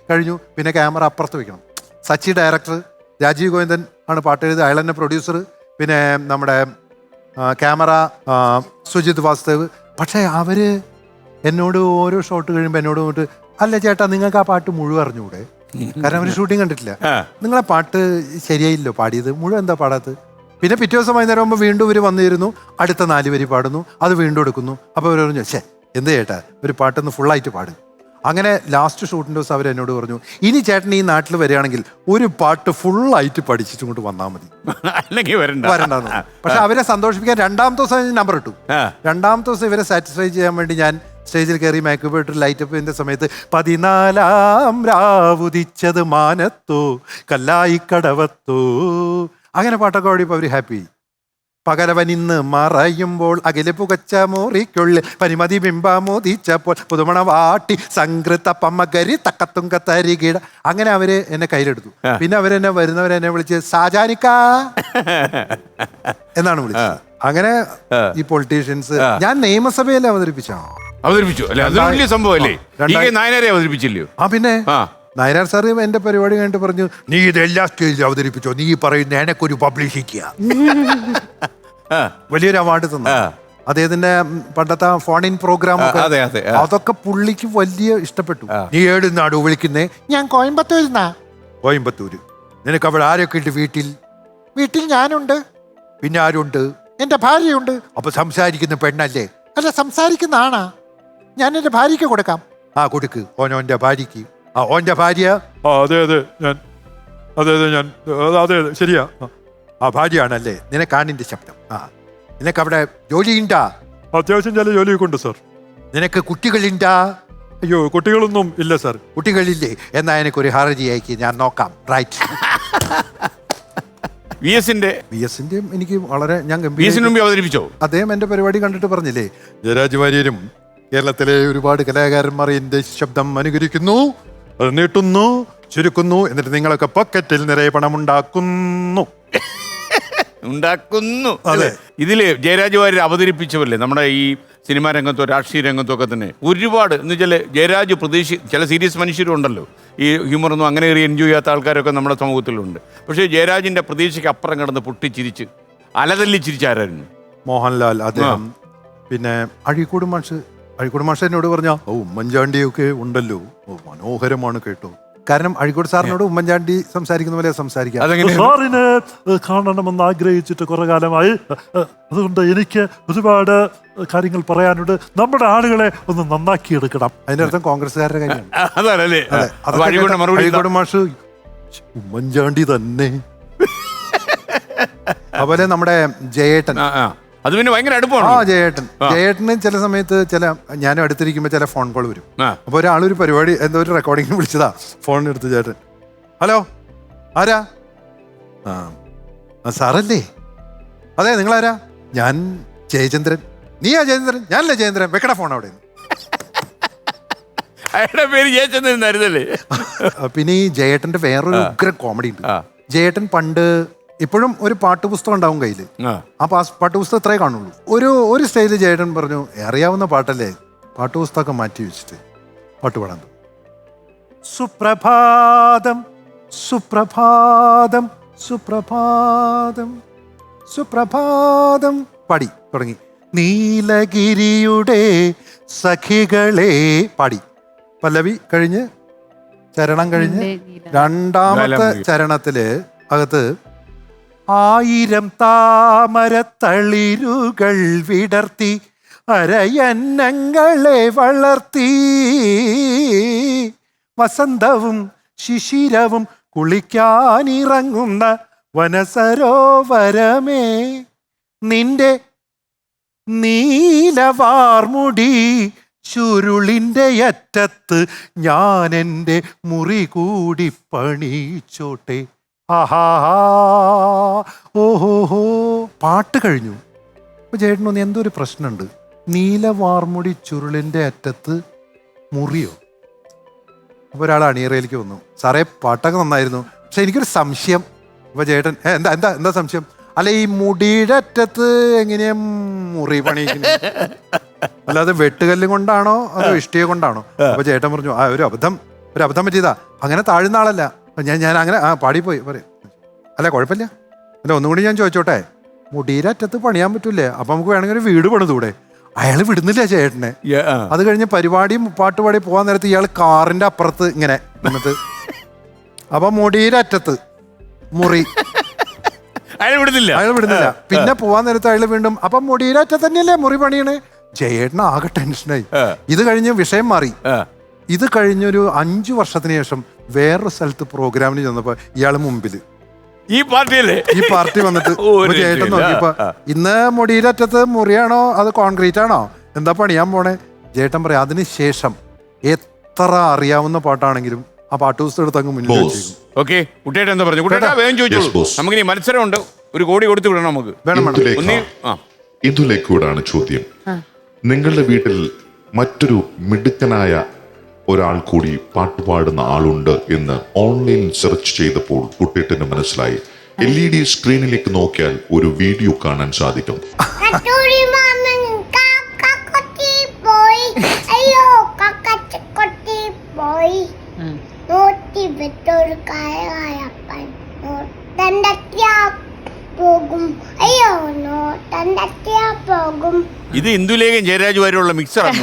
കഴിഞ്ഞു, പിന്നെ ക്യാമറ അപ്പുറത്ത് വെക്കണം. സച്ചി ഡയറക്ടർ, രാജീവ് ഗോവിന്ദൻ ആണ് പാട്ട് എഴുതി, അയാൾ തന്നെ പ്രൊഡ്യൂസർ, പിന്നെ നമ്മുടെ ക്യാമറ സുജിത് വാസ്തവ്. പക്ഷേ അവർ എന്നോട് ഓരോ ഷോട്ട് കഴിയുമ്പോൾ എന്നോട് പോയിട്ട്, അല്ല ചേട്ടാ നിങ്ങൾക്ക് ആ പാട്ട് മുഴുവൻ അറിഞ്ഞുകൂടെ? കാരണം അവർ ഷൂട്ടിങ് കണ്ടിട്ടില്ല. നിങ്ങളെ പാട്ട് ശരിയായില്ലോ പാടിയത്, മുഴുവൻ എന്താ പാടാത്തത്? പിന്നെ പിറ്റേ ദിവസം വൈകുന്നേരം ആകുമ്പോൾ വീണ്ടും ഇവർ വന്നിരുന്നു, അടുത്ത 4 വരി പാടുന്നു, അത് വീണ്ടും എടുക്കുന്നു. അപ്പോൾ അവർ പറഞ്ഞു, ശേ എന്ത് ചേട്ടാ ഒരു പാട്ടൊന്ന് ഫുള്ളായിട്ട് പാടും. അങ്ങനെ ലാസ്റ്റ് ഷൂട്ടിൻ്റെ ദിവസം അവർ എന്നോട് പറഞ്ഞു, ഇനി ചേട്ടൻ ഈ നാട്ടിൽ വരികയാണെങ്കിൽ ഒരു പാട്ട് ഫുള്ളായിട്ട് പഠിച്ചിട്ട് കൊണ്ട് വന്നാൽ മതി, വരണ്ടെന്ന്. പക്ഷെ അവരെ സന്തോഷിപ്പിക്കാൻ 2ാമത്തെ ദിവസം നമ്പർ ഇട്ടു. 2ാമത്തെ ദിവസം ഇവരെ സാറ്റിസ്ഫൈ ചെയ്യാൻ വേണ്ടി ഞാൻ സ്റ്റേജിൽ കയറി മേക്കപ്പ് ഇട്ട് ലൈറ്റപ്പിൻ്റെ സമയത്ത് 14-ാം രാവുദിച്ചത് മാനത്തോ കല്ലായി കടവത്തോ അങ്ങനെ പാട്ടൊക്കെ പാടിയപ്പോൾ അവർ ഹാപ്പി. പകലവനിന്ന് മറയുമ്പോൾ അകലെ പുകച്ച മോറിക്കുള്ളിൽ പനിമതി ബിംബമോദിച്ചപ്പോൾ പുതുമണ വാട്ടി സംകൃത പമ്മകരി തക്കത്തുങ്ക തരികിട. അങ്ങനെ അവര് എന്നെ കയ്യിലെടുത്തു. പിന്നെ അവരെന്നെ വരുന്നവരെന്നെ വിളിച്ച് സാജാനിക്ക എന്നാണ് വിളിച്ചത്. അങ്ങനെ ഈ പൊളിറ്റീഷ്യൻസ് ഞാൻ നിയമസഭയിൽ അവതരിപ്പിച്ചു അല്ലേ? അത് വലിയ സംഭവമല്ലേ? നായനാരെ അവതരിപ്പിച്ചില്ലയോ? പിന്നെ നായനാർ സാറ് എന്റെ പരിപാടി കഴിഞ്ഞിട്ട് പറഞ്ഞു, നീ ഇത് എല്ലാ സ്റ്റേജിലും അവതരിപ്പിച്ചോ, നീ പറയുന്ന എനക്കൊരു പബ്ലിസിറ്റിയാ. വലിയൊരു അവാർഡ് തന്നു. അദ്ദേഹത്തിന്റെ പണ്ടത്തെ ഫോൺ ഇൻ പ്രോഗ്രാം അതൊക്കെ പുള്ളിക്ക് വലിയ ഇഷ്ടപ്പെട്ടു. നീ ഏട് നാടോ വിളിക്കുന്നേ? ഞാൻ കോയമ്പത്തൂര്. നിനക്ക് അവിടെ ആരൊക്കെ ഉണ്ട്? വീട്ടിൽ ഞാനുണ്ട്. പിന്നെ ആരുണ്ട്? എന്റെ ഭാര്യയുണ്ട്. അപ്പൊ സംസാരിക്കുന്ന പെണ്ണല്ലേ? അല്ല, സംസാരിക്കുന്ന ആണാ. ഞാൻ എന്റെ ഭാര്യക്ക് കൊടുക്കാം. ആ കൊടുക്ക്. ഓനോന്റെ ഭാര്യക്ക്. ഓന്റെ ഭാര്യ? അതെ ശരിയാ, ആ ഭാര്യയാണല്ലേ? നിനക്കാണിന്റെ ശബ്ദം. നിനക്ക് അവിടെ ജോലിയുണ്ടാ? അത്യാവശ്യം ചില ജോലിയൊക്കെ ഉണ്ട് സാർ. നിനക്ക് കുട്ടികളുണ്ടാ? അയ്യോ, കുട്ടികളൊന്നും ഇല്ല സാർ. കുട്ടികളില്ലേ? എന്നാ എനിക്കൊരു ഹർജി അയക്കി, ഞാൻ നോക്കാം. റൈറ്റ്. വി എസിന്റെ എനിക്ക് വളരെ ഞാൻ അവതരിപ്പിച്ചോ? അദ്ദേഹം എന്റെ പരിപാടി കണ്ടിട്ട് പറഞ്ഞില്ലേ, ജയരാജ് വാര്യരും കേരളത്തിലെ ഒരുപാട് കലാകാരന്മാർ എന്റെ ശബ്ദം അനുകരിക്കുന്നു, അത് നീട്ടുന്നു, ചുരുക്കുന്നു, എന്നിട്ട് നിങ്ങളൊക്കെ പോക്കറ്റിൽ നിറയെ പണം ഉണ്ടാക്കുന്നു. അതെ. ഇതില് ജയരാജ് വാര്യർ അവതരിപ്പിച്ചവല്ലേ നമ്മുടെ ഈ സിനിമാ രംഗത്തോ രാഷ്ട്രീയ രംഗത്തോ ഒക്കെ തന്നെ ഒരുപാട് എന്ന് വെച്ചാൽ ജയരാജ് ചില സീരിയസ് മനുഷ്യരും ഉണ്ടല്ലോ, ഈ ഹ്യൂമറൊന്നും അങ്ങനെ എൻജോയ് ചെയ്യാത്ത ആൾക്കാരൊക്കെ നമ്മുടെ സമൂഹത്തിലുണ്ട്. പക്ഷേ ജയരാജിന്റെ പ്രതീക്ഷയ്ക്ക് അപ്പുറം കിടന്ന് പൊട്ടിച്ചിരിച്ച് അലതല്ലി ചിരിച്ചാരായിരുന്നു മോഹൻലാൽ. അദ്ദേഹം പിന്നെ അഴീക്കോട് മാഷ് എന്നോട് പറഞ്ഞ ഉമ്മൻചാണ്ടിയൊക്കെ ഉണ്ടല്ലോ, മനോഹരമാണ് കേട്ടോ. കാരണം അഴീക്കോട് സാറിനോട് ഉമ്മൻചാണ്ടി സംസാരിക്കുന്ന പോലെ സംസാരിക്കാം. സാറിനെ കാണണമെന്ന് ആഗ്രഹിച്ചിട്ട് കുറെ കാലമായി. അതുകൊണ്ട് എനിക്ക് ഒരുപാട് കാര്യങ്ങൾ പറയാനുണ്ട്. നമ്മുടെ ആളുകളെ ഒന്ന് നന്നാക്കിയെടുക്കണം. അതിന്റെ അർത്ഥം കോൺഗ്രസ്സുകാരുടെ കാര്യമാണ്. അഴീക്കോട് മാഷ് ഉമ്മൻചാണ്ടി തന്നെ. അതുപോലെ നമ്മുടെ ജയേട്ടൻ, അത് പിന്നെ ഭയങ്കര അടുപ്പമാണ്. ജയേട്ടന് ചില സമയത്ത് ഞാനും അടുത്തിരിക്കുമ്പോൾ ചില ഫോൺ കോൾ വരും. അപ്പൊ ഒരാളൊരു പരിപാടി എന്തോ ഒരു റെക്കോർഡിങ്ങിന് വിളിച്ചതാ. ഫോൺ എടുത്ത് ചേട്ടൻ, ഹലോ ആരാ? സാറല്ലേ? അതെ, നിങ്ങളാരാ? ഞാൻ ജയചന്ദ്രൻ. നീയാ ജയചന്ദ്രൻ? ഞാനല്ലേ ജയചന്ദ്രൻ. വെക്കട ഫോൺ അവിടെ. പേര് ജയചന്ദ്രൻ. പിന്നെ ഈ ജയേട്ടന്റെ വേറൊരു ഉഗ്ര കോമഡി ഉണ്ട്. ജയേട്ടൻ പണ്ട് ഇപ്പോഴും ഒരു പാട്ടുപുസ്തകം ഉണ്ടാവും കയ്യിൽ. ആ പാട്ടുപുസ്തകം ഇത്രേ കാണുള്ളൂ. ഒരു സ്റ്റേജിൽ ജയേട്ടൻ പറഞ്ഞു, അറിയാവുന്ന പാട്ടല്ലേ, പാട്ടുപുസ്തകം മാറ്റി വെച്ചിട്ട് പാട്ട് പാടാൻ. സുപ്രഭാതം സുപ്രഭാതം സുപ്രഭാതം സുപ്രഭാതം പാടി തുടങ്ങി. നീലഗിരിയുടെ സഖികളെ പാടി. പല്ലവി കഴിഞ്ഞ് ചരണം കഴിഞ്ഞ് 2ാമത്തെ ചരണത്തില് അകത്ത് 1000 താമരത്തളിരുകൾ വിടർത്തി അരയന്നങ്ങളെ വളർത്തി വസന്തവും ശിശിരവും കുളിക്കാനിറങ്ങുന്ന വനസരോവരമേ, നിന്റെ നീലവാർമുടി ചുരുളിൻ്റെ അറ്റത്ത് ഞാൻ എൻ്റെ മുറി കൂടി പണിച്ചോട്ടെ. ആഹാ ഓഹോ പാട്ട് കഴിഞ്ഞു. അപ്പൊ ചേട്ടനൊന്ന് എന്തോ ഒരു പ്രശ്നമുണ്ട്. നീലവാർമുടി ചുരുളിന്റെ അറ്റത്ത് മുറിയോ? അപ്പൊ ഒരാൾ അണിയറയിലേക്ക് വന്നു. സാറേ പാട്ടൊക്കെ നന്നായിരുന്നു, പക്ഷെ എനിക്കൊരു സംശയം. അപ്പൊ ചേട്ടൻ എന്താ എന്താ എന്താ സംശയം? അല്ല, ഈ മുടിയുടെ അറ്റത്ത് എങ്ങനെയാ മുറി പണിയിക്കുന്നത്? അല്ലാതെ വെട്ടുകല്ലും കൊണ്ടാണോ അതോ ഇഷ്ടിക കൊണ്ടാണോ? അപ്പൊ ചേട്ടൻ പറഞ്ഞു, ആ ഒരു അബദ്ധം പറ്റിയതാ, അങ്ങനെ താഴുന്ന ആളല്ല ഞാൻ അങ്ങനെ പാടിപ്പോയി പറയും. അല്ല കുഴപ്പമില്ല. അല്ല ഒന്നുകൂടി ഞാൻ ചോദിച്ചോട്ടെ, മുടിയുടെ അറ്റത്ത് പണിയാൻ പറ്റൂലേ? അപ്പൊ നമുക്ക് വേണമെങ്കിൽ ഒരു വീട് പണിതൂടെ? അയാൾ വിടുന്നില്ല ചേട്ടനെ. അത് കഴിഞ്ഞ് പരിപാടിയും പാട്ടുപാടി പോകാൻ നേരത്ത് ഇയാൾ കാറിന്റെ അപ്പുറത്ത് ഇങ്ങനെ എന്നിട്ട് അപ്പൊ മുടിയുടെ അറ്റത്ത് മുറി അയാൾ വിടുന്നില്ല. പിന്നെ പോവാൻ നേരത്ത് അയാൾ വീണ്ടും അപ്പൊ മുടിയുടെ അറ്റത്ത് തന്നെയല്ലേ മുറി പണിയണേ? ചേട്ടന് ആകെ ടെൻഷനായി. ഇത് കഴിഞ്ഞ് വിഷയം മാറി. ഇത് കഴിഞ്ഞൊരു 5 വർഷത്തിന് ശേഷം വേറൊരു സ്ഥലത്ത് പ്രോഗ്രാമിന് ചെന്നപ്പോ ഇയാള് മുമ്പില് ഈ പാർട്ടി വന്നിട്ട് ചേട്ടൻ നോക്കിയപ്പോ, ഇന്ന് മുടിയുടെ അറ്റത്ത് മുറിയാണോ അത് കോൺക്രീറ്റ് ആണോ, എന്താ പണിയാൻ പോണേ? ചേട്ടൻ പറയാം, അതിനുശേഷം എത്ര അറിയാവുന്ന പാട്ടാണെങ്കിലും ആ പാട്ട് പുസ്തകം എടുത്ത് അങ്ങ് മുന്നിൽ വെച്ചേക്കും. ഓക്കെ, കുട്ടിയേട്ടൻ എന്താ പറഞ്ഞു? കുട്ടിയേട്ടാ വേഗം ചോദിച്ചോളൂ. നമുക്കിനി മത്സരമുണ്ട്, 1 കോടി കൊടുത്തു വിടണം നമുക്ക്. ഇന്ദുലേഖയോടാണ് ചോദ്യം. നിങ്ങളുടെ വീട്ടിൽ മറ്റൊരു മിടുക്കനായ ഒരാൾ കൂടി പാട്ടുപാടുന്ന ആളുണ്ട് എന്ന് ഓൺലൈനിൽ സെർച്ച് ചെയ്തപ്പോൾ കുട്ടിയേട്ടന് മനസ്സിലായി. LED സ്ക്രീനിലേക്ക് നോക്കിയാൽ ഒരു വീഡിയോ കാണാൻ സാധിക്കും. ഇത് ഇന്ദുലേഖയും ജയരാജ് വരെയുള്ള മിക്സർ ആണ്.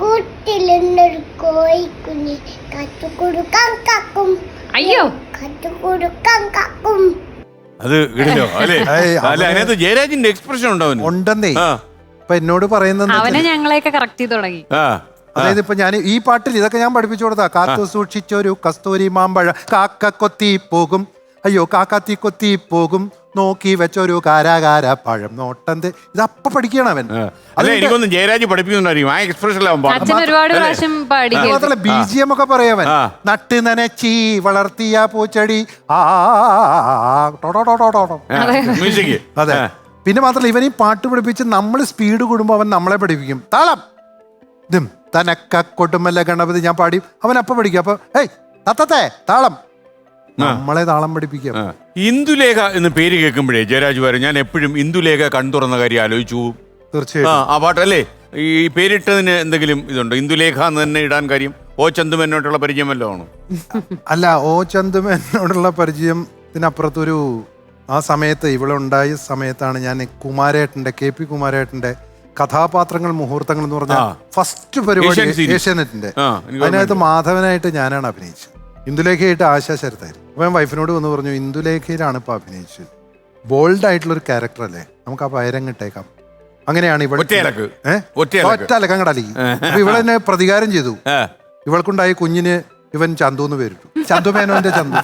കൂട്ടിലുണ്ടൊരു കോഴിക്കുഞ്ഞ് കത്തുകൊടുക്കാൻ കക്കും. അയ്യോ, കത്തുകൊടുക്കാൻ കക്കും. അത് കിടിലോ അല്ലേ? അല്ല, അതിനകത്ത് ജയരാജിന്റെ എക്സ്പ്രഷൻ ഉണ്ടെന്നേ. ഇപ്പൊ എന്നോട് പറയുന്നത് അവനെ ഞങ്ങളെയൊക്കെ കറക്റ്റ് ചെയ്ത് തുടങ്ങി. അതായത് ഇപ്പൊ ഞാൻ ഈ പാട്ടിൽ ഇതൊക്കെ ഞാൻ പഠിപ്പിച്ചു കൊടുത്താ. കാത്തു സൂക്ഷിച്ചൊരു കസ്തൂരി മാമ്പഴ കാക്ക കൊത്തി പോകും, അയ്യോ കാക്കാത്തി കൊത്തി പോകും, നോക്കി വെച്ചൊരു കാരാകാര പഴം നോട്ടന്ത്. ഇതപ്പൊ പഠിക്കണം അവൻ. അല്ല, എനിക്കൊന്നും ജയരാജ് പഠിപ്പിക്കുന്നുണ്ടായിരിക്കും ആ എക്സ്പ്രഷൻ. മാത്രല്ല BGM ഒക്കെ പറയാവൻ. നട്ട് നനച്ചി വളർത്തിയ പൂച്ചെടി മ്യൂസിക്. അതെ. പിന്നെ മാത്രല്ല ഇവൻ ഈ പാട്ട് പഠിപ്പിച്ച് നമ്മൾ സ്പീഡ് കൂടുമ്പോ അവൻ നമ്മളെ പഠിപ്പിക്കും. താളം ഇതും തനക്ക കൊടുമല്ല ഗണപതി ഞാൻ പാടി അവൻ അപ്പൊ പഠിക്കും. അപ്പൊ ഏയ് തത്തത്തെ താളം, നമ്മളെ താളം പഠിപ്പിക്കാം. ഇന്ദുലേഖ എന്ന് പേര് കേൾക്കുമ്പോഴേ ജയരാജ് വരെ ഞാൻ എപ്പോഴും ഇന്ദുലേഖ കൺതുറന്ന കാര്യം ആലോചിച്ചു. തീർച്ചയായും ആ പാട്ടല്ലേ? ഈ പേരിട്ടതിന് എന്തെങ്കിലും ഇതുണ്ടോ? ഇന്ദുലേഖ എന്ന് തന്നെ ഇടാൻ കാര്യം ഓ ചന്തുമേനോട്ടുള്ള പരിചയം വല്ലതും ആണോ? അല്ല, ഓ ചന്തുമേനോടുള്ള പരിചയത്തിനപ്പുറത്തൊരു ആ സമയത്ത് ഇവിടെ ഉണ്ടായ സമയത്താണ് ഞാൻ KP കുമാരേട്ടന്റെ കഥാപാത്രങ്ങൾ മുഹൂർത്തങ്ങൾ എന്ന് പറഞ്ഞ ഫസ്റ്റ് പരിപാടി ഏഷ്യാനെറ്റിന്റെ. അതിനകത്ത് മാധവനായിട്ട് ഞാനാണ് അഭിനയിച്ചത്. ഇന്ദുലേഖയായിട്ട് ആശാ ശരത്തായിരുന്നു. അപ്പൊ ഞാൻ വൈഫിനോട് വന്ന് പറഞ്ഞു, ഇന്ദുലേഖയിലാണ് ഇപ്പൊ അഭിനയിച്ചത്, ബോൾഡ് ആയിട്ടുള്ള ഒരു ക്യാരക്ടർ അല്ലേ, നമുക്ക് ആ പയരങ്ങിട്ടേക്കാം. അങ്ങനെയാണ് ഇവിടെ ഒറ്റ കടലി. അപ്പൊ ഇവിടെ തന്നെ പ്രതികാരം ചെയ്തു. ഇവൾക്കുണ്ടായ കുഞ്ഞിന് ഇവൻ ചന്തു എന്ന് പേരിട്ടു. ചന്തുമേനോന്റെ ചന്തു.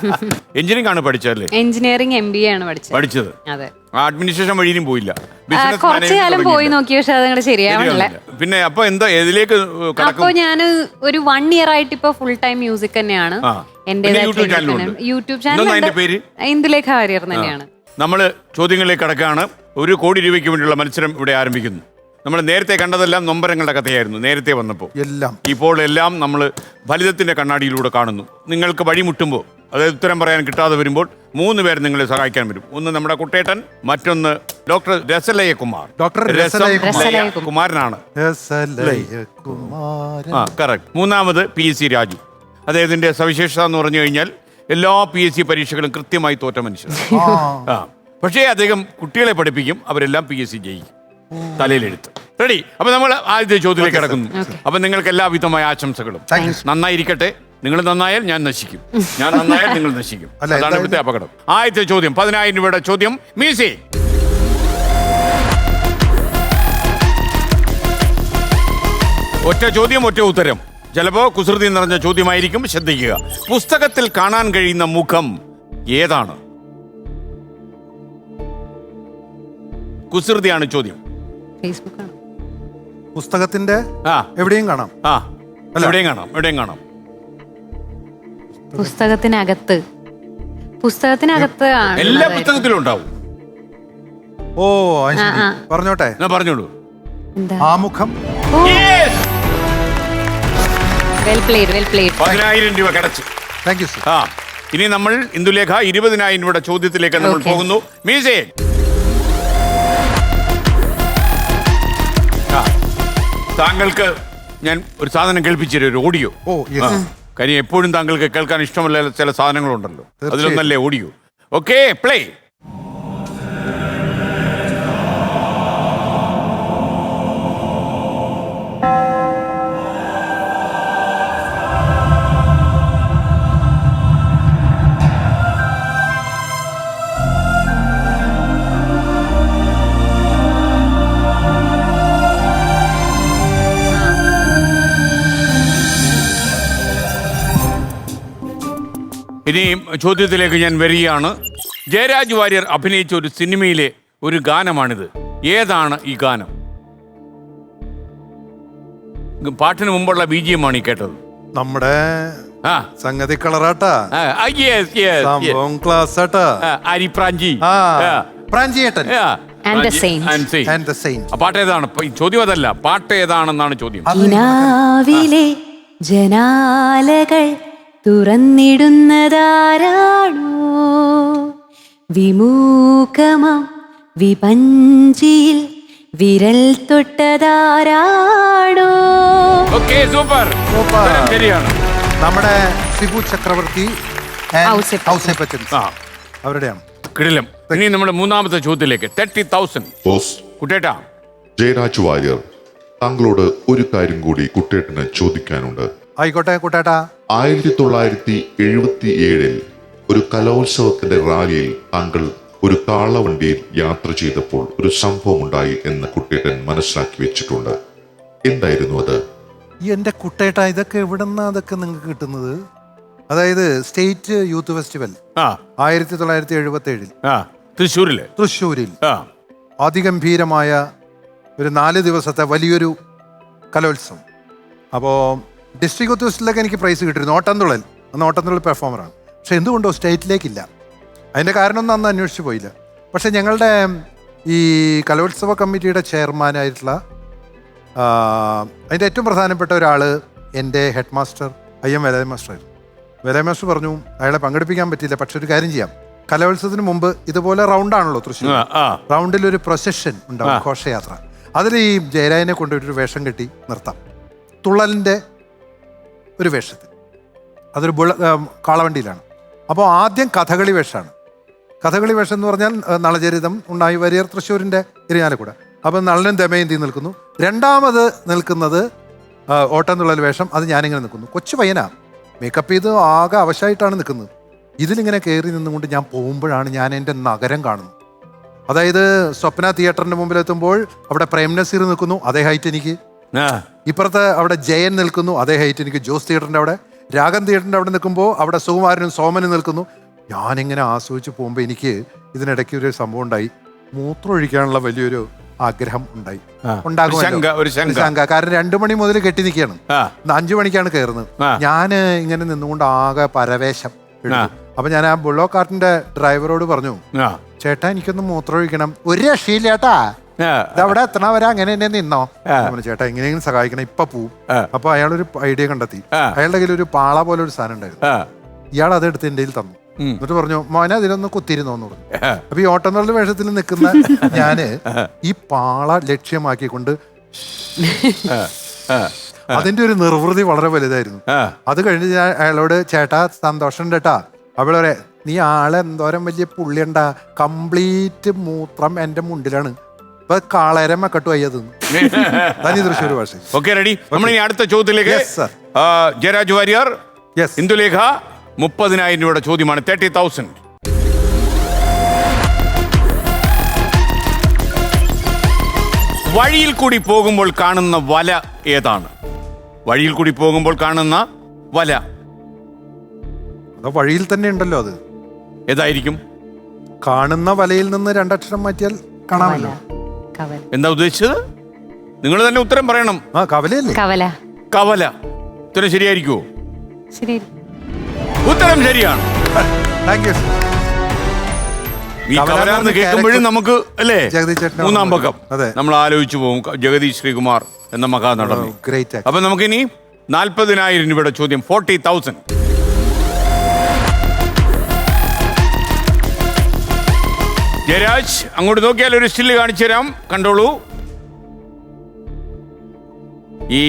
എഞ്ചിനീയറിംഗ് ആണ് പഠിച്ചല്ലേ? എഞ്ചിനീയറിംഗ് MBA ആണ് പഠിച്ചത്. അതെ. അഡ്മിനിസ്ട്രേഷൻ വഴിയും പോയില്ല, കുറച്ചു കാലം പോയി നോക്കി, പക്ഷെ അതങ്ങോട്ട് ശരിയാവണില്ല. പിന്നെ അപ്പൊ എന്താ ഇതിലേക്ക്? അപ്പൊ ഞാൻ ഒരു 1 year ആയിട്ട് ഇപ്പൊ ഫുൾ ടൈം മ്യൂസിക് തന്നെയാണ്. യൂട്യൂബ് ചാനൽ ഇന്ദുലേഖ വാര്യർ തന്നെയാണ്. നമ്മള് ചോദ്യങ്ങളിലേക്ക് കടക്കുകയാണ്. 1 കോടി രൂപയ്ക്ക് വേണ്ടിയുള്ള മത്സരം ഇവിടെ ആരംഭിക്കുന്നു. നമ്മൾ നേരത്തെ കണ്ടതെല്ലാം നൊമ്പരങ്ങളുടെ കഥയായിരുന്നു നേരത്തെ വന്നപ്പോൾ. ഇപ്പോൾ എല്ലാം നമ്മൾ ഫലിതത്തിന്റെ കണ്ണാടിയിലൂടെ കാണുന്നു. നിങ്ങൾക്ക് വഴിമുട്ടുമ്പോൾ, അതായത് ഉത്തരം പറയാൻ കിട്ടാതെ വരുമ്പോൾ 3 പേർ നിങ്ങളെ സഹായിക്കാൻ വരും. ഒന്ന് നമ്മുടെ കുട്ടേട്ടൻ, മറ്റൊന്ന് ഡോക്ടർ രസലയ കുമാർ. കുമാരനാണ്. കറക്റ്റ്. മൂന്നാമത് PSC രാജു. അദ്ദേഹത്തിന്റെ സവിശേഷത എന്ന് പറഞ്ഞു കഴിഞ്ഞാൽ എല്ലാ PSC പരീക്ഷകളും കൃത്യമായി തോറ്റ മനുഷ്യനാണ്. പക്ഷേ അദ്ദേഹം കുട്ടികളെ പഠിപ്പിക്കും, അവരെല്ലാം PSC ജയിക്കും. തലയിലെടുത്ത്. റെഡി? അപ്പൊ നമ്മൾ ആദ്യത്തെ ചോദ്യത്തിലേക്ക് കിടക്കുന്നു. അപ്പൊ നിങ്ങൾക്ക് എല്ലാവിധമായ ആശംസകളും. നന്നായിരിക്കട്ടെ. നിങ്ങൾ നന്നായാൽ ഞാൻ നശിക്കും, ഞാൻ നന്നായാൽ നിങ്ങൾ നശിക്കും. അതാണ് ഇവിടുത്തെ അപകടം. ആദ്യത്തെ ചോദ്യം 10,000 രൂപയുടെ ചോദ്യം. മ്യൂസിക്. ഒറ്റ ചോദ്യം, ഒറ്റ ഉത്തരം. ചിലപ്പോ കുസൃതി നിറഞ്ഞ ചോദ്യമായിരിക്കും, ശ്രദ്ധിക്കുക. പുസ്തകത്തിൽ കാണാൻ കഴിയുന്ന മുഖം ഏതാണ്? കുസൃതിയാണ് ചോദ്യം. ഫേസ്ബുക്ക് ആണ്. പുസ്തകത്തിന്റെ ആ എവിടെയും കാണാം. ആ എവിടെയും കാണാം, എവിടെയും കാണാം. പുസ്തകത്തിനകത്ത് ആണ്. എല്ലാ പുസ്തകത്തിലും ഉണ്ടാവും. ഓ അത് ശരി. പറഞ്ഞോട്ടെ. ഞാൻ പറഞ്ഞോളൂ. എന്താ? ആമുഖം. Yes! Well played. 10,000 രൂപ കിടച്ചു. Thank you sir. ആ ഇനി നമ്മൾ ഇന്ദുലേഖ 20,000 രൂപയുടെ ചോദ്യത്തിലേക്ക് നമ്മൾ പോകുന്നു. മ്യൂസിക്. താങ്കൾക്ക് ഞാൻ ഒരു സാധനം കേൾപ്പിച്ചു തരും, ഒരു ഓഡിയോ. ഓ യെസ്. കാര്യം എപ്പോഴും താങ്കൾക്ക് കേൾക്കാൻ ഇഷ്ടമല്ല ചില സാധനങ്ങളുണ്ടല്ലോ, അതിലൊന്നല്ലേ ഓഡിയോ. Okay, play. ഇനി ചോദ്യത്തിലേക്ക് ഞാൻ വരികയാണ്. ജയരാജ് വാര്യർ അഭിനയിച്ച ഒരു സിനിമയിലെ ഒരു ഗാനമാണിത്. ഏതാണ് ഈ ഗാനം? പാട്ടിന് മുമ്പുള്ള BGM ആണ് ഈ കേട്ടത്. നമ്മുടെ ആ സംഗതി കളറാട്ടാ. സംഭവം ക്ലാസ് ആട്ടാ. അരിപ്രാഞ്ചി. Pranchiyettan. And the Saints. And the Saints. പാട്ട് ഏതാണ്? ചോദ്യം അതല്ല, പാട്ട് ഏതാണെന്നാണ് ചോദ്യം. കിനാവിലെ ജനാലകൾ തുറന്നിടുന്നതാരാണോ, വിമൂഖമാം വിപഞ്ചിയിൽ വിരൽ തൊട്ടതാരാണോ. Okay, super. ശരിയാണ്. നമ്മുടെ ശിബു ചക്രവർത്തി ഔസേപ്പച്ചൻ അവരുടെയാണ്. കിടിലം. ഇനി നമ്മുടെ മൂന്നാമത്തെ ചോദ്യത്തിലേക്ക് 30,000. ബോസ് കുട്ടേട്ടാ. ജയരാജ് വാര്യർ, താങ്കളോട് ഒരു കാര്യം കൂടി കുട്ടേട്ടന് ചോദിക്കാനുണ്ട്. ആയിക്കോട്ടെ കുട്ടേട്ടാ. 1977 ഒരു കലോത്സവത്തിന്റെ റാലിയിൽ താങ്കൾ ഒരു കാളവണ്ടിയിൽ യാത്ര ചെയ്തപ്പോൾ ഒരു സംഭവം ഉണ്ടായി എന്ന് കുട്ടേട്ടൻ മനസ്സിലാക്കി വെച്ചിട്ടുണ്ട്. എന്തായിരുന്നു അത്? എന്റെ കുട്ടേട്ടാ, ഇതൊക്കെ എവിടെന്നാ അതൊക്കെ നിങ്ങൾക്ക് കിട്ടുന്നത്? അതായത് സ്റ്റേറ്റ് യൂത്ത് ഫെസ്റ്റിവൽ 1977 തൃശ്ശൂരിൽ അതിഗംഭീരമായ ഒരു 4 ദിവസത്തെ വലിയൊരു കലോത്സവം. അപ്പോൾ ഡിസ്ട്രിക്ട് യൂത്ത് ഫെസ്റ്റിലൊക്കെ എനിക്ക് പ്രൈസ് കിട്ടിയിരുന്നു. ഓട്ടംതുള്ളൽ, അന്ന് ഓട്ടംതുള്ളൽ പെർഫോമറാണ്. പക്ഷെ എന്തുകൊണ്ടോ സ്റ്റേറ്റിലേക്കില്ല. അതിൻ്റെ കാരണമൊന്നും അന്ന് അന്വേഷിച്ച് പോയില്ല. പക്ഷെ ഞങ്ങളുടെ ഈ കലോത്സവ കമ്മിറ്റിയുടെ ചെയർമാനായിട്ടുള്ള അതിൻ്റെ ഏറ്റവും പ്രധാനപ്പെട്ട ഒരാൾ എൻ്റെ ഹെഡ് മാസ്റ്റർ IM വേലായ മാസ്റ്ററായിരുന്നു. വേലായ മാസ്റ്റർ പറഞ്ഞു അയാളെ പങ്കെടുപ്പിക്കാൻ പറ്റില്ല, പക്ഷെ ഒരു കാര്യം ചെയ്യാം, കലോത്സവത്തിന് മുമ്പ് ഇതുപോലെ റൗണ്ടാണല്ലോ തൃശ്ശൂർ, റൗണ്ടിൽ ഒരു പ്രൊസഷൻ ഉണ്ടാവും, ഘോഷയാത്ര. അതിൽ ഈ ജയരാജനെ കൊണ്ടുപോയിട്ടൊരു വേഷം കെട്ടി നിർത്താം, തുള്ളലിൻ്റെ ഒരു വേഷത്തിൽ. അതൊരു കാളവണ്ടിയിലാണ്. അപ്പോൾ ആദ്യം കഥകളി വേഷമാണ്. കഥകളി വേഷം എന്ന് പറഞ്ഞാൽ നളചരിതം, ഉണ്ണായി വാര്യർ, തൃശ്ശൂരിൻ്റെ ഇരിഞ്ഞാലക്കുട. അപ്പം നളനും ദമയന്തി നിൽക്കുന്നു. രണ്ടാമത് നിൽക്കുന്നത് ഓട്ടംതുള്ളൽ വേഷം, അത് ഞാനിങ്ങനെ നിൽക്കുന്നു. കൊച്ചു പയ്യനാ, മേക്കപ്പ് ചെയ്ത് ആകെ അവശമായിട്ടാണ് നിൽക്കുന്നത്. ഇതിലിങ്ങനെ കയറി നിന്നുകൊണ്ട് ഞാൻ പോകുമ്പോഴാണ് ഞാൻ എൻ്റെ നഗരം കാണുന്നത്. അതായത് സ്വപ്ന തിയേറ്ററിൻ്റെ മുമ്പിലെത്തുമ്പോൾ അവിടെ പ്രേം നസീർ നിൽക്കുന്നു, അതേ ഹൈറ്റ് എനിക്ക്. ഇപ്പുറത്ത് അവിടെ ജയൻ നിൽക്കുന്നു, അതേ ഹൈറ്റ് എനിക്ക്. ജോസ് തിയേറ്ററിൻ്റെ അവിടെ, രാഗം തിയേറ്ററിൻ്റെ അവിടെ നിൽക്കുമ്പോൾ അവിടെ സുകുമാരനും സോമനും നിൽക്കുന്നു. ഞാനിങ്ങനെ ആസ്വദിച്ച് പോകുമ്പോൾ എനിക്ക് ഇതിനിടയ്ക്ക് ഒരു സംഭവം ഉണ്ടായി. മൂത്രം ഒഴിക്കാനുള്ള വലിയൊരു ആഗ്രഹം ഉണ്ടായി. ശങ്ക. കാരണം 2 മണി മുതൽ കെട്ടി നിൽക്കുകയാണ്. 5 മണിക്കാണ് കയറുന്നത്. ഞാൻ ഇങ്ങനെ നിന്നുകൊണ്ട് ആകെ പരവേശം. അപ്പൊ ഞാൻ ആ ബുള്ളോ കാർട്ടിന്റെ ഡ്രൈവറോട് പറഞ്ഞു, ചേട്ടാ എനിക്കൊന്ന് മൂത്രം ഒഴിക്കണം. ഒരു രക്ഷയില്ല ചേട്ടാ, ഇതവിടെ എത്തണ വരെ അങ്ങനെ തന്നെ നിന്നോ. ചേട്ടാ എങ്ങനെയെങ്കിലും സഹായിക്കണം, ഇപ്പൊ പോവും. അപ്പൊ അയാളൊരു ഐഡിയ കണ്ടെത്തി. അയാളുടെ കയ്യിൽ ഒരു പാള പോലെ ഒരു സാധനം ഉണ്ടായിരുന്നു. ഇയാൾ അതെടുത്ത് എൻ്റെ കയ്യിൽ തന്നു. എന്നിട്ട് പറഞ്ഞു, മോനെ അതിലൊന്ന് കുത്തിയിരുന്നോന്ന് പറഞ്ഞു. അപ്പൊ ഈ ഓട്ടംതുള്ളൽ വേഷത്തിൽ നിൽക്കുന്ന ഞാന് ഈ പാള ലക്ഷ്യമാക്കിക്കൊണ്ട് അതിന്റെ ഒരു നിർവൃതി വളരെ വലുതായിരുന്നു. അത് കഴിഞ്ഞ് ഞാൻ അയാളോട്, ചേട്ടാ സന്തോഷം ചേട്ടാ. അവളെ, നീ ആളെ എന്തോരം വലിയ പുള്ളിയുണ്ടാ, കംപ്ലീറ്റ് മൂത്രം എന്റെ മുണ്ടിലാണ്, ഇപ്പൊ കാളേരം മക്കട്ടു അയ്യത്. തനി തൃശ്ശൂർ ഭാഷ. Okay, ready. നമ്മൾ ഇനി അടുത്ത ചോദ്യത്തിലേക്ക്. ജയരാജ് വാര്യർ, ഇന്ദുലേഖ, 30,000 രൂപയുടെ ചോദ്യമാണ്. 30,000. വഴിയിൽ കൂടി പോകുമ്പോൾ കാണുന്ന വല ഏതാണ്? വഴിയിൽ കൂടി പോകുമ്പോൾ കാണുന്ന വല. വഴിയിൽ തന്നെ ഉണ്ടല്ലോ, അത് ഏതായിരിക്കും? കാണുന്ന വലയിൽ നിന്ന് 2 അക്ഷരം മാറ്റിയാൽ കാണാമല്ലോ. കവല. എന്താ ഉദ്ദേശിച്ചത്? നിങ്ങൾ തന്നെ ഉത്തരം പറയണം. ആ കവലയല്ലേ? കവല. കവല. ഉത്തരം ശരിയായിരിക്കുമോ? ശരി. ഉത്തരം ശരിയാണ്. Thank you. ഈ കവല എന്ന് കേൾക്കുമ്പോഴും നമുക്ക് അല്ലേ ജഗദീഷ് ചേട്ടനെ മൂന്നാം പക്കം അതെ. നമ്മൾ ആലോചിച്ചു പോകും, ജഗദീഷ് ശ്രീകുമാർ എന്ന മഹാനടൻ. ഗ്രേറ്റ്. അപ്പൊ നമുക്കിനി 40,000 രൂപയുടെ ചോദ്യം, 40,000. ജയരാജ് അങ്ങോട്ട് നോക്കിയാൽ ഒരു സ്റ്റില്ല് കാണിച്ചു തരാം, കണ്ടോളൂ. ഈ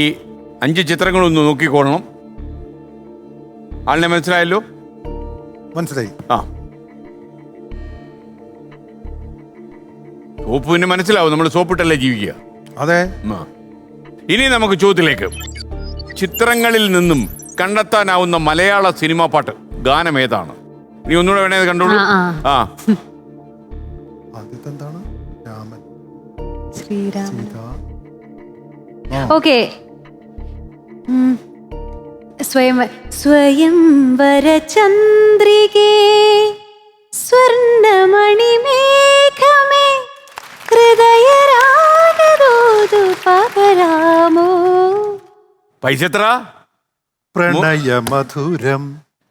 5 ചിത്രങ്ങളൊന്ന് നോക്കിക്കോളണം. ആളിനെ മനസ്സിലായല്ലോ? മനസ്സിലായി. ആ, സോപ്പ് പിന്നെ മനസ്സിലാവും, നമ്മൾ സോപ്പിട്ടല്ലേ ജീവിക്കുക. അതെ. ഇനി നമുക്ക് ചോദ്യത്തിലേക്ക്. ചിത്രങ്ങളിൽ നിന്നും കണ്ടെത്താനാവുന്ന മലയാള സിനിമാ പാട്ട് ഗാനം ഏതാണ്? നീ ഒന്നുകൂടെ വേണേ കണ്ടോളൂ. ആ, ആദ്യത്തെ എന്താണ്? രാമൻ. ശ്രീരാമൻ. സീത. ഓക്കെ. സ്വയംവര ചന്ദ്രികേ സ്വർണമണിമേഘമേ ഹൃദയരാഗദൂതു പകരാമോ. പൈസ എത്ര? പ്രണയ മധുരം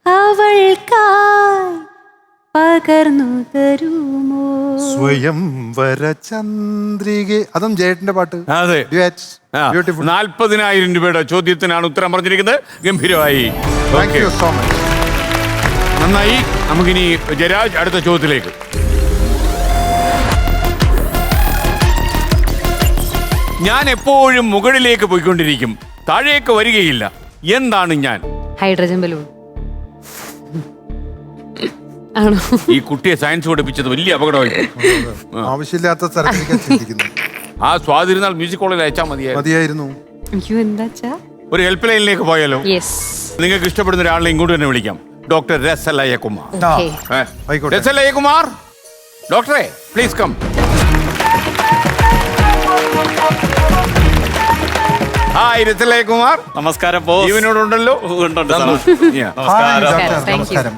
അവൾക്കായി പകർന്നു തരുമോ. സ്വയം വര ചന്ദ്രിക. അതും ജയേട്ടന്റെ പാട്ട്. അതെ. ബ്യൂട്ടിഫുൾ. 40,000 രൂപയുടെ ചോദ്യത്തിനാണ് ഉത്തരം പറഞ്ഞിരിക്കുന്നത്. ഗംഭീരമായി. Thank you so much. നന്നായി. നമുക്കിനി ജയരാജ് അടുത്ത ചോദ്യത്തിലേക്ക്. ഞാൻ എപ്പോഴും മുകളിലേക്ക് പോയിക്കൊണ്ടിരിക്കും, താഴേക്ക് വരികയില്ല. എന്താണ് ഞാൻ? ഹൈഡ്രജൻ ബലൂൺ ആണോ? ഈ കുട്ടിയെ സയൻസ് പഠിപ്പിച്ചത് വലിയ അപകടമായിരുന്നു. ആവശ്യമില്ലാത്ത സ്ഥലത്തേക്ക് ചിന്തിക്കുന്നു. ആ സ്വാതിരുന്നാൽ മ്യൂസിക് കോളേജിൽ അയച്ചാൽ മതിയായിരുന്നു. അയ്യോ, എന്താച്ചാ? ഒരു ഹെൽപ്പ് ലൈനിലേക്ക് പോയാലോ? യെസ്. നിങ്ങൾക്ക് ഇഷ്ടപ്പെടുന്ന ഒരാളെ ഇങ്ങോട്ട് തന്നെ വിളിക്കാം. ഡോക്ടർ രസലയകുമാർ. ആയിക്കോട്ടെ. രസലയകുമാർ, ഡോക്ടറെ പ്ലീസ് കം. ഹായ് രസലയകുമാർ. നമസ്കാരം. ജീവനോടുണ്ടല്ലോ? നമസ്കാരം.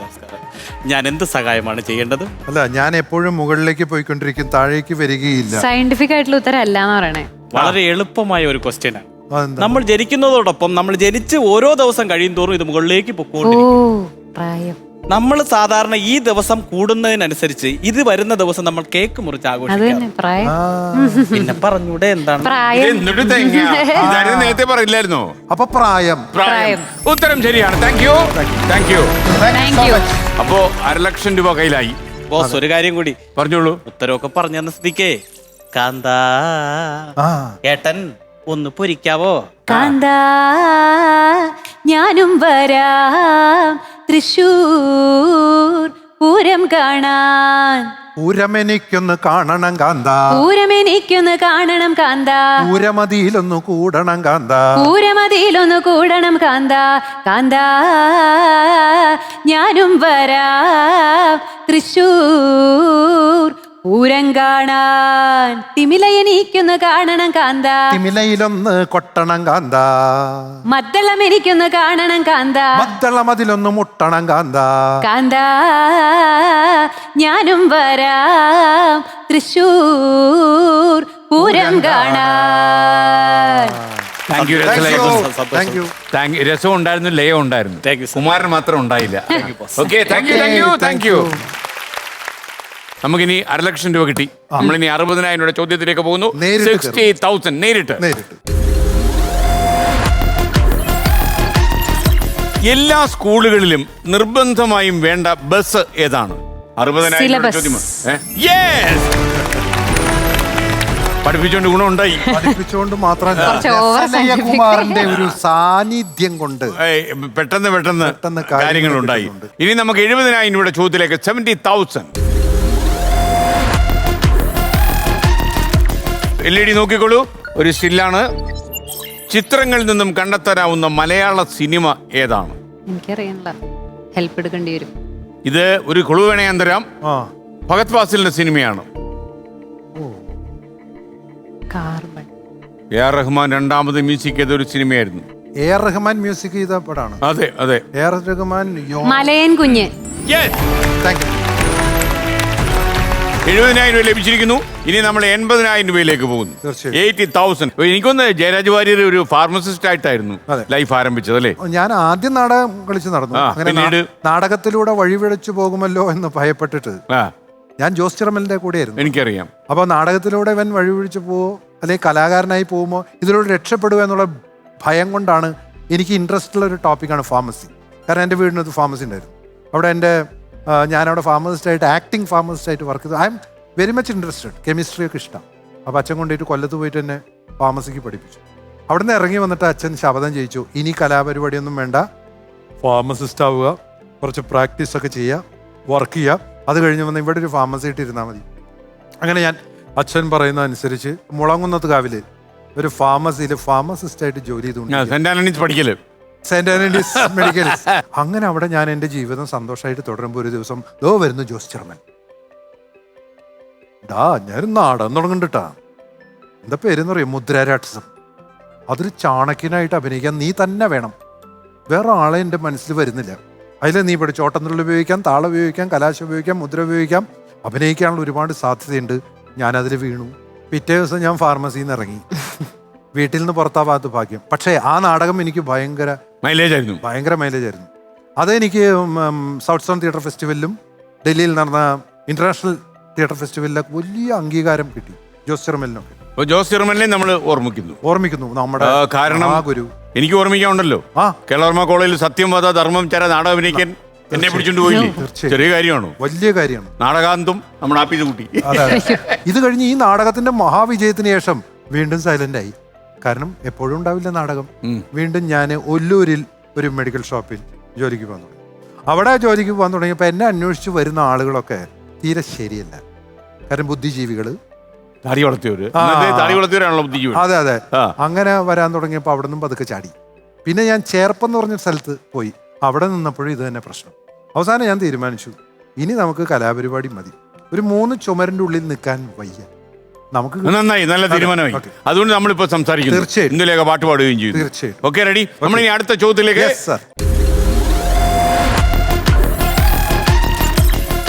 ഞാൻ എന്ത് സഹായമാണ് ചെയ്യേണ്ടത്? അല്ല, ഞാൻ എപ്പോഴും മുകളിലേക്ക് പോയിക്കൊണ്ടിരിക്കും, താഴേക്ക് വരികയില്ല. സയന്റിഫിക് ആയിട്ടുള്ള ഉത്തരം അല്ല എന്ന് പറയണേ. വളരെ എളുപ്പമായ ഒരു ക്വസ്റ്റ്യനാണ്. അതെന്താ? നമ്മൾ ജനിക്കുന്നതോടൊപ്പം നമ്മൾ ജനിച്ച് ഓരോ ദിവസം കഴിയും തോറും ഇത് മുകളിലേക്ക് ഓ, പൊക്കോണ്ടിരിക്കും. പ്രായം. നമ്മൾ സാധാരണ ഈ ദിവസം കൂടുന്നതിനനുസരിച്ച് ഇത് വരുന്ന ദിവസം നമ്മൾ കേക്ക് മുറിച്ച് അത് ആഘോഷിക്കാം. തന്നെ പ്രായം. പിന്നെ പറഞ്ഞൂടെ എന്താണ്? പ്രായം. നേരത്തെ പറയില്ലായിരുന്നോ? അപ്പൊ പ്രായം. പ്രായം. ഉത്തരം ശരിയാണ്. Thank you. Thank you. അപ്പോ 1,00,000 രൂപ കയ്യിലായി. ബോസ്, ഒരു കാര്യം കൂടി പറഞ്ഞോളൂ. ഉത്തരവൊക്കെ പറഞ്ഞു തന്ന സ്ഥിതിക്കേ കാന്താ ഏട്ടൻ ഒന്ന് പൊരിക്കാവോ? കാന്താ ഞാനും വരാം തൃശൂർ പൂരം കാണാൻ. പൂരമെനിക്കൊന്ന് കാണണം കാന്ത. പൂരമെനിക്കൊന്ന് കാണണം കാന്ത. പൂരമതിയിലൊന്ന് കൂടണം കാന്ത. പൂരമതിയിലൊന്ന് കൂടണം കാന്ത. കാന്ത ഞാനും വരാം തൃശൂർ പൂരം കാണാൻ. തിമിലയെനിക്കൊന്ന് കാണണം കാന്ത. തിമിലയിലൊന്ന് കൊട്ടണം കാന്ത. മദ്ദളം എനിക്കൊന്ന് കാണണം കാന്ത. മദ്ദളമതിലൊന്ന് മുട്ടണം കാന്ത. കാന്ത ഞാനും വരാം തൃശൂർ പൂരം കാണാൻ. Thank you. Thank you. രസം ഉണ്ടായിരുന്നു, ലയം ഉണ്ടായിരുന്നു. Thank you, sir. കുമാരൻ മാത്രം ഉണ്ടായില്ല. Okay, thank you. നമുക്കിനി 1,00,000 രൂപ കിട്ടി. നമ്മളിനി 60,000 രൂപയുടെ ചോദ്യത്തിലേക്ക് പോകുന്നു. 60,000 നേരിട്ട്. എല്ലാ സ്കൂളുകളിലും നിർബന്ധമായും വേണ്ട ബസ് ഏതാണ്? 60,000 രൂപയുടെ ചോദ്യം. പഠിപ്പിച്ചോണ്ട് ഗുണമുണ്ടായി. പഠിപ്പിച്ചുകൊണ്ട് മാത്രമല്ല, കുറച്ച് over scientific. കുമാറിന്റെ ഒരു സാന്നിധ്യം കൊണ്ട് പെട്ടെന്ന് കാര്യങ്ങളുണ്ടായി. ഇനി നമുക്ക് 70,000 രൂപയുടെ ചോദ്യത്തിലേക്ക്. 70,000. LED നോക്കിക്കോളൂ. ഒരു സ്റ്റില്ലാണ്. ചിത്രങ്ങളിൽ നിന്നും കണ്ടെത്താനാവുന്ന മലയാള സിനിമ ഏതാണ്? എനിക്കറിയണ്ട, ഹെൽപ്പ് എടുക്കേണ്ടി വരും. ഇത് ഒരു കുളു വേണേ ഞാൻ തരാം. ഫഹദ് ഫാസിലിന്റെ സിനിമയാണ്. കാർബൺ. AR റഹ്മാൻ രണ്ടാമത് മ്യൂസിക് ചെയ്ത ഒരു സിനിമയായിരുന്നു. AR റഹ്മാൻ മ്യൂസിക് ചെയ്ത പടാണ്. അതെ. AR റഹ്മാൻ. മലയൻ കുഞ്ഞ്. Thank you. 70,000 രൂപ ലഭിച്ചിരിക്കുന്നു. ഇനി നമ്മൾ 80,000 രൂപയിലേക്ക് പോകുന്നു. 80,000. എനിക്കൊന്ന് ജയരാജ് വാര്യർ ഒരു ഫാർമസിസ്റ്റ് ആയിട്ടായിരുന്നു ലൈഫ് ആരംഭിച്ചത് അല്ലേ? ഞാൻ ആദ്യം നാടകം കളിച്ച് നടന്നു. അങ്ങനെ നാടകത്തിലൂടെ വഴിപിഴച്ചു പോകുമല്ലോ എന്ന് ഭയപ്പെട്ടിട്ട് ഞാൻ ജോസ് ചിറമലിന്റെ കൂടെയായിരുന്നു. എനിക്കറിയാം. അപ്പോൾ നാടകത്തിലൂടെ ഇവൻ വഴിപിഴിച്ചു പോവോ അല്ലെങ്കിൽ കലാകാരനായി പോകുമോ ഇതിലൂടെ രക്ഷപ്പെടുക എന്നുള്ള ഭയം കൊണ്ടാണ് എനിക്ക് ഇൻട്രസ്റ്റ് ഉള്ള ഒരു ടോപ്പിക്കാണ് ഫാർമസി. കാരണം എൻ്റെ വീടിനകത്ത് ഫാർമസി ഉണ്ടായിരുന്നു. അവിടെ ഞാനവിടെ ഫാർമസിസ്റ്റായിട്ട് ആക്ടിങ് ഫാർമസിസ്റ്റായിട്ട് വർക്ക് ചെയ്തു. I am very much interested. കെമിസ്ട്രിയൊക്കെ ഇഷ്ടം. അപ്പോൾ അച്ഛൻ കൊണ്ടുപോയിട്ട് കൊല്ലത്ത് പോയിട്ട് എന്നെ ഫാർമസിക്ക് പഠിപ്പിച്ചു. അവിടെ നിന്ന് ഇറങ്ങി വന്നിട്ട് അച്ഛൻ ശപഥം ചെയ്യിച്ചു, ഇനി കലാപരിപാടിയൊന്നും വേണ്ട, ഫാർമസിസ്റ്റ് ആവുക, കുറച്ച് പ്രാക്ടീസൊക്കെ ചെയ്യുക, വർക്ക് ചെയ്യുക, അത് കഴിഞ്ഞ് വന്ന് ഇവിടെ ഒരു ഫാർമസി ആയിട്ട് ഇരുന്നാൽ മതി. അങ്ങനെ ഞാൻ അച്ഛൻ പറയുന്ന അനുസരിച്ച് മുളങ്ങുന്നത്ത് കാവില് ഒരു ഫാർമസിയിൽ ഫാർമസിസ്റ്റായിട്ട് ജോലി ചെയ്തുകൊണ്ട് സെന്റ് ആന്റണീസ് മെഡിക്കൽ. അങ്ങനെ അവിടെ ഞാൻ എൻ്റെ ജീവിതം സന്തോഷമായിട്ട് തുടരുമ്പോൾ ഒരു ദിവസം വരുന്നു ജോസ് ചെയർമാൻ. ഞാൻ നാടകം തുടങ്ങണ്ടിട്ടാ, എന്താ പേരെന്ന് പറയും, മുദ്രാരാക്ഷസം. അതൊരു ചാണക്യനായിട്ട് അഭിനയിക്കാൻ നീ തന്നെ വേണം, വേറെ ആളെ എൻ്റെ മനസ്സിൽ വരുന്നില്ല. അതിൽ നീ പഠിച്ചു ഓട്ടംതുള്ളൽ ഉപയോഗിക്കാം, താളം ഉപയോഗിക്കാം, കലാശം ഉപയോഗിക്കാം, മുദ്ര ഉപയോഗിക്കാം, അഭിനയിക്കാനുള്ള ഒരുപാട് സാധ്യതയുണ്ട്. ഞാനതിൽ വീണു. പിറ്റേ ദിവസം ഞാൻ ഫാർമസിയിൽ നിന്ന് ഇറങ്ങി. വീട്ടിൽ നിന്ന് പുറത്താവാത്ത ഭാഗ്യം. പക്ഷേ ആ നാടകം എനിക്ക് ഭയങ്കര മൈലേജ് ആയിരുന്നു. അതെനിക്ക് സൗത്ത് സോൺ തിയേറ്റർ ഫെസ്റ്റിവലിലും ഡൽഹിയിൽ നടന്ന ഇന്റർനാഷണൽ തിയേറ്റർ ഫെസ്റ്റിവലിലൊക്കെ വലിയ അംഗീകാരം കിട്ടി. ജോസ് ചെറുമലിനൊക്കെ. ജോസ് ചെറുമലിനെ നമ്മൾ ഓർമ്മിക്കുന്നു നമ്മുടെ കാരണം ഗുരു. എനിക്ക് ഓർമ്മിക്കാനുണ്ടല്ലോ, കേരള കോളേജിൽ സത്യംവദ ധർമ്മം ചര നാടകം അഭിനയിക്കാൻ എന്നെ പിടിച്ചോണ്ട് പോയില്ലേ? ചെറിയ കാര്യമാണോ? വലിയ കാര്യമാണ്. നാടകാന്തും നമ്മുടെ ആപ്പീസ് കൂട്ടി. ഇത് കഴിഞ്ഞ് ഈ നാടകത്തിന്റെ മഹാവിജയത്തിന് ശേഷം വീണ്ടും സൈലന്റ് ആയി. കാരണം എപ്പോഴും ഉണ്ടാവില്ല നാടകം. വീണ്ടും ഞാൻ ഒല്ലൂരിൽ ഒരു മെഡിക്കൽ ഷോപ്പിൽ ജോലിക്ക് പോകാൻ തുടങ്ങി. അവിടെ ജോലിക്ക് പോകാൻ തുടങ്ങിയപ്പോൾ എന്നെ അന്വേഷിച്ച് വരുന്ന ആളുകളൊക്കെ തീരെ ശരിയല്ല. കാരണം ബുദ്ധിജീവികള്, അതെ അതെ, അങ്ങനെ വരാൻ തുടങ്ങിയപ്പോൾ അവിടെ നിന്നും പതുക്കെ ചാടി. പിന്നെ ഞാൻ ചേർപ്പം എന്ന് പറഞ്ഞ സ്ഥലത്ത് പോയി. അവിടെ നിന്നപ്പോഴും ഇത് തന്നെ പ്രശ്നം. അവസാനം ഞാൻ തീരുമാനിച്ചു, ഇനി നമുക്ക് കലാപരിപാടി മതി. ഒരു 3 ചുമരിന്റെ ഉള്ളിൽ നിൽക്കാൻ വയ്യ. നമുക്ക് നന്നായി, നല്ല തീരുമാനമായി. അതുകൊണ്ട് നമ്മളിപ്പോ സംസാരിക്കുന്നു. തീർച്ചയായും ഇന്ത്യയിലേക്ക് പാട്ട് പാടുകയും ചെയ്യും. തീർച്ചയായും. Okay, ready? നമ്മൾ ഇനി അടുത്ത ചോദ്യത്തിലേക്ക്.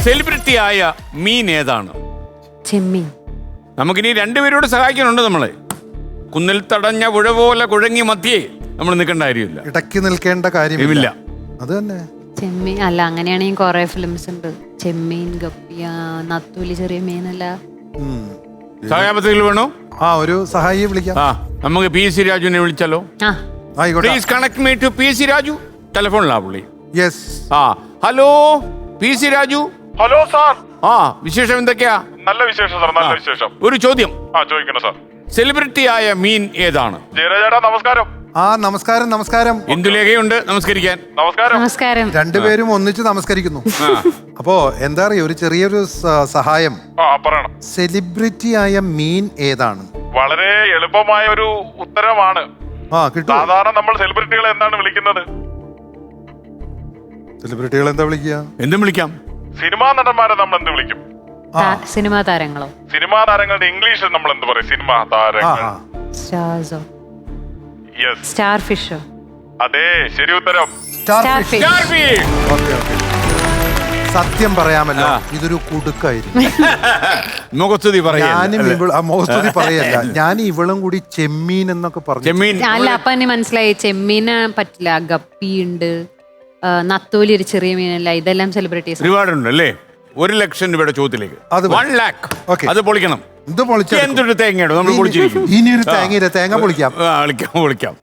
സെലിബ്രിറ്റി ആയ മീൻ ഏതാണ്? ചെമ്മീൻ. നമുക്കിനി രണ്ടുപേരോട് സഹായിക്കാനുണ്ട്. നമ്മളെ കുന്നിൽ തടഞ്ഞ പുഴ പോലെ കുഴങ്ങി മധ്യേ നമ്മൾ നിൽക്കേണ്ട കാര്യമില്ല, ഇടയ്ക്ക് നിൽക്കേണ്ട കാര്യമില്ല. അത് തന്നെ ചെമ്മീൻ അല്ല. അങ്ങനെയാണെങ്കിൽ കുറെ ഫിലിംസ് ഉണ്ട്. ചെമ്മീൻ, ഗപ്പിയ, നത്തൂലി, ചെറിയ മീനല്ല. സഹായപത്രികൾ വേണോ? ഒരു സഹായിയെ വിളിക്കാം. നമുക്ക് PC രാജുവിനെ വിളിച്ചാലോ? Please connect me to PC Raju. ടെലിഫോണിലാ പുള്ളി. Yes. Hello PC Raju. Hello sir. വിശേഷം എന്തൊക്കെയാ? നല്ല വിശേഷം സാർ, നല്ല വിശേഷം. ഒരു ചോദ്യം ചോദിക്കണം സാർ. സെലിബ്രിറ്റി ആയ മീൻ ഏതാണ്? ജയരാജേട്ടാ നമസ്കാരം. നമസ്കാരം. നമസ്കാരം. ഇന്ദുലേഖയുണ്ട് നമസ്കരിക്കാൻ. നമസ്കാരം. നമസ്കാരം. രണ്ടുപേരും ഒന്നിച്ച് നമസ്കരിക്കുന്നു. അപ്പോ എന്താ അറിയോ, ഒരു ചെറിയൊരു സഹായം പറയണം. സെലിബ്രിറ്റി ആയ മീൻ ഏതാണ്? വളരെ എളുപ്പമായ ഒരു ഉത്തരമാണ്. സാധാരണ നമ്മൾ സെലിബ്രിറ്റികളെ എന്താണ് വിളിക്കുന്നത്? സെലിബ്രിറ്റികൾ എന്താ വിളിക്കുക? എന്തും വിളിക്കാം. സിനിമാ നടന്മാരെ നമ്മൾ എന്ത് വിളിക്കും? സിനിമാ താരങ്ങളോ? സിനിമാ താരങ്ങളുടെ ഇംഗ്ലീഷിൽ നമ്മൾ എന്ത് പറയും? സിനിമാ താരങ്ങൾ. സ്റ്റാർസോ? യെസ്. സ്റ്റാർ ഫിഷോ? അതെ, ശരി ഉത്തരം. സത്യം പറയാമല്ലോ, ഇതൊരു കുടുക്കായിരുന്നു. മുഖസ്തുതി പറയല്ല, ഞാൻ ഇവളും കൂടി ചെമ്മീൻ എന്നൊക്കെ പറഞ്ഞു. അല്ല, അപ്പൊ എന്നെ മനസ്സിലായി. ചെമ്മീന് പറ്റില്ല. ഗപ്പി ഉണ്ട്, നത്തോലി ഒരു ചെറിയ മീനല്ല. ഇതെല്ലാം സെലിബ്രിറ്റീസ് ഒരുപാടുണ്ട് അല്ലേ? 1 ലക്ഷം രൂപയുടെ ചോദ്യത്തിലേക്ക് 1 lakh. അത് പൊളിക്കണം. എന്തൊരു തേങ്ങയോ നമ്മൾ പൊളിച്ചിരിക്കും. ഇനിയൊരു തേങ്ങ പൊളിക്കാം. പൊളിക്കാം.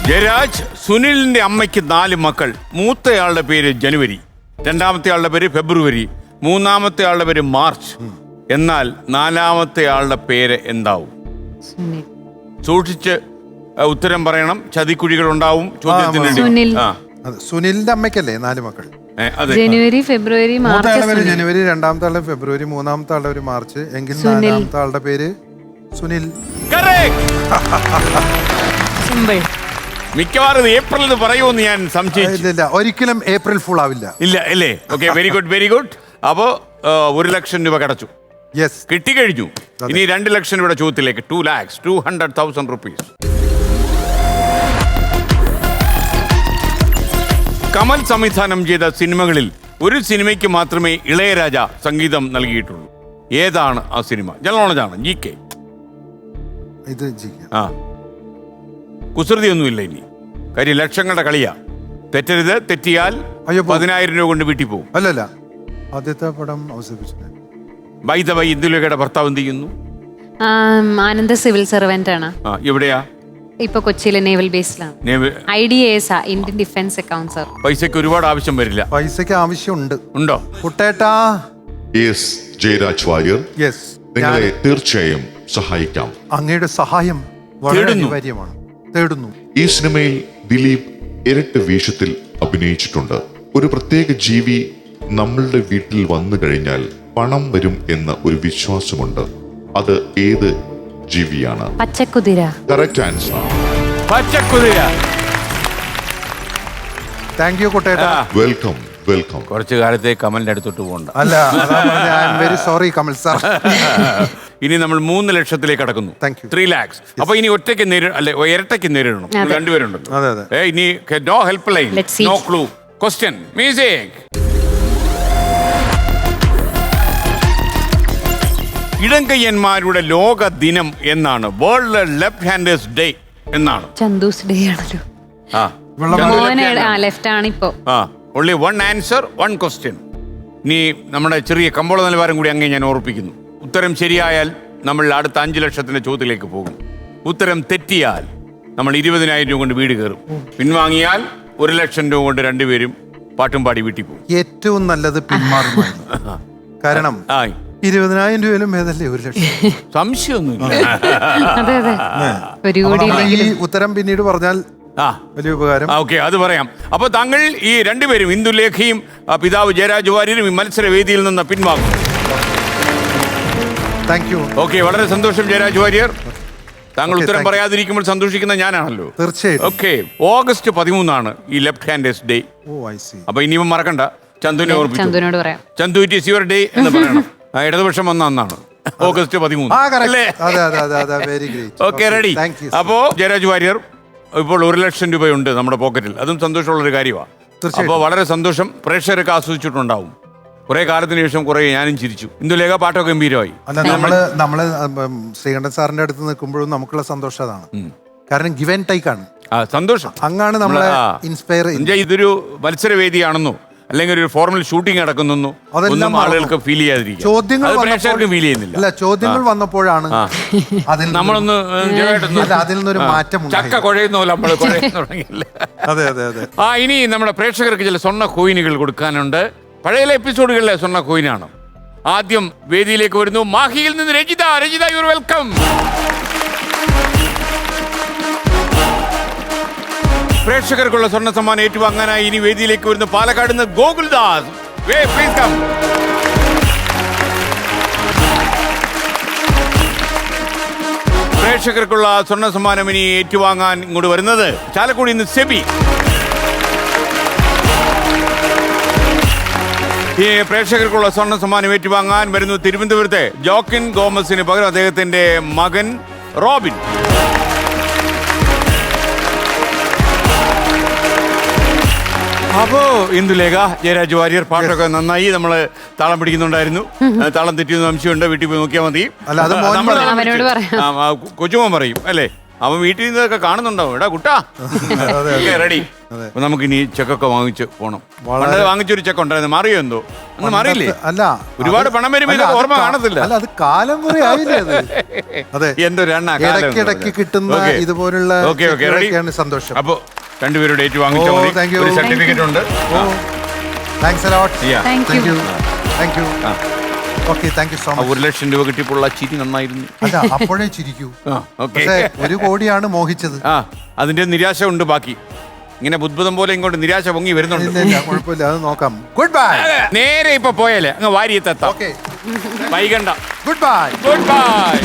ജയരാജ്, സുനിലിന്റെ അമ്മയ്ക്ക് 4 മക്കൾ. മൂത്തയാളുടെ പേര് ജനുവരി, രണ്ടാമത്തെ ആളുടെ പേര് ഫെബ്രുവരി, മൂന്നാമത്തെ ആളുടെ പേര് മാർച്ച്. എന്നാൽ 4-ാമത്തെ ആളുടെ പേര് എന്താവും? സൂക്ഷിച്ച് ഉത്തരം പറയണം, ചതിക്കുഴികൾ ഉണ്ടാവും ചോദ്യത്തിന്. സുനിലിന്റെ അമ്മയ്ക്കല്ലേ 4 മക്കൾ? ജനുവരി, ഫെബ്രുവരി, മാർച്ച്. ജനുവരി, രണ്ടാമത്തെ ആളുടെ ഫെബ്രുവരി, മൂന്നാമത്തെ ആളുടെ ഒരു മാർച്ച്. എങ്കിൽ 4-ാമത്തെ ആളുടെ പേര് സുനിൽ. മിക്കവാറും ഏപ്രിൽ എന്ന് പറയുമെന്ന് ഞാൻ സംശയിച്ചില്ല. ഒരിക്കലും ഏപ്രിൽ ഫുൾ ആവില്ല. ഇല്ല അല്ലേ? Okay, very good. അപ്പോ 1 ലക്ഷം രൂപ കടച്ചു. കിട്ടിക്കഴിഞ്ഞു. ഇനി 2 ലക്ഷം രൂപയുടെ ചോദ്യത്തിലേക്ക്. 2,200,000 rupees. കമൽ സംവിധാനം ചെയ്ത സിനിമകളിൽ ഒരു സിനിമയ്ക്ക് മാത്രമേ ഇളയരാജ സംഗീതം നൽകിയിട്ടുള്ളൂ. ഏതാണ് ആ സിനിമ? ജനറോണജാണ്. GK. ഇത് GK. ആ, കുസൃതിയൊന്നുമില്ല ഇനി. കാര്യം ലക്ഷങ്ങളുടെ കളിയാ. തെറ്റരുത്, തെറ്റിയാൽ 10,000 രൂപ കൊണ്ട് വീട്ടിൽ പോകും. അല്ലല്ല, ആദ്യത്തെ പടം അവതരിപ്പിച്ചത് ബൈ ഇന്ദുലേഖയുടെ ഭർത്താവ് എന്ത് ചെയ്യുന്നു? ആനന്ദ സിവിൽ സർവന്റ് ആണ്. എവിടെയാ? ഇപ്പൊ കൊച്ചിയിലെ നേവൽ ബേസിലാണ്. IDAS, ഇന്ത്യൻ ഡിഫൻസ് അക്കൗണ്ട്സർ. പൈസക്ക് ഒരുപാട് ആവശ്യം വരില്ല. പൈസക്ക് ആവശ്യമുണ്ട്. ഉണ്ടോ കുട്ടേട്ടാ? യെസ് ജയരാജ് വാര്യർ, യെസ്, നിങ്ങളെ തീർച്ചയായും സഹായിക്കാം. അങ്ങയുടെ സഹായം വളരെ അനിവാര്യമാണ്. തേടുന്നു. ഈ സിനിമയിൽ ദിലീപ് ഇരട്ട വേഷത്തിൽ അഭിനയിച്ചിട്ടുണ്ട്. ഒരു പ്രത്യേക ജീവി നമ്മളുടെ വീട്ടിൽ വന്നു കഴിഞ്ഞാൽ പണം വരും എന്ന ഒരു വിശ്വാസമുണ്ട്. അത് ഏത് ജീവിയാണ്? പച്ചക്കുതിര. Correct answer. പച്ചക്കുതിര. താങ്ക് യു കുട്ടേട്ടാ. Welcome welcome. കുറച്ചു കാലത്തെ കമലിന്റെ അടുത്തോട്ട് പോകണ്ട. അല്ല, I am very sorry Kamal sir. ഇനി നമ്മൾ 3 ലക്ഷത്തിലേക്ക് കടക്കുന്നു. 3 lakhs. അപ്പൊ ഇനി ഒറ്റയ്ക്ക് ഇരട്ടയ്ക്ക് നേരിടണം. രണ്ടുപേരുണ്ടല്ലോ. ഇനി no help line, no clue. Question music. ഇടംകയ്യന്മാരുടെ ലോക ദിനം എന്നാണ്? വേൾഡ് ലെഫ്റ്റ് ഹാൻഡേഴ്സ് ഡേ എന്നാണ്? ചന്ദൂസ് ഡേ ആണല്ലോ. ലെഫ്റ്റ് ആണ് ഇപ്പോ. only one answer, one question. നീ നമ്മുടെ ചെറിയ കമ്പോള നിലവാരം കൂടി അങ്ങേ ഞാൻ ഓർപ്പിക്കുന്നു. ഉത്തരം ശരിയായാൽ നമ്മൾ അടുത്ത 5 ലക്ഷത്തിന്റെ ചോദ്യത്തിലേക്ക് പോകും. ഉത്തരം തെറ്റിയാൽ നമ്മൾ 20,000 രൂപ കൊണ്ട് വീട് കയറും. പിൻവാങ്ങിയാൽ 1 ലക്ഷം രൂപ കൊണ്ട് രണ്ടുപേരും പാട്ടും പാടി വീട്ടിൽ പോകും. ഏറ്റവും നല്ലത് പിന്മാറുന്നു. കാരണം 20,000 രൂപയിലും ഭേദമല്ലേ 1 ലക്ഷം? സംശയമൊന്നുമില്ല. ഈ ഉത്തരം പിന്നീട് പറഞ്ഞാൽ വലിയ ഉപകാരം. ഓക്കെ, അത് പറയാം. അപ്പൊ താങ്കൾ ഈ രണ്ടുപേരും, ഇന്ദുലേഖയും പിതാവ് ജയരാജ് വാര്യരും, ഈ മത്സരവേദിയിൽ നിന്ന് പിൻവാങ്ങും. Thank you. ഓക്കെ, വളരെ സന്തോഷം ജയരാജ് വാര്യർ. താങ്കൾ ഉത്തരം പറയാതിരിക്കുമ്പോൾ സന്തോഷിക്കുന്ന ഞാനാണല്ലോ. തീർച്ചയായും. ഓക്കെ, ഓഗസ്റ്റ് 13 ഈ ലെഫ്റ്റ് ഹാൻഡേഴ്സ് ഡേ. അപ്പൊ ഇനിയും മറക്കണ്ട, ചന്തുവിനെ ഓർമ്മിച്ചു. Chandu, it is your day എന്ന് പറയണം. ഇടതുപക്ഷം വന്ന അന്നാണ് ഓഗസ്റ്റ് 13 അല്ലേ? Okay, ready. അപ്പോ ജയരാജ് വാര്യർ, ഇപ്പോൾ 1 ലക്ഷം രൂപയുണ്ട് നമ്മുടെ പോക്കറ്റിൽ. അതും സന്തോഷമുള്ളൊരു കാര്യമാണ്. അപ്പോൾ വളരെ സന്തോഷം. പ്രേക്ഷകരൊക്കെ ആസ്വദിച്ചിട്ടുണ്ടാവും. കുറെ കാലത്തിന് ശേഷം കുറെ ഞാനും ചിരിച്ചു. ഇന്ദുലേഖ പാട്ടൊക്കെ ഗംഭീരമായി. നമ്മള് ശ്രീകണ്ഠൻ സാറിന്റെ അടുത്ത് നിൽക്കുമ്പോഴും നമുക്കുള്ള സന്തോഷം അതാണ്. കാരണം ഗിവ് ആൻഡ് ടേക്ക് ആണ്. സന്തോഷം. അങ്ങാണ് നമ്മളെ ഇൻസ്പയർ. ഇതൊരു മത്സരവേദിയാണെന്നോ അല്ലെങ്കിൽ ഒരു ഫോർമൽ ഷൂട്ടിംഗ് നടക്കുന്നു ഒന്നും ആളുകൾക്ക് ഫീൽ ചെയ്യാതിരിക്കും. പ്രേക്ഷകർക്ക് ഫീൽ ചെയ്യുന്നില്ല. അല്ല, ചോദ്യങ്ങൾ വന്നപ്പോഴാണ് നമ്മളൊന്ന് അതിൽ നിന്നൊരു മാറ്റം. ചക്ക കുഴയുന്ന പോലെ നമ്മൾ കുഴയുന്നു തുടങ്ങിയില്ല. അതെ അതെ അതെ. ഇനി നമ്മുടെ പ്രേക്ഷകർക്ക് ചില സ്വർണ്ണ കോയിനുകൾ കൊടുക്കാനുണ്ട്. പഴയ എപ്പിസോഡുകളിലെ സ്വർണ്ണ കോയിനാണ്. ആദ്യം വേദിയിലേക്ക് വരുന്നു മാഹിയിൽ നിന്ന് Rajitha. Rajitha, you are welcome. പ്രേക്ഷകർക്കുള്ള സ്വർണ്ണ സമ്മാനം ഏറ്റുവാങ്ങാനായി ഇനി വേദിയിലേക്ക് വരുന്ന പാലക്കാട് നിന്ന് ഗോകുൽദാസ്. Please come. പ്രേക്ഷകർക്കുള്ള സ്വർണ്ണ സമ്മാനം ഇനി ഏറ്റുവാങ്ങാൻ ഇങ്ങോട്ട് വരുന്നത് ചാലക്കുടി നിന്ന് സെബി. ഈ പ്രേക്ഷകർക്കുള്ള സ്വർണ്ണ സമ്മാനം ഏറ്റുവാങ്ങാൻ വരുന്നു തിരുവനന്തപുരത്തെ ജോക്കിൻ ഗോമസിന് പകരം അദ്ദേഹത്തിന്റെ മകൻ റോബിൻ. അപ്പോ ഇന്ദുലേഖ, ജയരാജ് വാര്യർ, പാട്ടൊക്കെ നന്നായി. നമ്മള് താളം പിടിക്കുന്നുണ്ടായിരുന്നു. താളം തെറ്റിയെന്ന് സംശയമുണ്ട്. വീട്ടിൽ പോയി നോക്കിയാൽ മതി. കൊച്ചുമോൻ പറയും അല്ലേ? അവൻ വീട്ടിൽ നിന്നൊക്കെ കാണുന്നുണ്ടാവും. എടാ കുട്ടാ, റെഡി. നമുക്ക് ഇനി ചെക്കൊക്കെ വാങ്ങിച്ച് പോണം. വാങ്ങിച്ചൊരു ചെക്ക് ഉണ്ടായിരുന്നു. മാറിയോ എന്തോ? അന്ന് മാറിയില്ലേ? അല്ല, ഒരുപാട് പണം വരുമ്പോൾ ഓർമ്മ കാണത്തില്ല. അല്ല, അത് കാലം കുറെ ആയില്ലേ? എന്തൊരു ഇടയ്ക്കിടയ്ക്ക് കിട്ടുന്ന ഇതുപോലുള്ള സന്തോഷം. അപ്പൊ രണ്ടുപേരും ഡേറ്റ് വാങ്ങിച്ചോ. സർട്ടിഫിക്കറ്റ് ഉണ്ട്. Thanks a lot. Thank you. Thank you. Okay, thank you so much. 1 ലക്ഷം രൂപ കിട്ടിയപ്പോൾ ചിരി നന്നായിരുന്നു. അല്ല, അപ്പോഴേ ചിരിക്കൂ. പക്ഷേ 1 കോടിയാണ് മോഹിച്ചത്. അതിന്റെ നിരാശ ഉണ്ട്. ബാക്കി ഇങ്ങനെ ബുദ്ധിമുട്ടം പോലെ ഇങ്ങോട്ട് നിരാശ പൊങ്ങി വരുന്നുണ്ട്. കുഴപ്പമില്ല, അത് നോക്കാം. Goodbye. നേരെ ഇപ്പൊ പോയാലേ അങ്ങ് വാരിയെത്താം. വൈകണ്ട. Goodbye. Goodbye.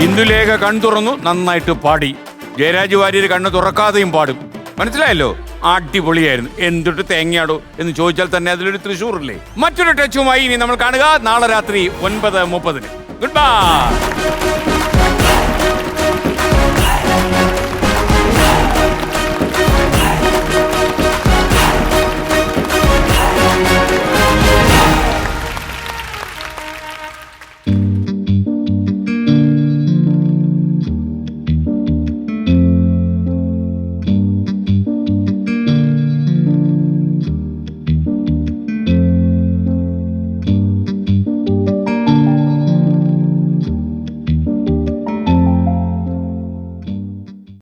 Indulekha കണ്ണു തുറന്നു, നന്നായിട്ട് പാടി. ജയരാജ് വാര്യർ കണ്ണു തുറക്കാതെയും പാടും. മനസ്സിലായല്ലോ? അടിപൊളിയായിരുന്നു. എന്തൊട്ട് തേങ്ങയാടോ എന്ന് ചോദിച്ചാൽ തന്നെ അതിലൊരു തൃശ്ശൂറില്ലേ. മറ്റൊരു ടച്ചുമായി ഇനി നമ്മൾ കാണുക നാളെ രാത്രി 9:30. Good bye.